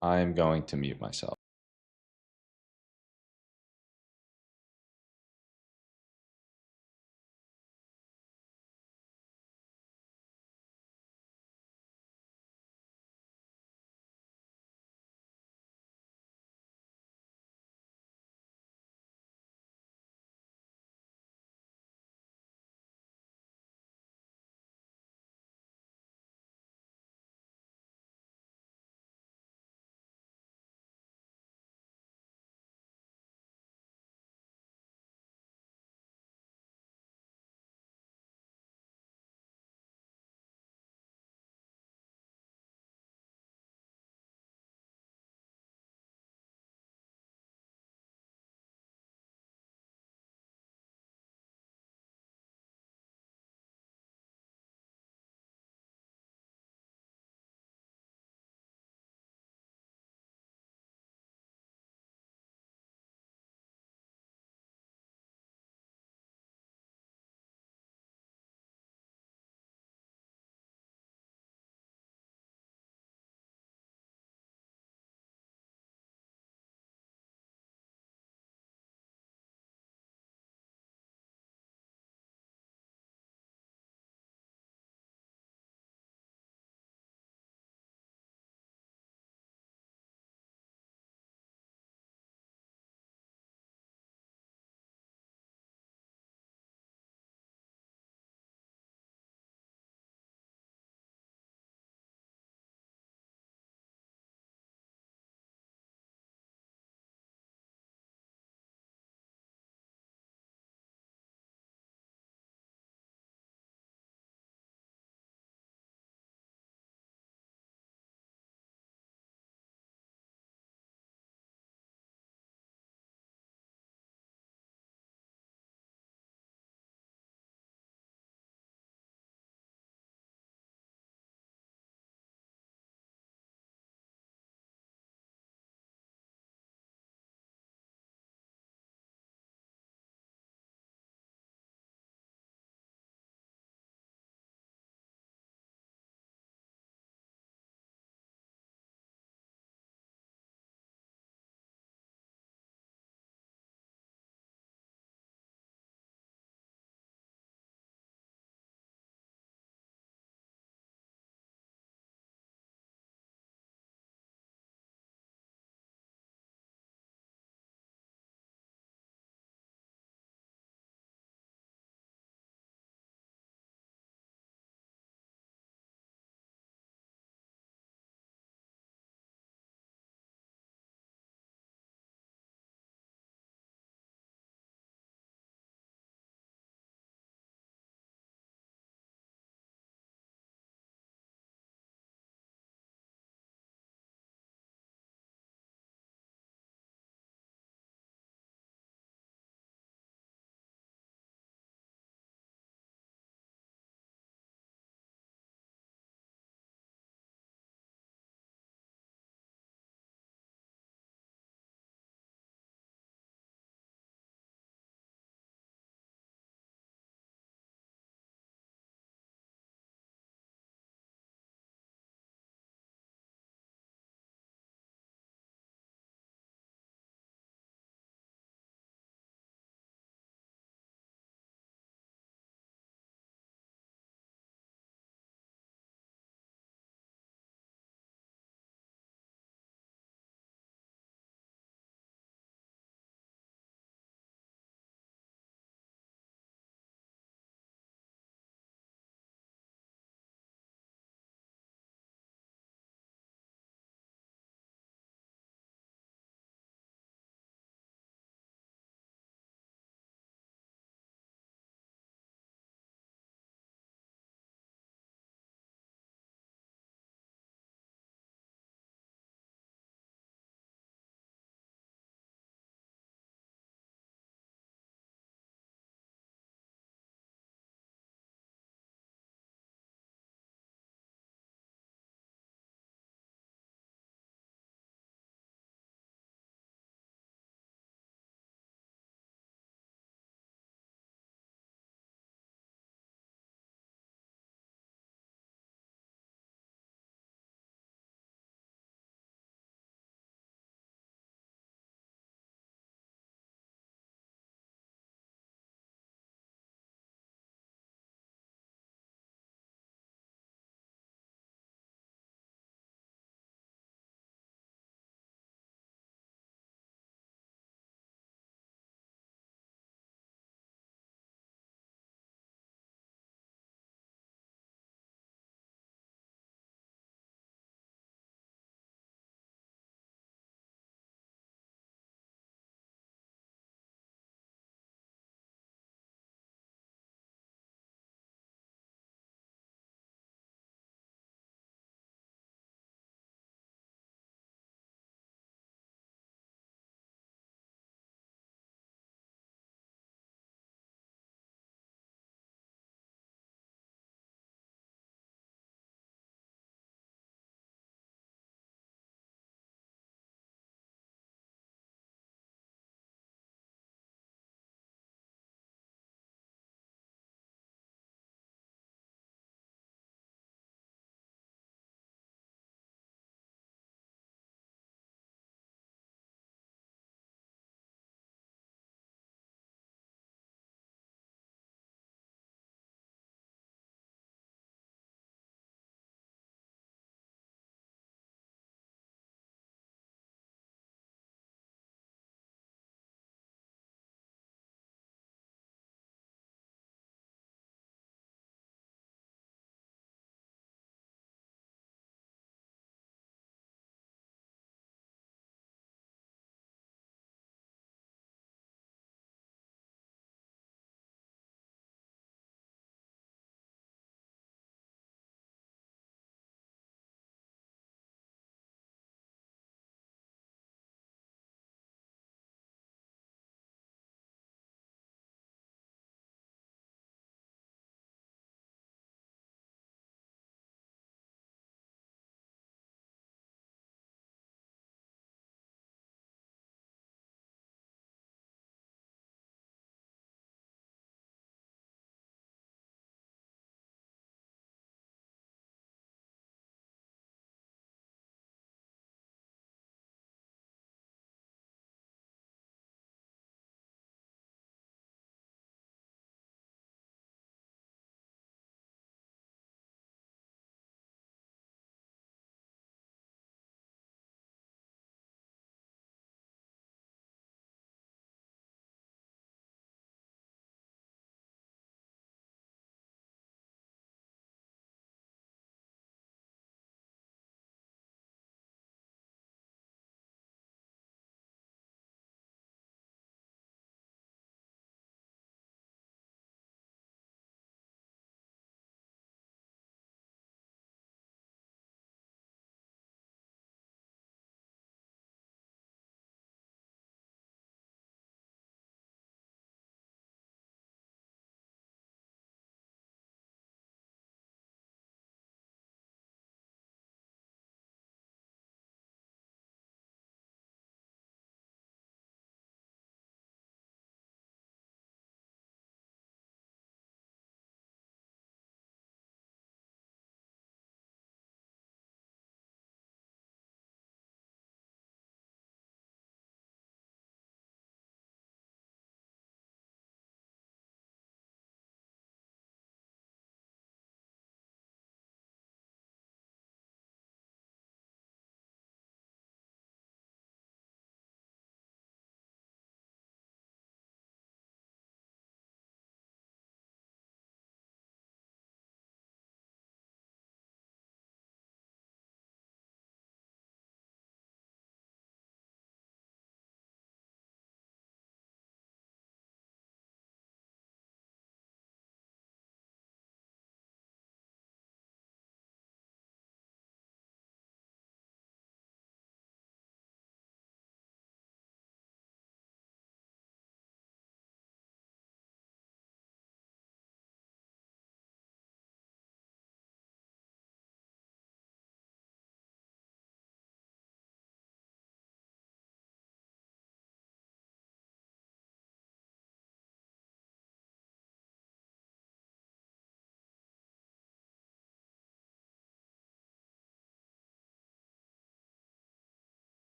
A: I am going to mute myself.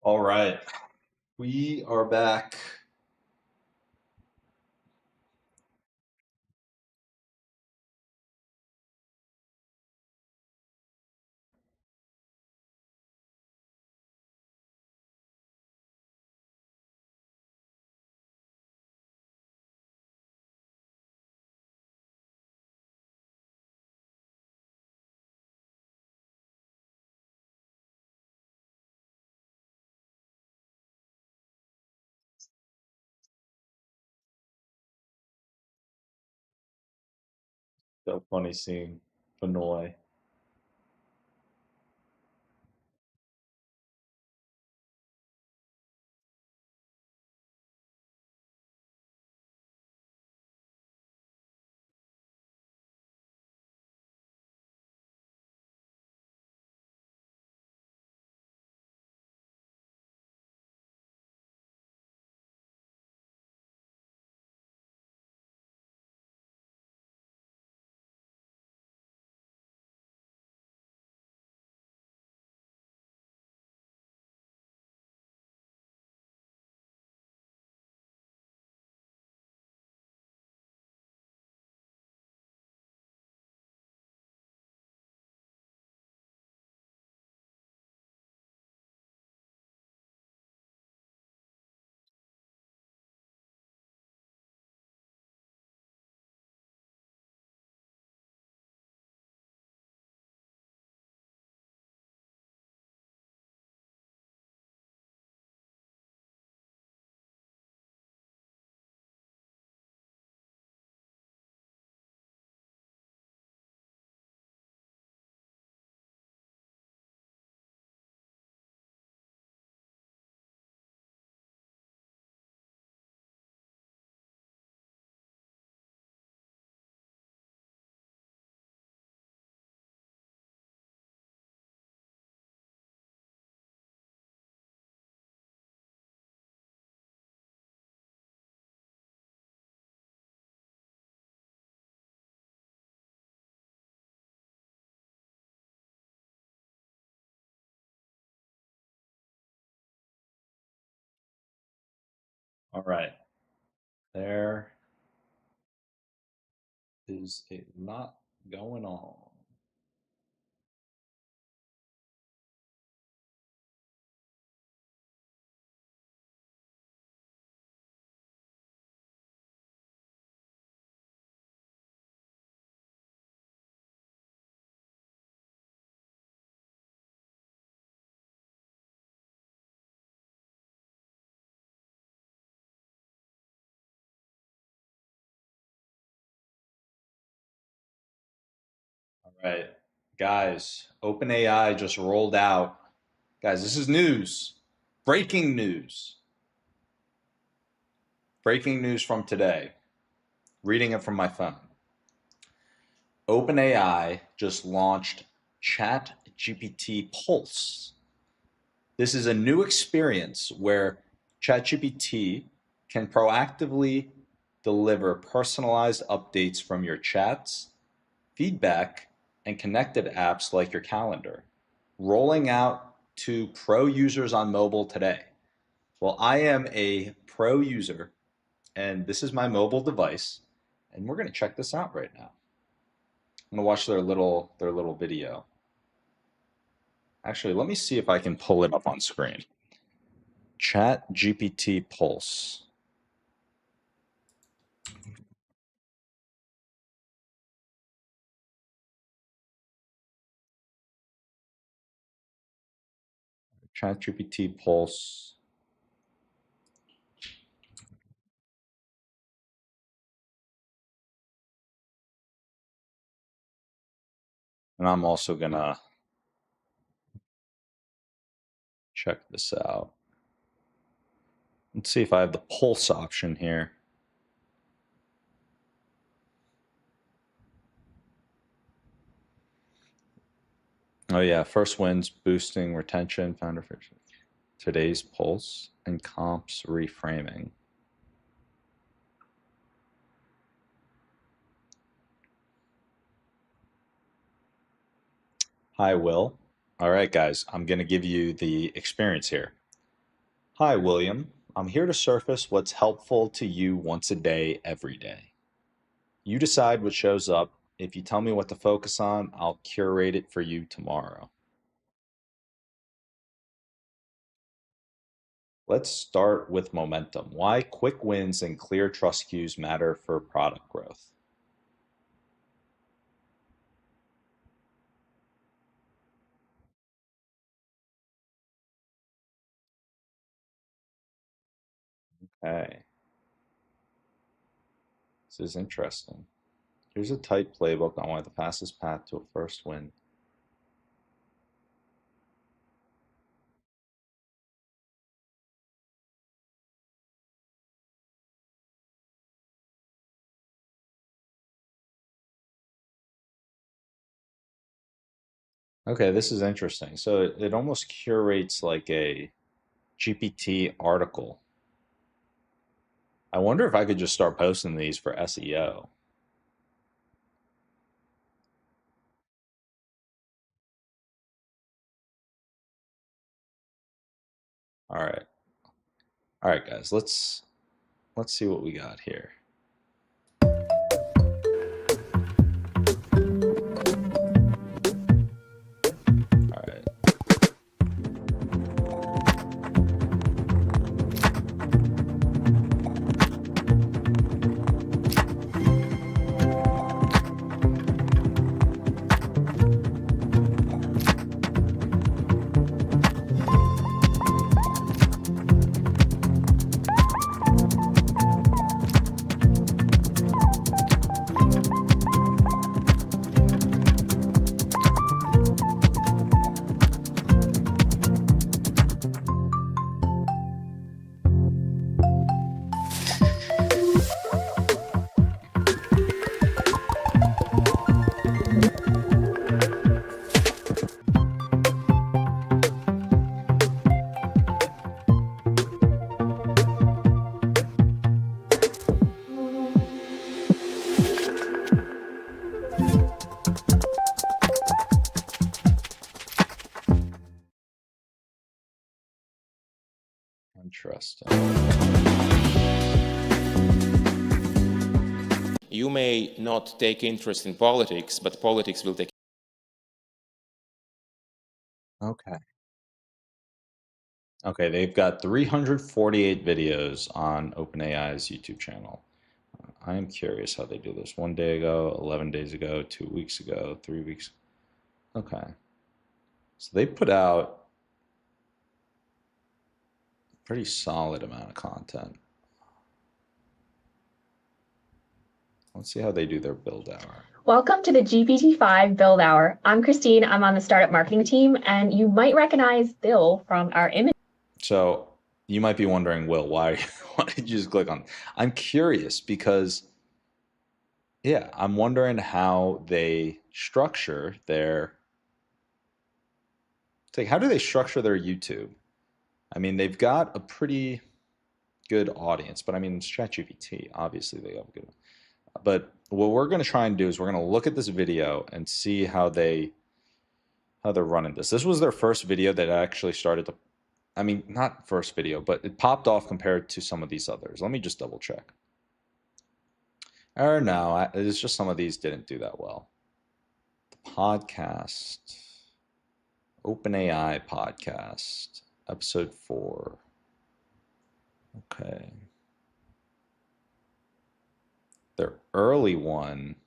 A: All right, we are back. So funny seeing Fenoy. All right, there is a lot going on. All right, guys, OpenAI just rolled out. Guys, this is news. Breaking news. Breaking news from today. Reading it from my phone. OpenAI just launched ChatGPT Pulse. This is a new experience where ChatGPT can proactively deliver personalized updates from your chats, feedback, and connected apps like your calendar, rolling out to pro users on mobile today. Well, I am a pro user, and this is my mobile device, and we're going to check this out right now. I'm going to watch their little video. Actually, let me see if I can pull it up on screen. Chat GPT Pulse. Chat GPT Pulse. And I'm also going to check this out. Let's see if I have the Pulse option here. Oh yeah, first wins, boosting retention, founder friction. Today's Pulse and comps reframing. Hi, Will. All right, guys, I'm going to give you the experience here. Hi, William. I'm here to surface what's helpful to you once a day, every day. You decide what shows up. If you tell me what to focus on, I'll curate it for you tomorrow. Let's start with momentum. Why quick wins and clear trust cues matter for product growth. Okay, this is interesting. Here's a tight playbook on why the fastest path to a first win. Okay, this is interesting. So it almost curates like a GPT article. I wonder if I could just start posting these for SEO. All right. All right, guys, let's see what we got here. All right. Interesting.
F: You may not take interest in politics, but politics will take.
A: Okay. Okay, they've got 348 videos on OpenAI's YouTube channel. I am curious how they do this. 1 day ago, 11 days ago, 2 weeks ago, 3 weeks. Okay. So they put out a pretty solid amount of content. Let's see how they do their build hour.
G: Welcome to the GPT-5 Build Hour. I'm Christine. I'm on the startup marketing team, and you might recognize Bill from our image.
A: So you might be wondering, Will, why, why did you just click on? I'm curious because, yeah, I'm wondering how they structure their, it's like, how do they structure their YouTube? I mean, they've got a pretty good audience, but I mean, it's ChatGPT. Obviously, they have a good one. But what we're going to try and do is we're going to look at this video and see how they're running this. This was their first video that actually started to, I mean, not first video, but it popped off compared to some of these others. Let me just double check. Or no, it's just some of these didn't do that well. The podcast, OpenAI podcast, episode 4. Okay. Their early one,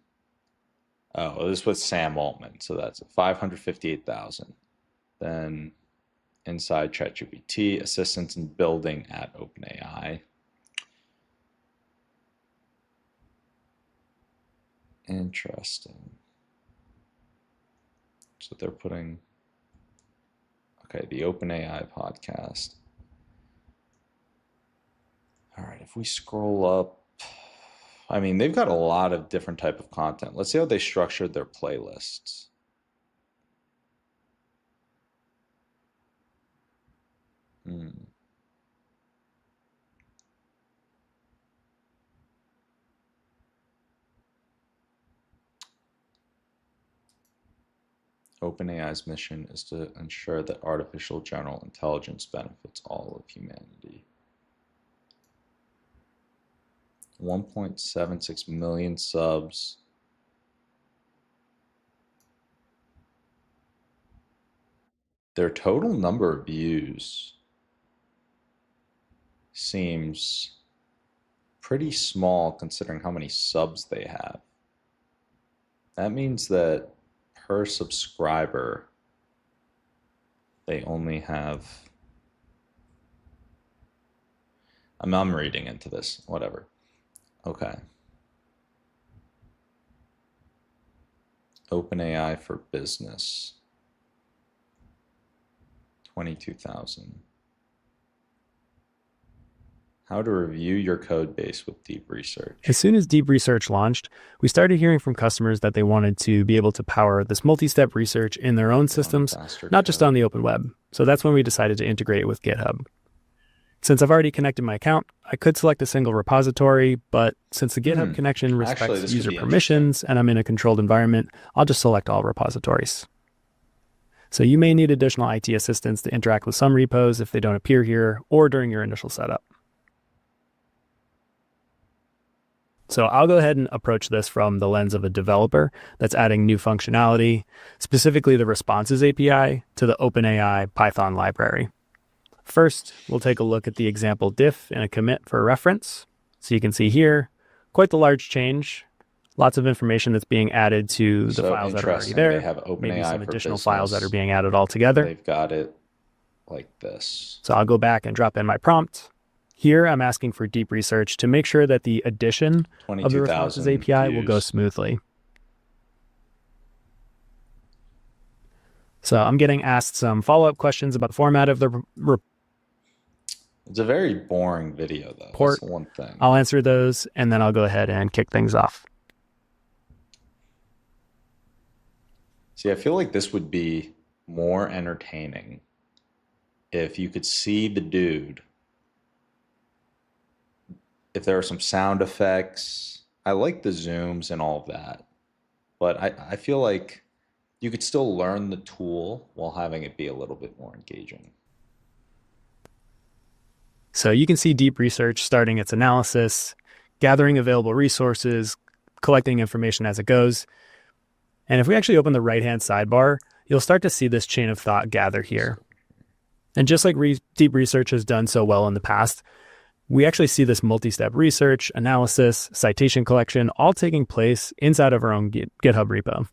A: oh, this was Sam Altman, so that's 558,000. Then inside ChatGPT, assistance in building at OpenAI. Interesting. So they're putting, okay, the OpenAI podcast. All right, if we scroll up, I mean, they've got a lot of different type of content. Let's see how they structured their playlists. OpenAI's mission is to ensure that artificial general intelligence benefits all of humanity. 1.76 million subs. Their total number of views seems pretty small considering how many subs they have. That means that per subscriber, they only have, I'm reading into this, whatever. Okay. OpenAI for business, 22,000. How to review your code base with deep research.
H: As soon as deep research launched, we started hearing from customers that they wanted to be able to power this multi-step research in their own systems, not just on the open web. So that's when we decided to integrate it with GitHub. Since I've already connected my account, I could select a single repository, but since the GitHub connection respects user permissions and I'm in a controlled environment, I'll just select all repositories. So you may need additional IT assistance to interact with some repos if they don't appear here or during your initial setup. So I'll go ahead and approach this from the lens of a developer that's adding new functionality, specifically the responses API to the OpenAI Python library. First, we'll take a look at the example diff and a commit for reference. So you can see here, quite the large change, lots of information that's being added to the files that are already there,
A: they have OpenAI
H: maybe some
A: for
H: additional
A: business.
H: files that are being added all together.
A: They've got it like this.
H: So I'll go back and drop in my prompt. Here, I'm asking for deep research to make sure that the addition of the responses API will go smoothly. So I'm getting asked some follow-up questions about the format of the report.
A: It's a very boring video, though. That's the one thing.
H: I'll answer those, and then I'll go ahead and kick things off.
A: See, I feel like this would be more entertaining if you could see the dude. If there are some sound effects, I like the zooms and all of that, but I feel like you could still learn the tool while having it be a little bit more engaging.
H: So you can see deep research starting its analysis, gathering available resources, collecting information as it goes. And if we actually open the right-hand sidebar, you'll start to see this chain of thought gather here. And just like deep research has done so well in the past, we actually see this multi-step research, analysis, citation collection, all taking place inside of our own GitHub repo.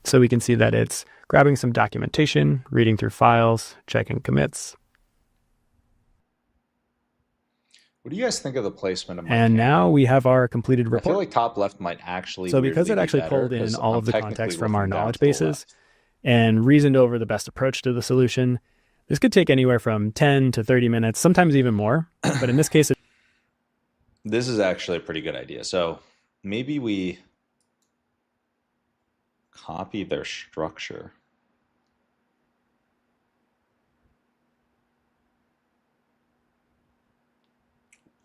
H: So we can see that it's grabbing some documentation, reading through files, checking commits.
A: What do you guys think of the placement of my
H: And now we have our completed report.
A: I feel like top left might actually.
H: So because it actually pulled in all of the context from our knowledge bases and reasoned over the best approach to the solution, this could take anywhere from 10 to 30 minutes, sometimes even more. But in this case,
A: this is actually a pretty good idea. So maybe we copy their structure.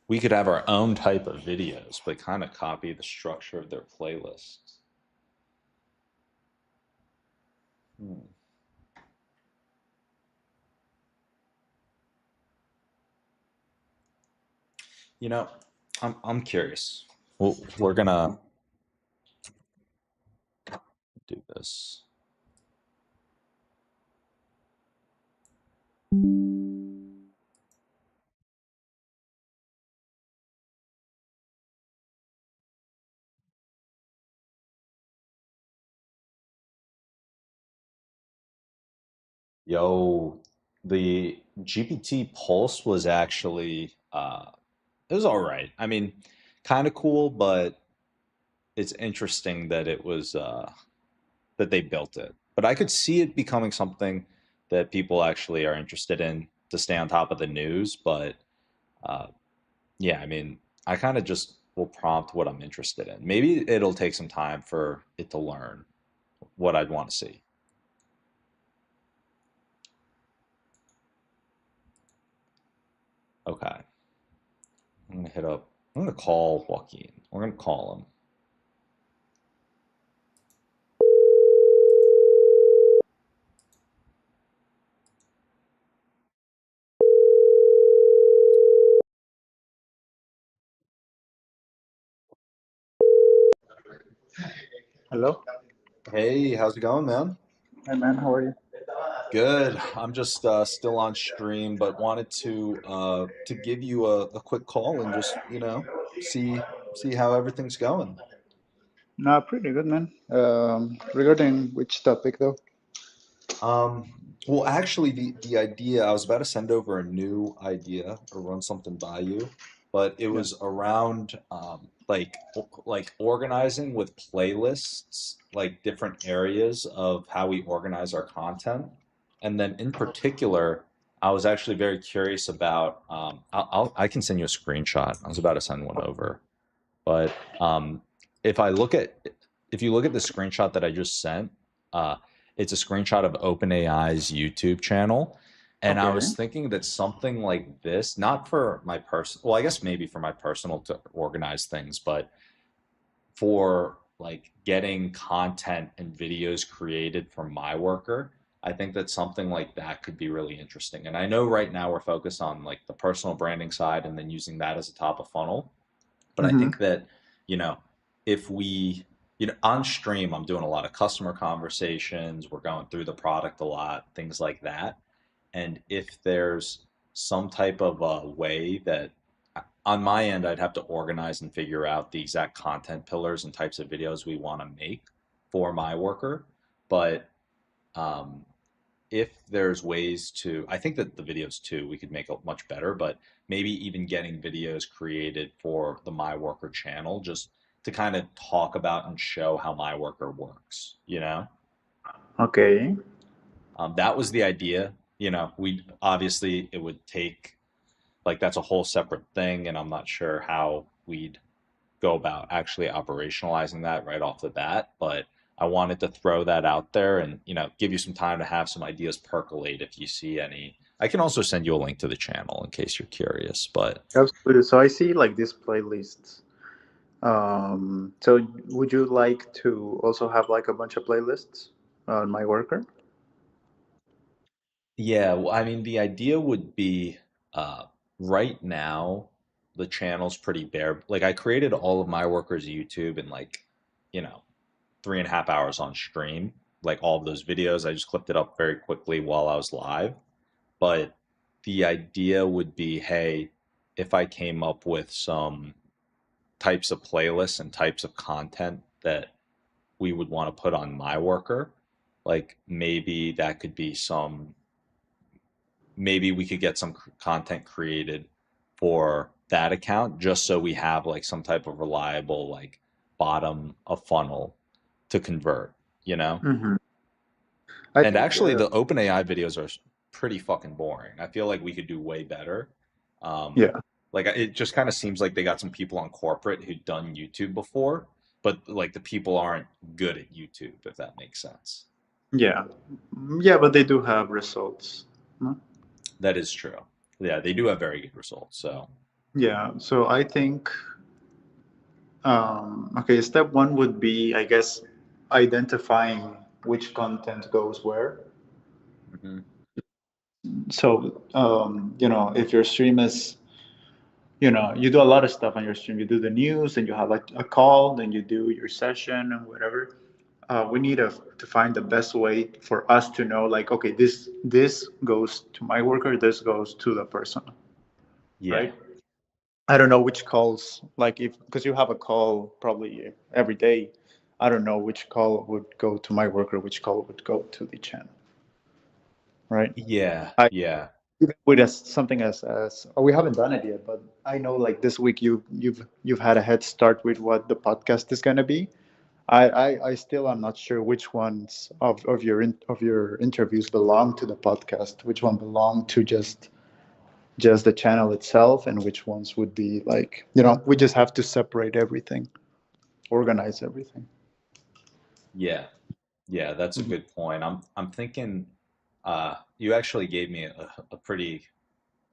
A: We could have our own type of videos, but kind of copy the structure of their playlists. You know, I'm curious. Well, we're gonna do this. Yo, the GPT Pulse was actually it was all right. I mean, kind of cool, but it's interesting that it was that they built it. But I could see it becoming something that people actually are interested in to stay on top of the news. But yeah, I mean, I kind of just will prompt what I'm interested in. Maybe it'll take some time for it to learn what I'd want to see. Okay. I'm gonna call Joaquin. We're gonna call him.
I: Hello.
A: Hey, how's it going, man?
I: Hi, man. How are you?
A: Good. I'm just still on stream, but wanted to give you a quick call and just, see how everything's going.
I: No, pretty good, man. Regarding which topic, though?
A: Um, well, actually, the idea, I was about to send over a new idea or run something by you, but it
I: Yeah.
A: was around like organizing with playlists, like different areas of how we organize our content. And then in particular, I was actually very curious about I can send you a screenshot. I was about to send one over. But if I look at if you look at the screenshot that I just sent, uh, it's a screenshot of OpenAI's YouTube channel. And I
I: Okay.
A: was thinking that something like this, not for my personal, well, I guess maybe for my personal to organize things, but for like getting content and videos created for MyWorker, I think that something like that could be really interesting. And I know right now we're focused on like the personal branding side and then using that as a top of funnel. But I
I: Mm-hmm.
A: think that, you know, if we, on stream, I'm doing a lot of customer conversations, we're going through the product a lot, things like that. And if there's some type of a way that on my end, I'd have to organize and figure out the exact content pillars and types of videos we want to make for my worker. But um, if there's ways to, I think that the videos too, we could make it much better, but maybe even getting videos created for the MyWorker channel just to kind of talk about and show how MyWorker works,
I: Okay.
A: That was the idea. We obviously it would take like that's a whole separate thing, and I'm not sure how we'd go about actually operationalizing that right off the bat, but I wanted to throw that out there and, give you some time to have some ideas percolate if you see any. I can also send you a link to the channel in case you're curious, but
I: Absolutely. So I see like these playlists. So would you like to also have like a bunch of playlists on MyWorker?
A: yeah, well, I mean, the idea would be uh, right now the channel's pretty bare. Like I created all of my workers' YouTube in like, you know, 3.5 hours on stream, like all of those videos. I just clipped it up very quickly while I was live. But the idea would be, hey, if I came up with some types of playlists and types of content that we would want to put on my worker, like maybe that could be maybe we could get some content created for that account just so we have like some type of reliable like bottom of funnel to convert, you know?
I: Mm-hmm. I
A: And
I: think,
A: actually, the OpenAI videos are pretty fucking boring. I feel like we could do way better. Um,
I: yeah,
A: like it just kind of seems like they got some people on corporate who'd done YouTube before, but like the people aren't good at YouTube, if that makes sense.
I: yeah, yeah, but they do have results. No?
A: That is true. Yeah, they do have very good results. So
I: Yeah. So I think, okay, step one would be, I guess, identifying which content goes where.
A: mhm.
I: So, if your stream is, you do a lot of stuff on your stream. You do the news, and you have like a call, then you do your session and whatever. We need to find the best way for us to know, like, okay, this goes to my worker, this goes to the person,
A: Yeah,
I: right? I don't know which calls, like if because you have a call probably every day. I don't know which call would go to my worker, which call would go to the channel, right?
A: yeah,
I: I
A: yeah,
I: even with something as we haven't done it yet, but I know like this week you've had a head start with what the podcast is gonna be. I still am not sure which ones of your interviews belong to the podcast, which one belong to just the channel itself, and which ones would be like, we just have to separate everything, organize everything.
A: yeah, yeah. That's a
I: Mhm.
A: good point. I'm thinking. You actually gave me a pretty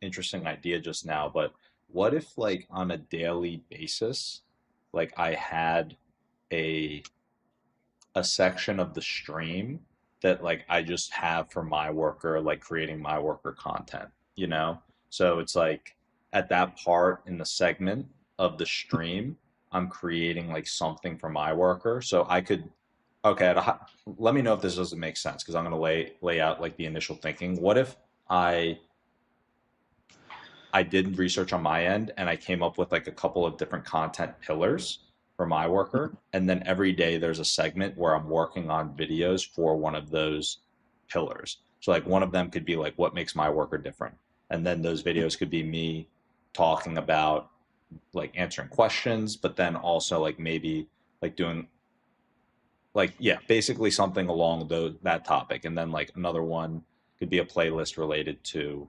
A: interesting idea just now, but what if like on a daily basis, like I had a a section of the stream that like I just have for my worker, like creating my worker content, you know? So it's like at that part in the segment of the stream, I'm creating like something for my worker. So I could Okay, let me know if this doesn't make sense because I'm going to lay out like the initial thinking. What if I did research on my end and I came up with like a couple of different content pillars for MyWorker, and then every day there's a segment where I'm working on videos for one of those pillars. So like one of them could be like what makes MyWorker different, and then those videos could be me talking about like answering questions, but then also like maybe like doing like yeah, basically something along that topic, and then like another one could be a playlist related to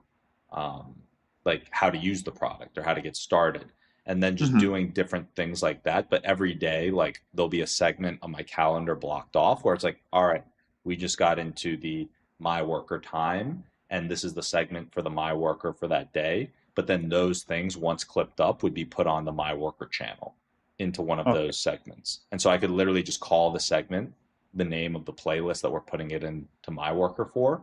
A: um, like how to use the product or how to get started, and then just
I: Mhm.
A: doing different things like that. But every day, like there'll be a segment on my calendar blocked off where it's like, all right, we just got into the my worker time, and this is the segment for the my worker for that day. But then those things, once clipped up, would be put on the my worker channel into one of
I: Okay.
A: those segments. And so I could literally just call the segment the name of the playlist that we're putting it into MyWorker for.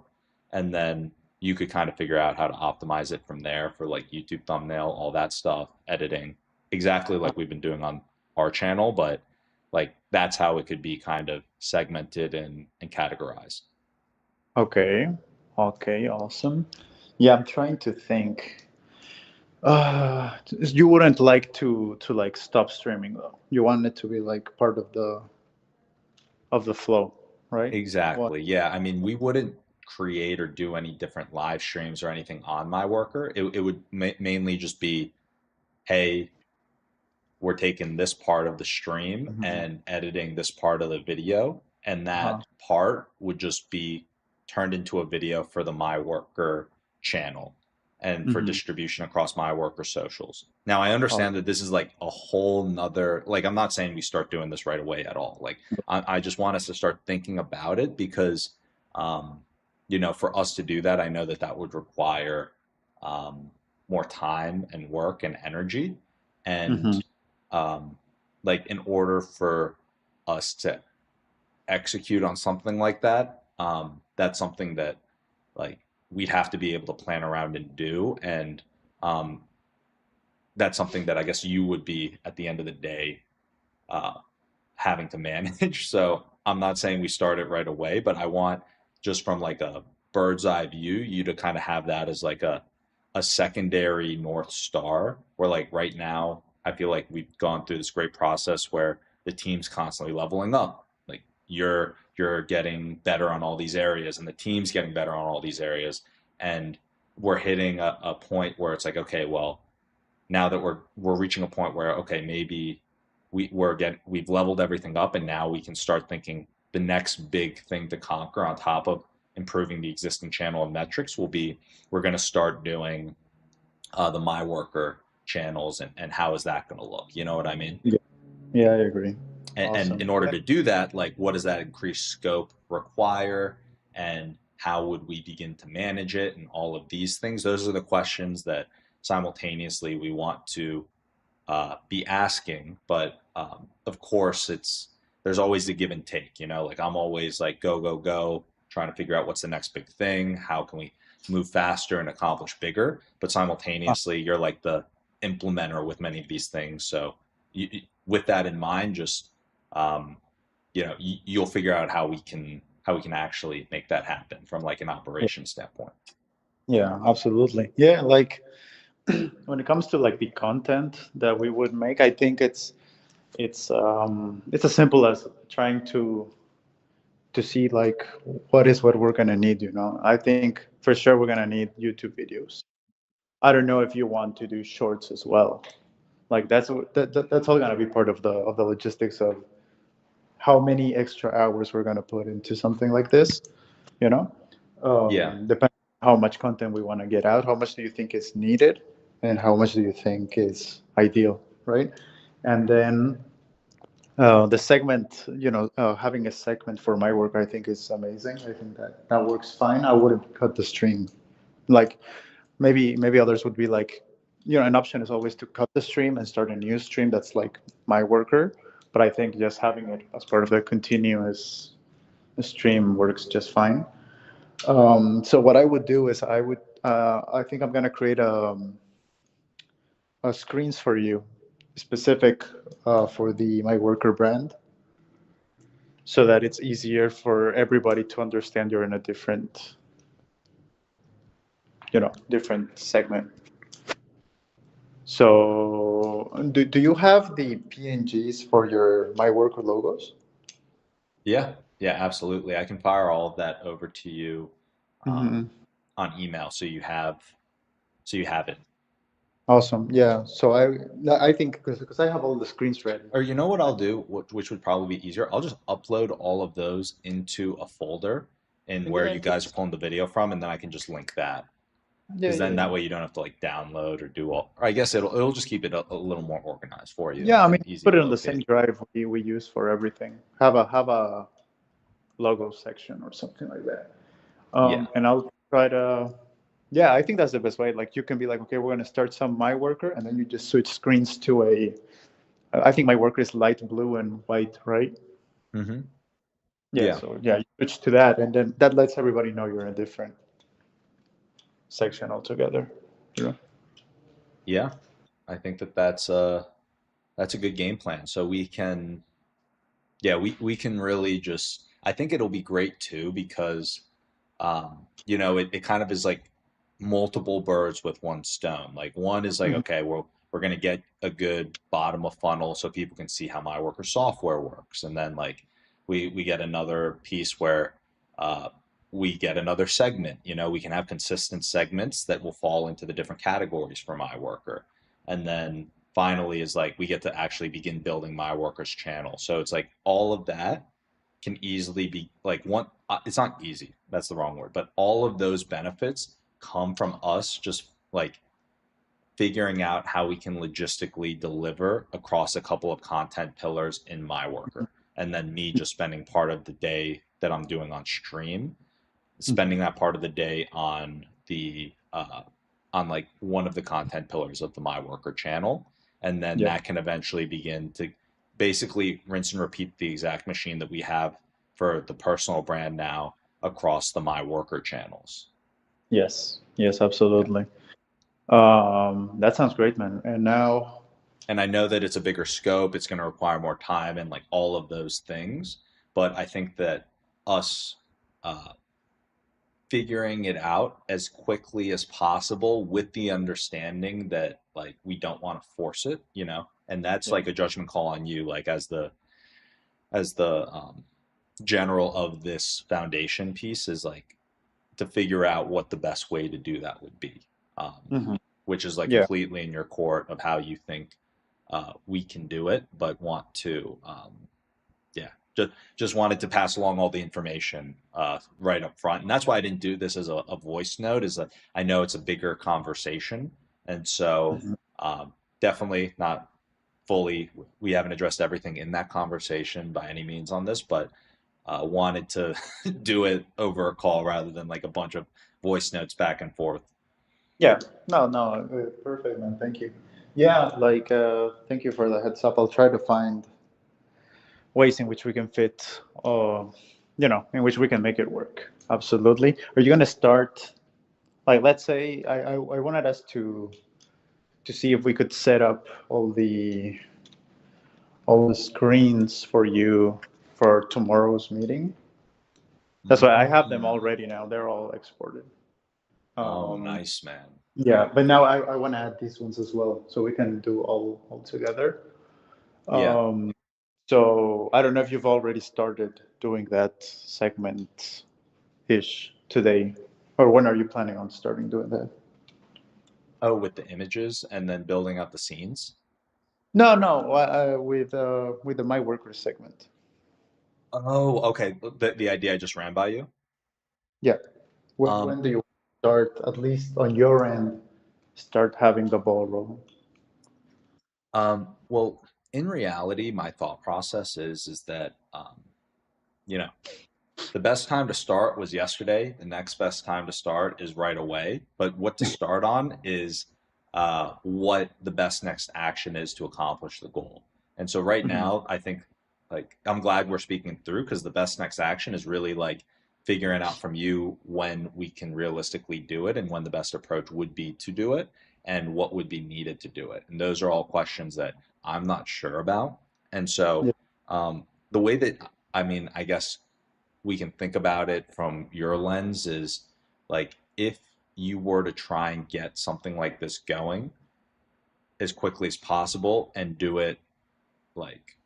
A: And then you could kind of figure out how to optimize it from there for like YouTube thumbnail, all that stuff, editing, exactly like we've been doing on our channel. But like that's how it could be kind of segmented and categorized.
I: Okay. Okay. Awesome. Yeah, I'm trying to think. You wouldn't like to like stop streaming though. You want it to be like part of the flow, right? What?
A: Exactly. Yeah. I mean, we wouldn't create or do any different live streams or anything on MyWorker. It would mainly just be, hey, we're taking this part of the stream
I: Mhm.
A: and editing this part of the video, and
I: Uh-huh.
A: that part would just be turned into a video for the MyWorker channel and for
I: Mhm.
A: distribution across MyWorker socials. Now, I
I: Oh,
A: understand that this is like a whole nother, like, I'm not saying we start doing this right away at all. Like, I just want us to start thinking about it because, um, for us to do that, I know that that would require um, more time and work and energy. And
I: mhm.
A: um, like in order for us to execute on something like that, that's something that like we'd have to be able to plan around and do. And um, that's something that I guess you would be at the end of the day uh, having to manage. So I'm not saying we start it right away, but I want just from like a bird's eye view, you to kind of have that as like a secondary North Star where like right now, I feel like we've gone through this great process where the team's constantly leveling up. Like you're getting better on all these areas and the team's getting better on all these areas. And we're hitting a point where it's like, okay, well, now that we're reaching a point where okay maybe we've leveled everything up and now we can start thinking the next big thing to conquer on top of improving the existing channel of metrics will be we're going to start doing the my worker channels and how is that going to look, you know what I mean?
I: Yeah. Yeah, I agree.
A: And in
I: Awesome.
A: order to do that, like what does that increased scope require and how would we begin to manage it and all of these things? Those are the questions that simultaneously we want to be asking. But of course, there's always the give and take. Like I'm always like go go go, trying to figure out what's the next big thing. How can we move faster and accomplish bigger? But simultaneously, you're like the implementer with many of these things. So with that in mind, just um, you'll figure out how we can actually make that happen from like an operation standpoint.
I: Yeah, absolutely. Yeah, like when it comes to like the content that we would make, I think it's as simple as trying to see like what we're gonna need, you know. I think for sure we're gonna need YouTube videos. I don't know if you want to do shorts as well. Like that's all gonna be part of the logistics of how many extra hours we're gonna put into something like this, you know.
A: Yeah.
I: Depending on how much content we want to get out, how much do you think is needed, and how much do you think is ideal, right? And then the segment, having a segment for my work, I think is amazing. I think that works fine. I wouldn't cut the stream. Like maybe others would be like, an option is always to cut the stream and start a new stream that's like my worker. But I think just having it as part of the continuous stream works just fine. So what I would do is I think I'm gonna create a screens for you, specific for the my worker brand. so that it's easier for everybody to understand you're in a different, different segment. So do you have the PNGs for your MyWorker logos?
A: Yeah, absolutely. I can fire all of that over to you on email, so you have it.
I: Awesome. Yeah. So I think because I have all the screens ready.
A: Or you know what I'll do, which would probably be easier? I'll just upload all of those into a folder in where you guys are pulling the video from, and then I can just link that. Because then that way you don't have to like download or do all. Or I guess it'll just keep it a little more organized for you.
I: Yeah, I mean,
A: easy
I: put
A: to
I: it on the
A: locate.
I: same drive we use for everything. Have a logo section or something like that. And I'll try to. Yeah, I think that's the best way. Like you can be like, okay, we're going to start some MyWorker, and then you just switch screens to a. I think MyWorker is light blue and white, right?
A: Mm-hmm.
I: Yeah. So you switch to that, and then that lets everybody know you're in a different section altogether.
A: Yeah, I think that's a good game plan. So we can, we can really just. I think it'll be great too because, it kind of is like multiple birds with one stone. Like one is like, okay, we're gonna get a good bottom of funnel so people can see how MyWorker software works, and then like we get another piece where we get another segment. We can have consistent segments that will fall into the different categories for MyWorker, and then finally is like we get to actually begin building MyWorker's channel. So it's like all of that can easily be like one. It's not easy. That's the wrong word. But all of those benefits come from us just like figuring out how we can logistically deliver across a couple of content pillars in MyWorker, and then me just spending part of the day that I'm doing on stream, spending that part of the day on the on like one of the content pillars of the MyWorker channel, and then that can eventually begin to basically rinse and repeat the exact machine that we have for the personal brand now across the MyWorker channels.
I: Yes, absolutely. That sounds great, man. And
A: I know that it's a bigger scope, it's going to require more time and like all of those things, but I think that us figuring it out as quickly as possible with the understanding that like we don't want to force it, and that's like a judgment call on you, like as the general of this foundation piece, is like to figure out what the best way to do that would be, which is like completely in your court of how you think we can do it, but want to just wanted to pass along all the information right up front. And that's why I didn't do this as a voice note, is that I know it's a bigger conversation. And so definitely not fully, we haven't addressed everything in that conversation by any means on this, but wanted to do it over a call rather than like a bunch of voice notes back and forth.
I: Yeah, no, perfect, man. Thank you. Yeah, like, thank you for the heads up. I'll try to find ways in which we can fit, in which we can make it work. Absolutely. Are you going to start, like, let's say, I wanted us to see if we could set up all the screens for you for tomorrow's meeting. That's why I have them all ready now. They're all exported.
A: Nice, man.
I: Yeah, but now I want to add these ones as well, so we can do all together. So I don't know if you've already started doing that segment-ish today, or when are you planning on starting doing that?
A: Oh, with the images and then building out the scenes?
I: No, with the MyWorker segment.
A: Oh, okay. The idea I just ran by you?
I: Yeah. When do you start, at least on your end, start having the ball rolling?
A: Well, in reality, my thought process is that, the best time to start was yesterday. The next best time to start is right away. But what to start on is what the best next action is to accomplish the goal. And so right now, I think like I'm glad we're speaking through, because the best next action is really like figuring out from you when we can realistically do it and when the best approach would be to do it and what would be needed to do it. And those are all questions that I'm not sure about. And so the way that I mean, I guess we can think about it from your lens is like if you were to try and get something like this going as quickly as possible and do it like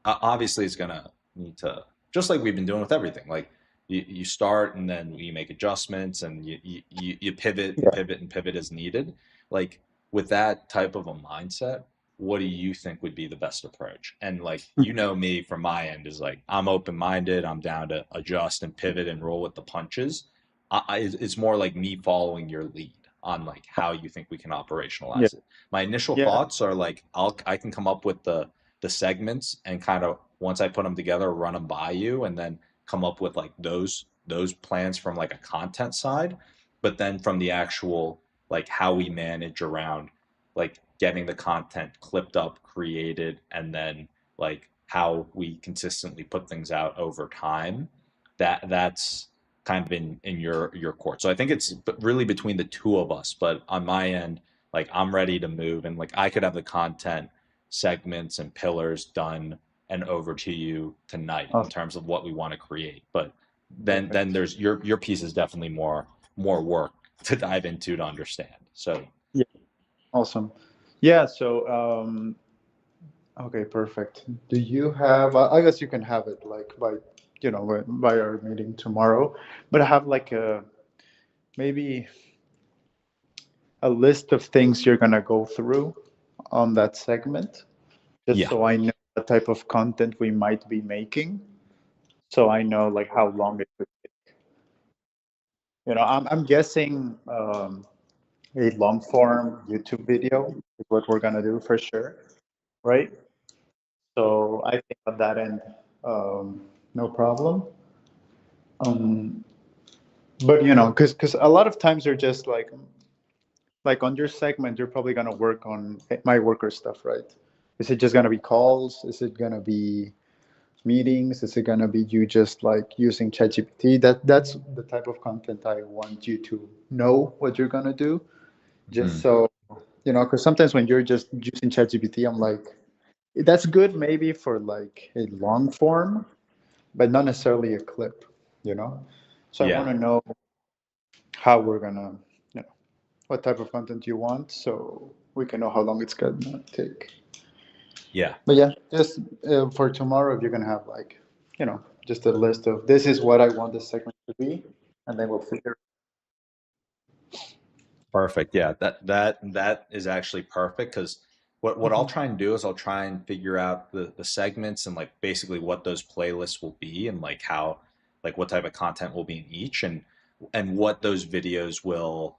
A: obviously it's gonna need to just like we've been doing with everything like you start and then you make adjustments and you pivot and
I: Yeah.
A: pivot and pivot as needed like with that type of a mindset what do you think would be the best approach and like you know me from my end is like I'm open-minded I'm down to adjust and pivot and roll with the punches it's more like me following your lead on like how you think we can
I: Yeah.
A: operationalize it my initial
I: Yeah.
A: thoughts are like I can come up with the segments and kind of once I put them together, run them by you, and then come up with like those plans from like a content side. But then from the actual like how we manage around like getting the content clipped up, created, and then like how we consistently put things out over time. That's kind of in your court. So I think it's really between the two of us. But on my end, like I'm ready to move, and like I could have the content segments and pillars done and over to you tonight in
I: Awesome.
A: terms of what we want to create. But then
I: Perfect.
A: there's your piece is definitely more work to dive into to understand. So
I: Yeah. Awesome. Yeah. So, okay, perfect. Do you have, I guess you can have it like by, by our meeting tomorrow, but I have like maybe a list of things you're going to go through on that segment, just
A: yeah,
I: so I know the type of content we might be making. So I know like how long it could take. I'm guessing a long form YouTube video is what we're going to do for sure. Right. So I think on that end, no problem. But because a lot of times you're just like on your segment, you're probably gonna work on MyWorker stuff, right? Is it just gonna be calls? Is it gonna be meetings? Is it gonna be you just like using ChatGPT? That's the type of content I want you to know what you're gonna do, just so because sometimes when you're just using ChatGPT, I'm like, that's good maybe for like a long form, but not necessarily a clip, So I
A: yeah,
I: want to know how we're gonna, what type of content you want, so we can know how long it's gonna take.
A: yeah.
I: But yeah, just for tomorrow, if you're gonna have like, just a list of this is what I want this segment to be, and then we'll figure.
A: Perfect. Yeah, that is actually perfect because what I'll try and do is I'll try and figure out the segments and like basically what those playlists will be and like how like what type of content will be in each and what those videos will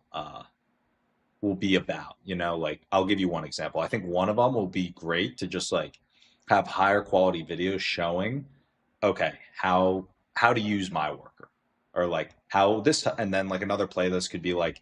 A: be about. Like I'll give you one example. I think one of them will be great to just like have higher quality videos showing okay how to use MyWorker or like how this and then like another playlist could be like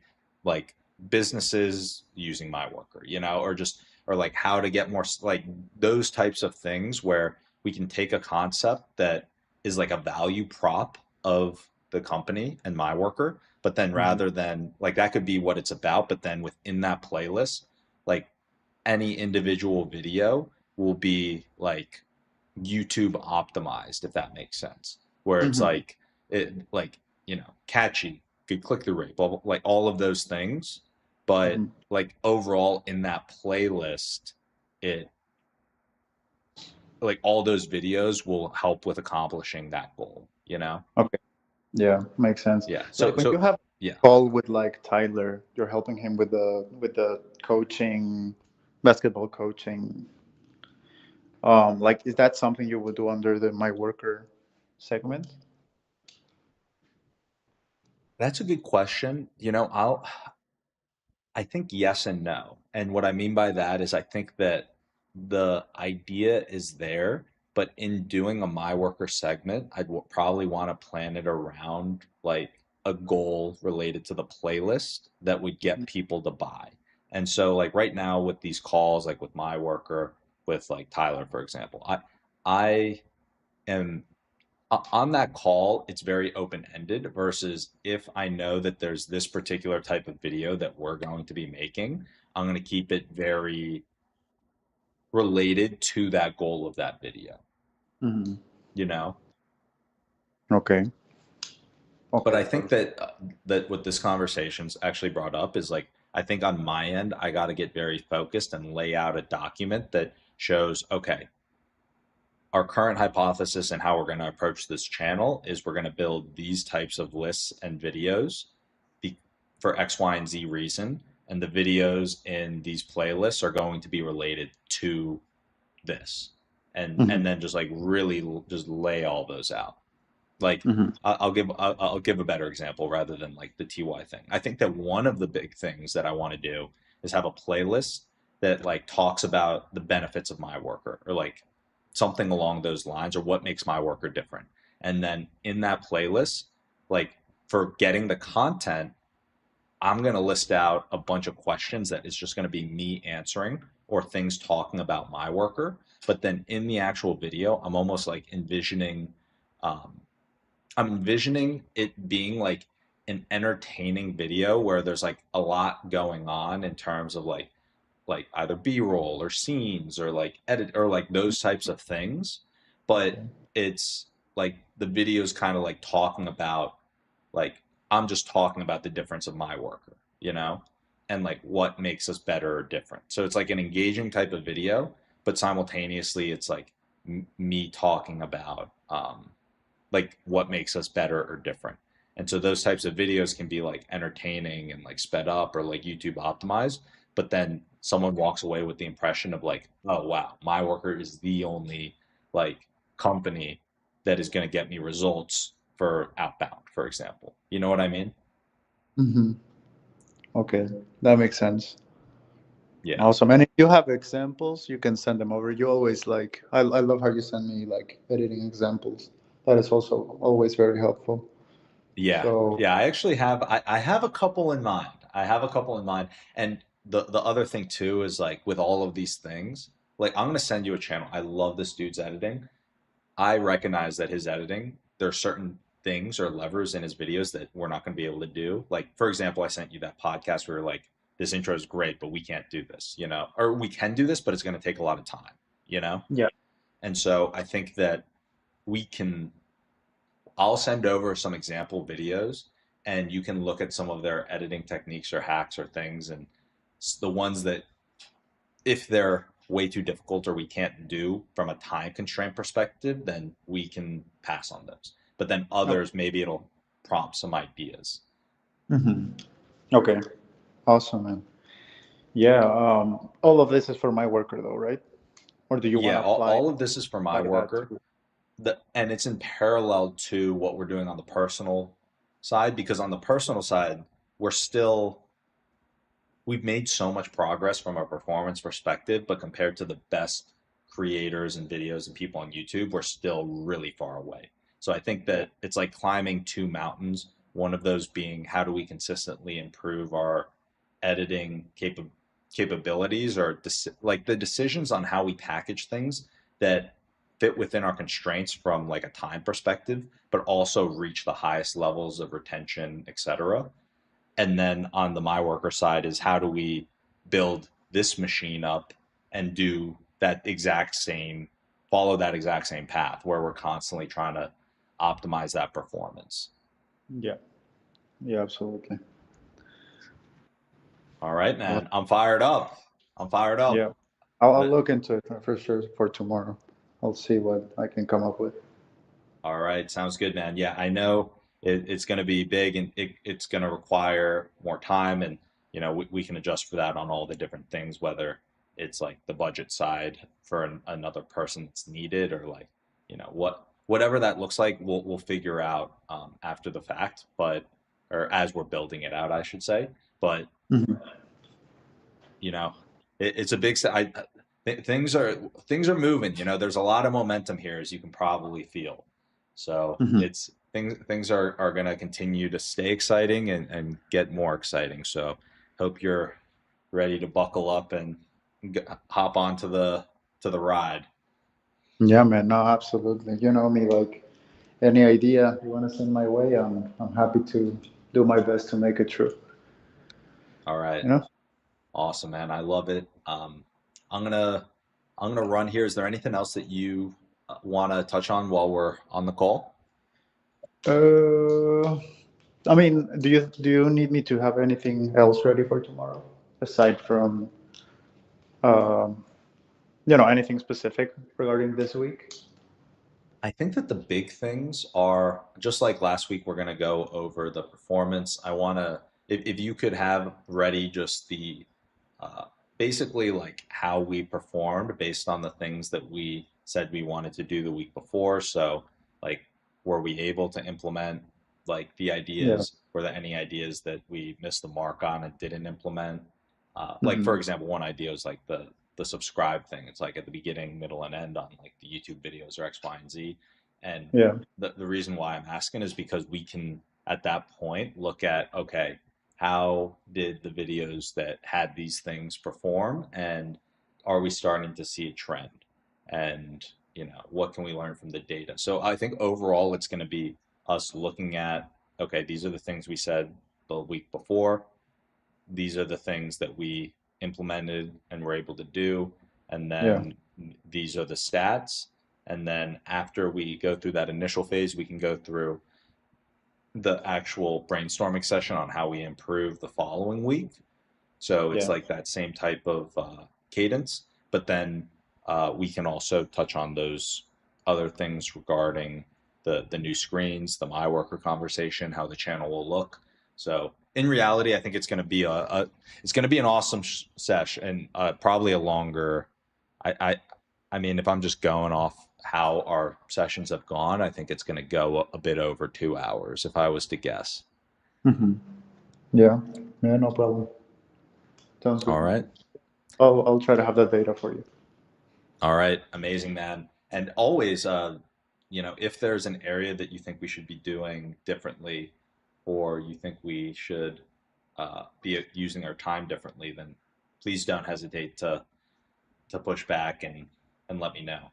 A: businesses using MyWorker, or just or like how to get more like those types of things where we can take a concept that is like a value prop of the company and MyWorker, but then rather than like that could be what it's about, but then within that playlist, like any individual video will be like YouTube optimized, if that makes sense. Where it's
I: Mm-hmm.
A: like catchy, good click through rate, blah, blah, like all of those things. But
I: Mm-hmm.
A: like overall in that playlist, it like all those videos will help with accomplishing that goal.
I: Okay. Yeah, makes sense.
A: Yeah.
I: Like when you have
A: Yeah.
I: a call with like Tyler, you're helping him with the coaching, basketball coaching. Like, is that something you would do under the MyWorker segment?
A: That's a good question. I think yes and no. And what I mean by that is I think that the idea is there, but in doing a My Worker segment, I'd probably want to plan it around like a goal related to the playlist that would get people to buy. And so like right now with these calls, like with My Worker, with like Tyler, for example, I am on that call, it's very open-ended versus if I know that there's this particular type of video that we're going to be making, I'm going to keep it very related to that goal of that video.
I: Mm-hmm.
A: you know?
I: Okay.
A: But
I: Okay.
A: I think that what this conversation's actually brought up is like, I think on my end, I got to get very focused and lay out a document that shows, okay, our current hypothesis and how we're going to approach this channel is we're going to build these types of lists and videos for X, Y, and Z reason. And the videos in these playlists are going to be related to this. And then just like really just lay all those out. Like I'll give a better example rather than like the TY thing. I think that one of the big things that I want to do is have a playlist that like talks about the benefits of MyWorker or like something along those lines or what makes MyWorker different. And then in that playlist, like for getting the content, I'm going to list out a bunch of questions that is just going to be me answering or things talking about MyWorker. But then in the actual video, I'm almost like envisioning it being like an entertaining video where there's like a lot going on in terms of like either B-roll or scenes or like edit or like those types of things. But it's like the video's kind of like talking about like I'm just talking about the difference of MyWorker, you know, and like what makes us better or different. So it's like an engaging type of video, but simultaneously it's like me talking about like what makes us better or different. And so those types of videos can be like entertaining and like sped up or like YouTube optimized, but then someone walks away with the impression of like, oh wow, MyWorker is the only like company that is going to get me results for outbound, for example. You know what I mean?
I: Okay, that makes sense.
A: Yeah.
I: Awesome. And if you have examples, you can send them over. You always like, I love how you send me like editing examples. That is also always very helpful.
A: Yeah.
I: So,
A: Yeah. I actually have, I have a couple in mind. I have a couple in mind. And the other thing too is like with all of these things, like I'm going to send you a channel. I love this dude's editing. I recognize that his editing, there are certain things or levers in his videos that we're not going to be able to do. Like, for example, I sent you that podcast where like, this intro is great, but we can't do this, you know, or we can do this, but it's going to take a lot of time, you know?
I: yeah.
A: And so I think that we can, I'll send over some example videos and you can look at some of their editing techniques or hacks or things. And the ones that, if they're way too difficult or we can't do from a time constraint perspective, then we can pass on those. But then others, maybe it'll prompt some ideas.
I: Okay. Awesome, man. Yeah. All of this is for MyWorker though, right? Or do you want
A: Yeah,
I: to apply
A: all of this is for MyWorker. And it's in parallel to what we're doing on the personal side, because on the personal side, we've made so much progress from a performance perspective, but compared to the best creators and videos and people on YouTube, we're still really far away. So I think that it's like climbing two mountains, one of those being how do we consistently improve our editing capabilities or like the decisions on how we package things that fit within our constraints from like a time perspective, but also reach the highest levels of retention, et cetera. And then on the MyWorker side is how do we build this machine up and follow that exact same path where we're constantly trying to optimize that performance.
I: Yeah. Yeah, absolutely.
A: All right, man. I'm fired up.
I: Yeah. I'll look into it for sure for tomorrow. I'll see what I can come up with.
A: All right. Sounds good, man. Yeah, I know it's going to be big and it's going to require more time. And, you know, we can adjust for that on all the different things, whether it's like the budget side for another person that's needed or like, you know, whatever that looks like, we'll figure out after the fact, or as we're building it out, I should say. But, you know, it's a big, things are moving, you know, there's a lot of momentum here, as you can probably feel. So it's things are going to continue to stay exciting and get more exciting. So hope you're ready to buckle up and hop onto the ride.
I: Yeah, man. No, absolutely. You know me, like any idea you want to send my way, I'm happy to do my best to make it true.
A: All right.
I: You know?
A: Awesome, man. I love it. I'm gonna run here. Is there anything else that you want to touch on while we're on the call?
I: I mean, do you need me to have anything else ready for tomorrow aside from anything specific regarding this week?
A: I think that the big things are just like last week, we're going to go over the performance. I want to, if you could have ready just the uh, basically like how we performed based on the things that we said we wanted to do the week before. So, like, were we able to implement like the
I: Yeah.
A: ideas? Were there any ideas that we missed the mark on and didn't implement? Like,
I: Hmm.
A: for example, one idea is like the subscribe thing. It's like at the beginning, middle, and end on like the YouTube videos or X, Y, and Z. And
I: Yeah.
A: the reason why I'm asking is because we can at that point look at, okay, how did the videos that had these things perform, and are we starting to see a trend? And what can we learn from the data? So I think overall it's going to be us looking at, okay, these are the things we said the week before, these are the things that we implemented and were able to do, and
I: Yeah.
A: then these are the stats. And then after we go through that initial phase, we can go through the actual brainstorming session on how we improve the following week. So it's
I: Yeah.
A: like that same type of cadence, but then we can also touch on those other things regarding the new screens, the MyWorker conversation, how the channel will look. So in reality, I think it's going to be it's going to be an awesome sesh, and probably a longer. I, I I mean, if I'm just going off how our sessions have gone, I think it's going to go a bit over 2 hours if I was to guess.
I: Hmm. Yeah. Yeah. No problem. Sounds
A: All
I: good.
A: right.
I: I'll try to have that data for you.
A: All right, amazing, man. And always, if there's an area that you think we should be doing differently, or you think we should be using our time differently, then please don't hesitate to push back and let me know.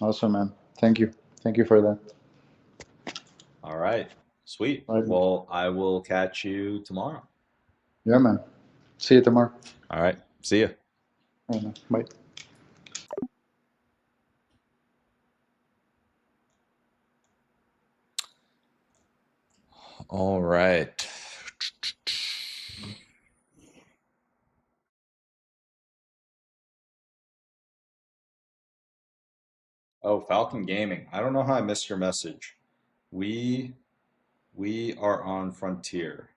I: Awesome, man. Thank you. Thank you for that.
A: All right, sweet.
I: Right.
A: Well, I will catch you tomorrow.
I: Yeah, man. See you tomorrow.
A: All right, see you.
I: Bye.
A: All right. Oh, Falcon Gaming. I don't know how I missed your message. We we are on Frontier.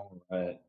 A: All right.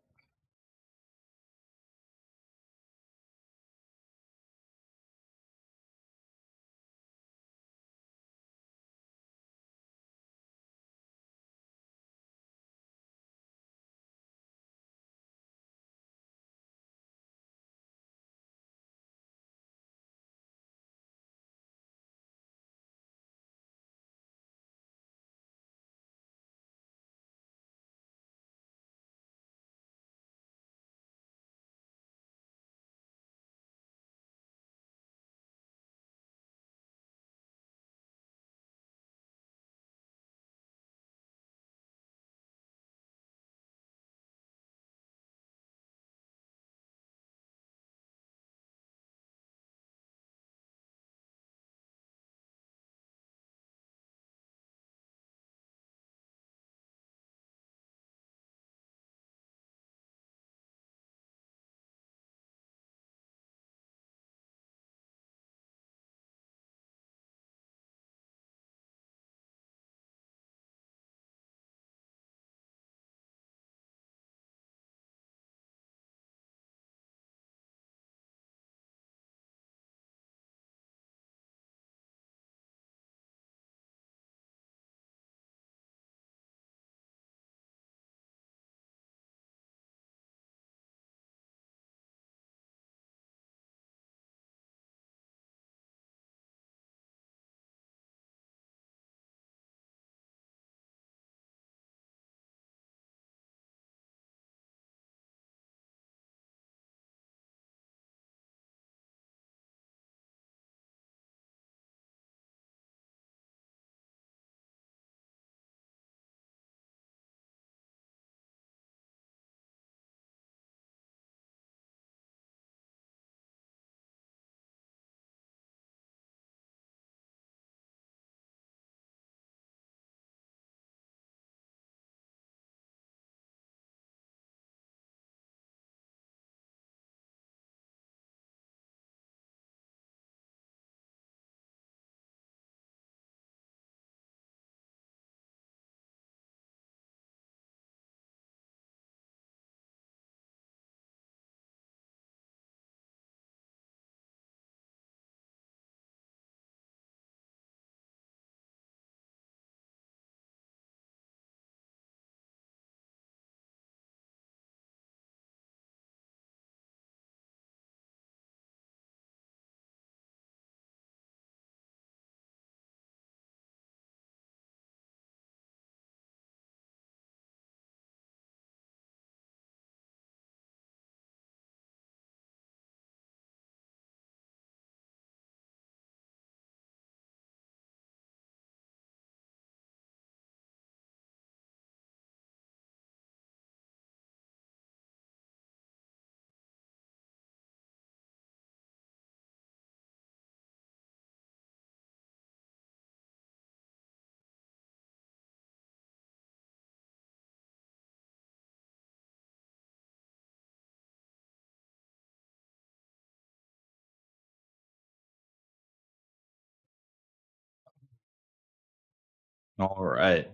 A: All right.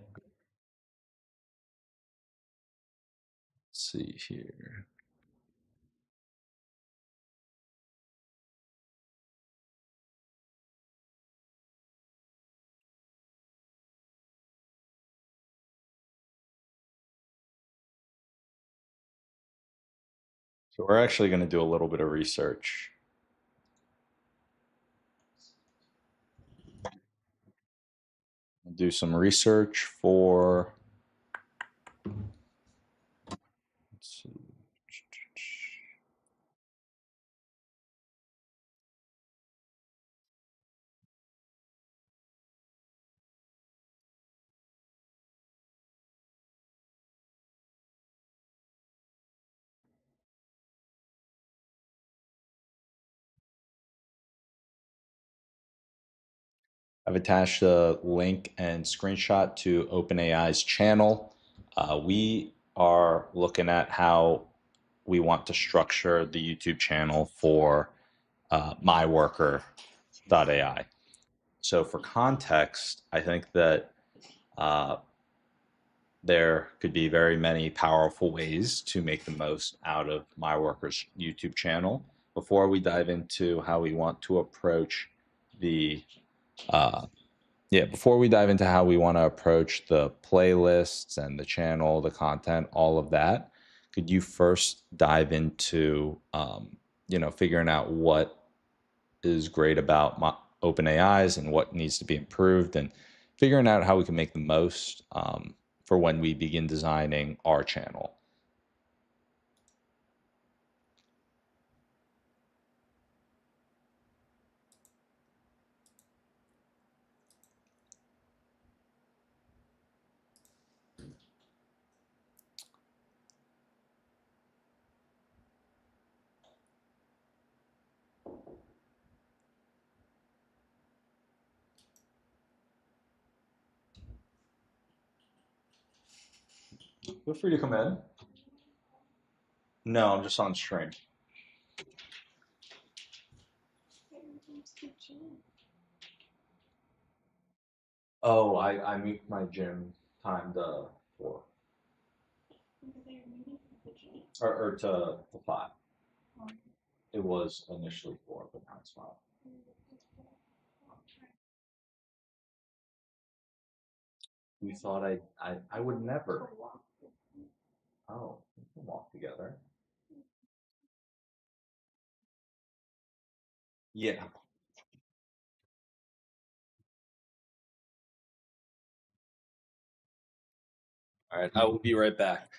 A: Let's see here. So we're actually going to do a little bit of research. Do some research for, let's see. I've attached a link and screenshot to OpenAI's channel. We are looking at how we want to structure the YouTube channel for MyWorker.ai. So for context, I think that there could be very many powerful ways to make the most out of MyWorker's YouTube channel. Before we dive into how we want to approach the before we dive into how we want to approach the playlists and the channel, the content, all of that, could you first dive into, figuring out what is great about open AIs and what needs to be improved, and figuring out how we can make the most for when we begin designing our channel? Feel free to come in. No, I'm just on stream. Oh, I moved my gym time to 4 or to 5. It was initially 4, but now it's 5. You thought I would never. Oh, we can walk together. Yeah. All right. I will be right back.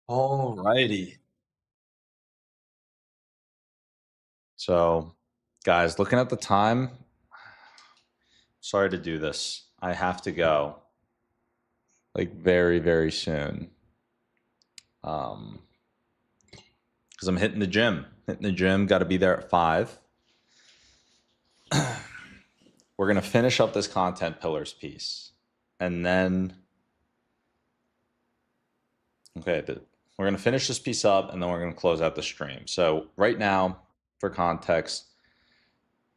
A: All righty. So, guys, looking at the time, sorry to do this. I have to go like very, very soon. Because I'm hitting the gym. Got to be there at 5. We're going to finish up this content pillars piece. And then, okay, we're going to finish this piece up and then we're going to close out the stream. So right now, for context,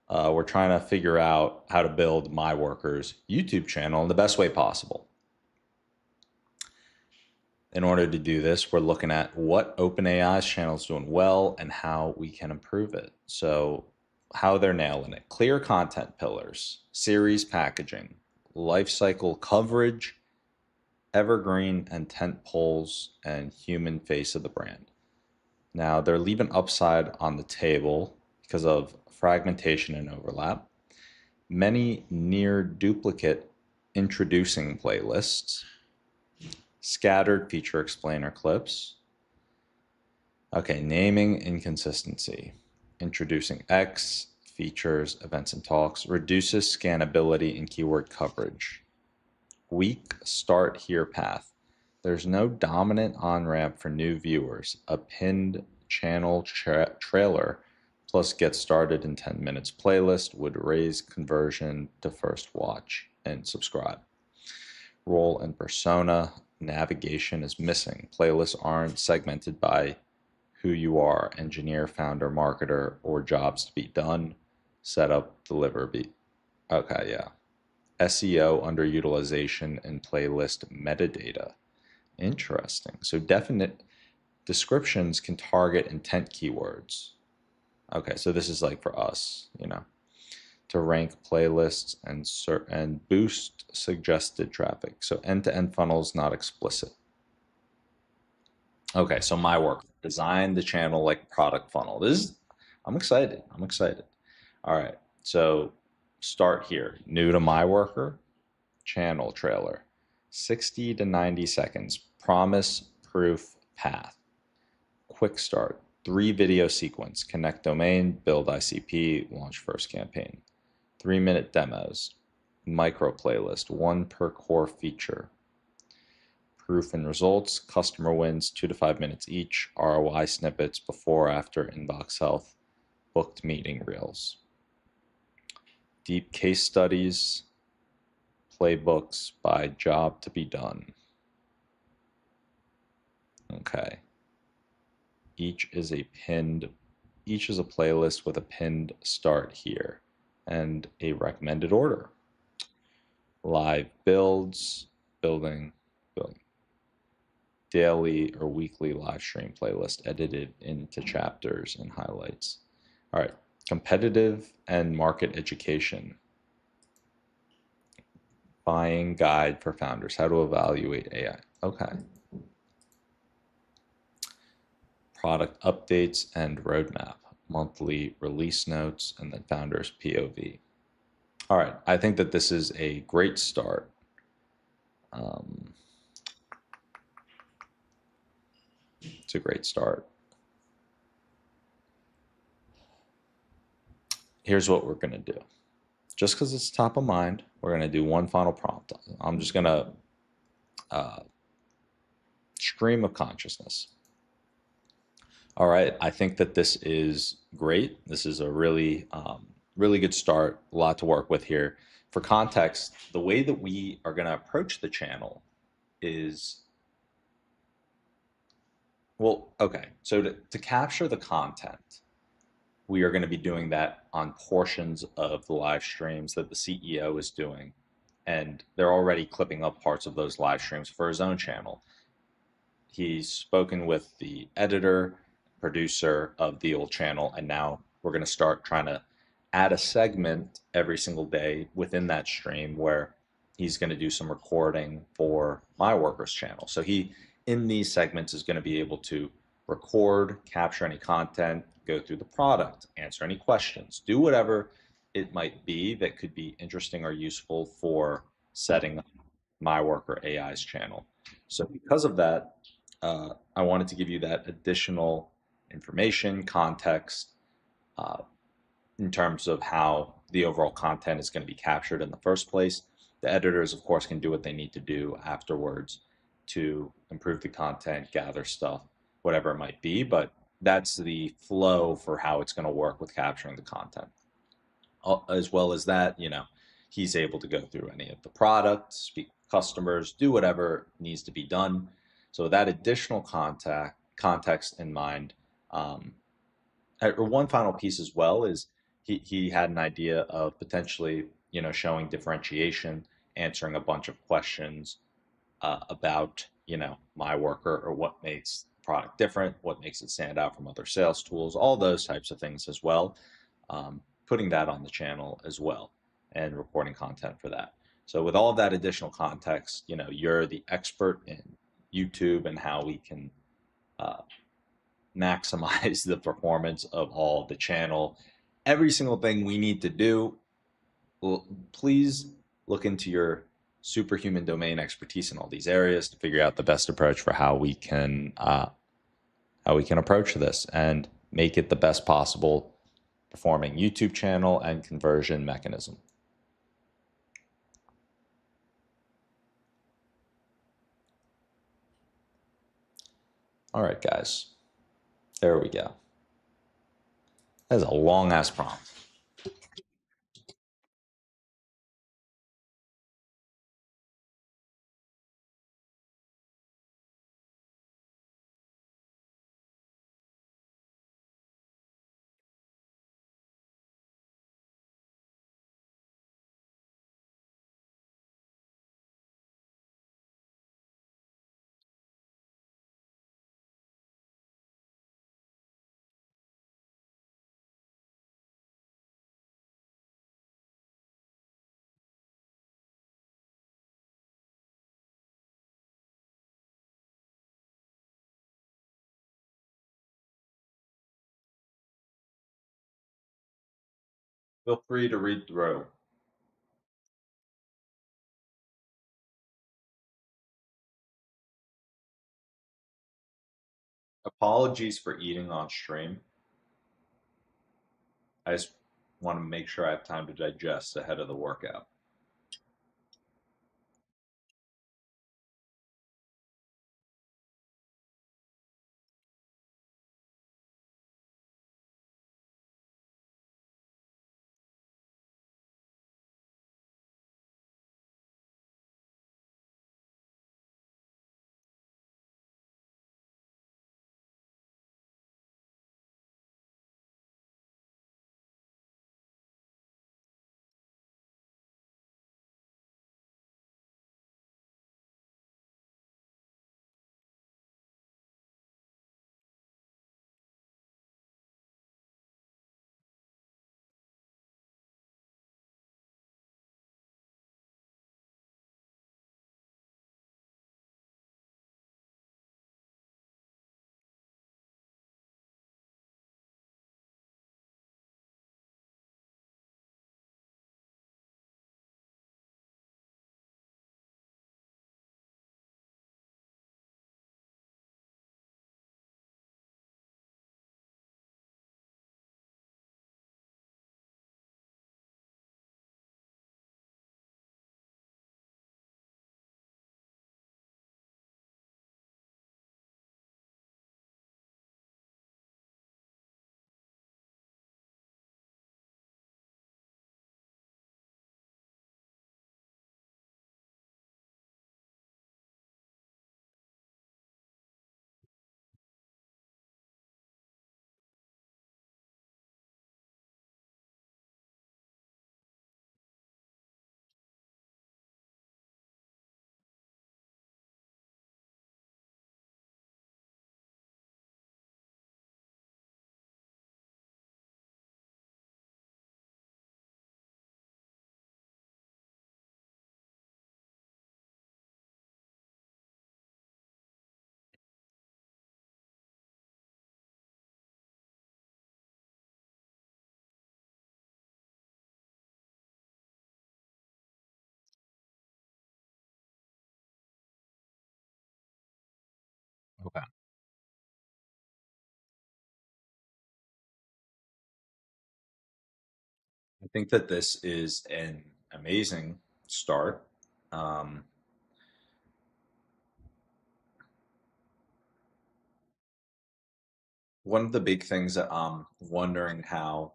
A: we're trying to figure out how to build MyWorker's YouTube channel in the best way possible. In order to do this, we're looking at what OpenAI's channel is doing well and how we can improve it. So how they're nailing it. Clear content pillars, series packaging, lifecycle coverage, evergreen and tent poles, and human face of the brand. Now they're leaving upside on the table because of fragmentation and overlap. Many near duplicate introducing playlists, scattered feature explainer clips. Okay, naming inconsistency. Introducing X, features, events, and talks, reduces scannability and keyword coverage. Weak start here path. There's no dominant on-ramp for new viewers. A pinned channel trailer plus get started in 10 minutes playlist would raise conversion to first watch and subscribe. Role and persona. Navigation is missing. Playlists aren't segmented by who you are, engineer, founder, marketer, or jobs to be done. Setup, deliver, beat. Okay, yeah. SEO underutilization and playlist metadata. Interesting. So definite descriptions can target intent keywords. Okay, so this is like for us, to rank playlists and boost suggested traffic. So end-to-end funnels not explicit. Okay, so MyWorker, design the channel like product funnel. I'm excited. All right, so start here. New to MyWorker, channel trailer, 60 to 90 seconds. Promise, proof, path. Quick start, 3 video sequence, connect domain, build ICP, launch first campaign. 3-minute demos, micro playlist, 1 per core feature. Proof and results, customer wins 2 to 5 minutes each, ROI snippets, before, after, inbox health, booked meeting reels. Deep case studies, playbooks by job to be done. Okay. Each is a playlist with a pinned start here and a recommended order. Live builds, building. Daily or weekly live stream playlist edited into chapters and highlights. All right, competitive and market education. Buying guide for founders, how to evaluate AI. Okay. Product updates and roadmap, monthly release notes, and then founders POV. All right, I think that this is a great start. It's a great start. Here's what we're going to do. Just because it's top of mind, we're going to do one final prompt. I'm just going to stream of consciousness. All right, I think that this is great. This is a really, really good start. A lot to work with here. For context, the way that we are going to approach the channel is, well, okay, so to capture the content, we are going to be doing that on portions of the live streams that the CEO is doing. And they're already clipping up parts of those live streams for his own channel. He's spoken with the editor, producer of the old channel, and now we're going to start trying to add a segment every single day within that stream where he's going to do some recording for MyWorker's channel. So he, in these segments, is going to be able to record, capture any content, go through the product, answer any questions, do whatever it might be that could be interesting or useful for setting up MyWorker AI's channel. So because of that, I wanted to give you that additional information, context, uh, in terms of how the overall content is going to be captured in the first place. The editors, of course, can do what they need to do afterwards to improve the content, gather stuff, whatever it might be, but that's the flow for how it's going to work with capturing the content. As well as that, he's able to go through any of the products, speak with customers, do whatever needs to be done. So with that additional context in mind, or one final piece as well is he had an idea of potentially, showing differentiation, answering a bunch of questions about, MyWorker, or what makes the product different, what makes it stand out from other sales tools, all those types of things as well. Putting that on the channel as well and recording content for that. So with all of that additional context, you're the expert in YouTube and how we can maximize the performance of all the channel. Every single thing we need to do, please look into your superhuman domain expertise in all these areas to figure out the best approach for how we can approach this and make it the best possible performing YouTube channel and conversion mechanism. All right, guys, there we go. That's a long ass prompt. Feel free to read through. Apologies for eating on stream. I just want to make sure I have time to digest ahead of the workout. I think that this is an amazing start. One of the big things that I'm wondering how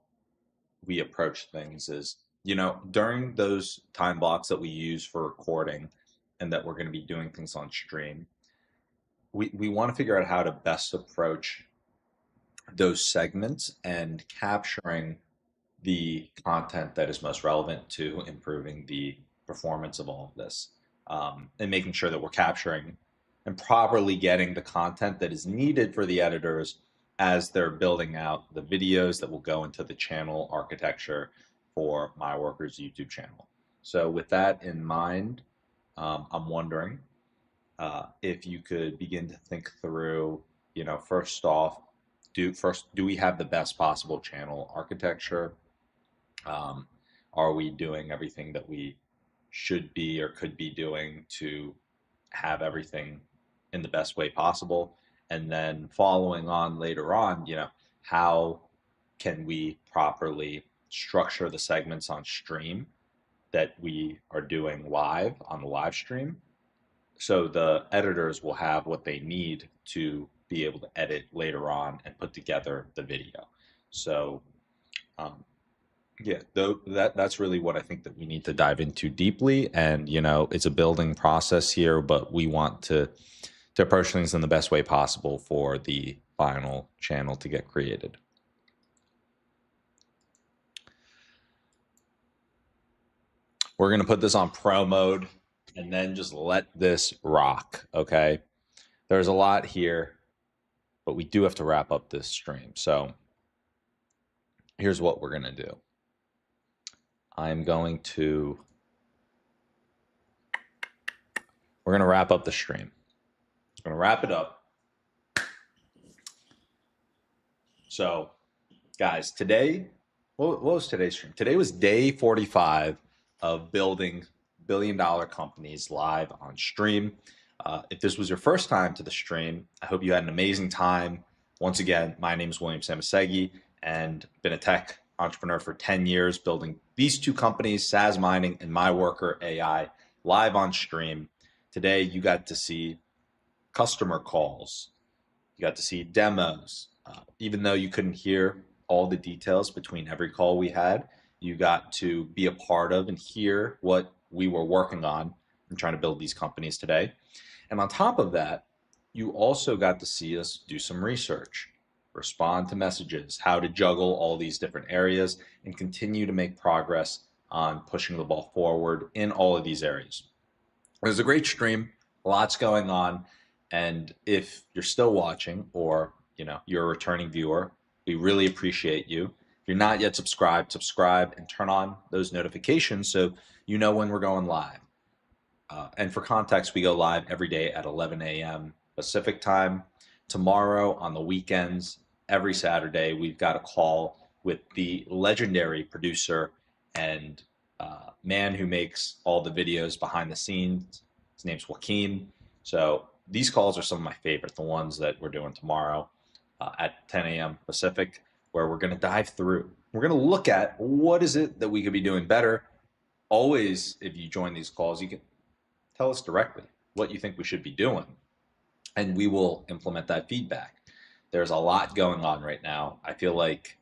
A: we approach things is, during those time blocks that we use for recording and that we're going to be doing things on stream, we want to figure out how to best approach those segments and capturing the content that is most relevant to improving the performance of all of this, and making sure that we're capturing and properly getting the content that is needed for the editors as they're building out the videos that will go into the channel architecture for MyWorker's YouTube channel. So with that in mind, I'm wondering if you could begin to think through, first off, do we have the best possible channel architecture? Are we doing everything that we should be or could be doing to have everything in the best way possible? And then following on later on, how can we properly structure the segments on stream that we are doing live on the live stream, so the editors will have what they need to be able to edit later on and put together the video. So yeah, that's really what I think that we need to dive into deeply. And it's a building process here, but we want to approach things in the best way possible for the final channel to get created. We're going to put this on pro mode and then just let this rock, okay? There's a lot here, but we do have to wrap up this stream. So here's what we're going to do. We're going to wrap up the stream. We're going to wrap it up. So guys, today, what was today's stream? Today was day 45 of building billion-dollar companies live on stream. If this was your first time to the stream, I hope you had an amazing time. Once again, my name is William Samasegi and been a tech entrepreneur for 10 years, building these two companies, Sazmining and MyWorker AI, live on stream. Today, you got to see customer calls. You got to see demos. Even though you couldn't hear all the details between every call we had, you got to be a part of and hear what we were working on and trying to build these companies today. And on top of that, you also got to see us do some research, respond to messages, how to juggle all these different areas, and continue to make progress on pushing the ball forward in all of these areas. It was a great stream, lots going on. And if you're still watching, or you're a returning viewer, we really appreciate you. If you're not yet subscribed, subscribe and turn on those notifications so you know when we're going live. And for context, we go live every day at 11 a.m. Pacific time. Tomorrow on the weekends, every Saturday, we've got a call with the legendary producer and man who makes all the videos behind the scenes. His name's Joaquin. So these calls are some of my favorite, the ones that we're doing tomorrow at 10 a.m. Pacific, where we're going to dive through. We're going to look at what is it that we could be doing better. Always, if you join these calls, you can tell us directly what you think we should be doing, and we will implement that feedback. There's a lot going on right now. I feel like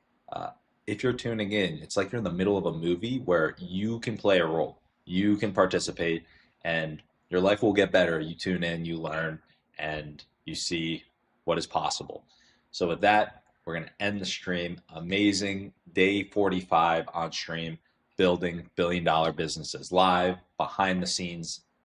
A: if you're tuning in, it's like you're in the middle of a movie where you can play a role, you can participate, and your life will get better. You tune in, you learn, and you see what is possible. So with that, we're going to end the stream. Amazing day 45 on stream, building billion-dollar businesses live, behind the scenes,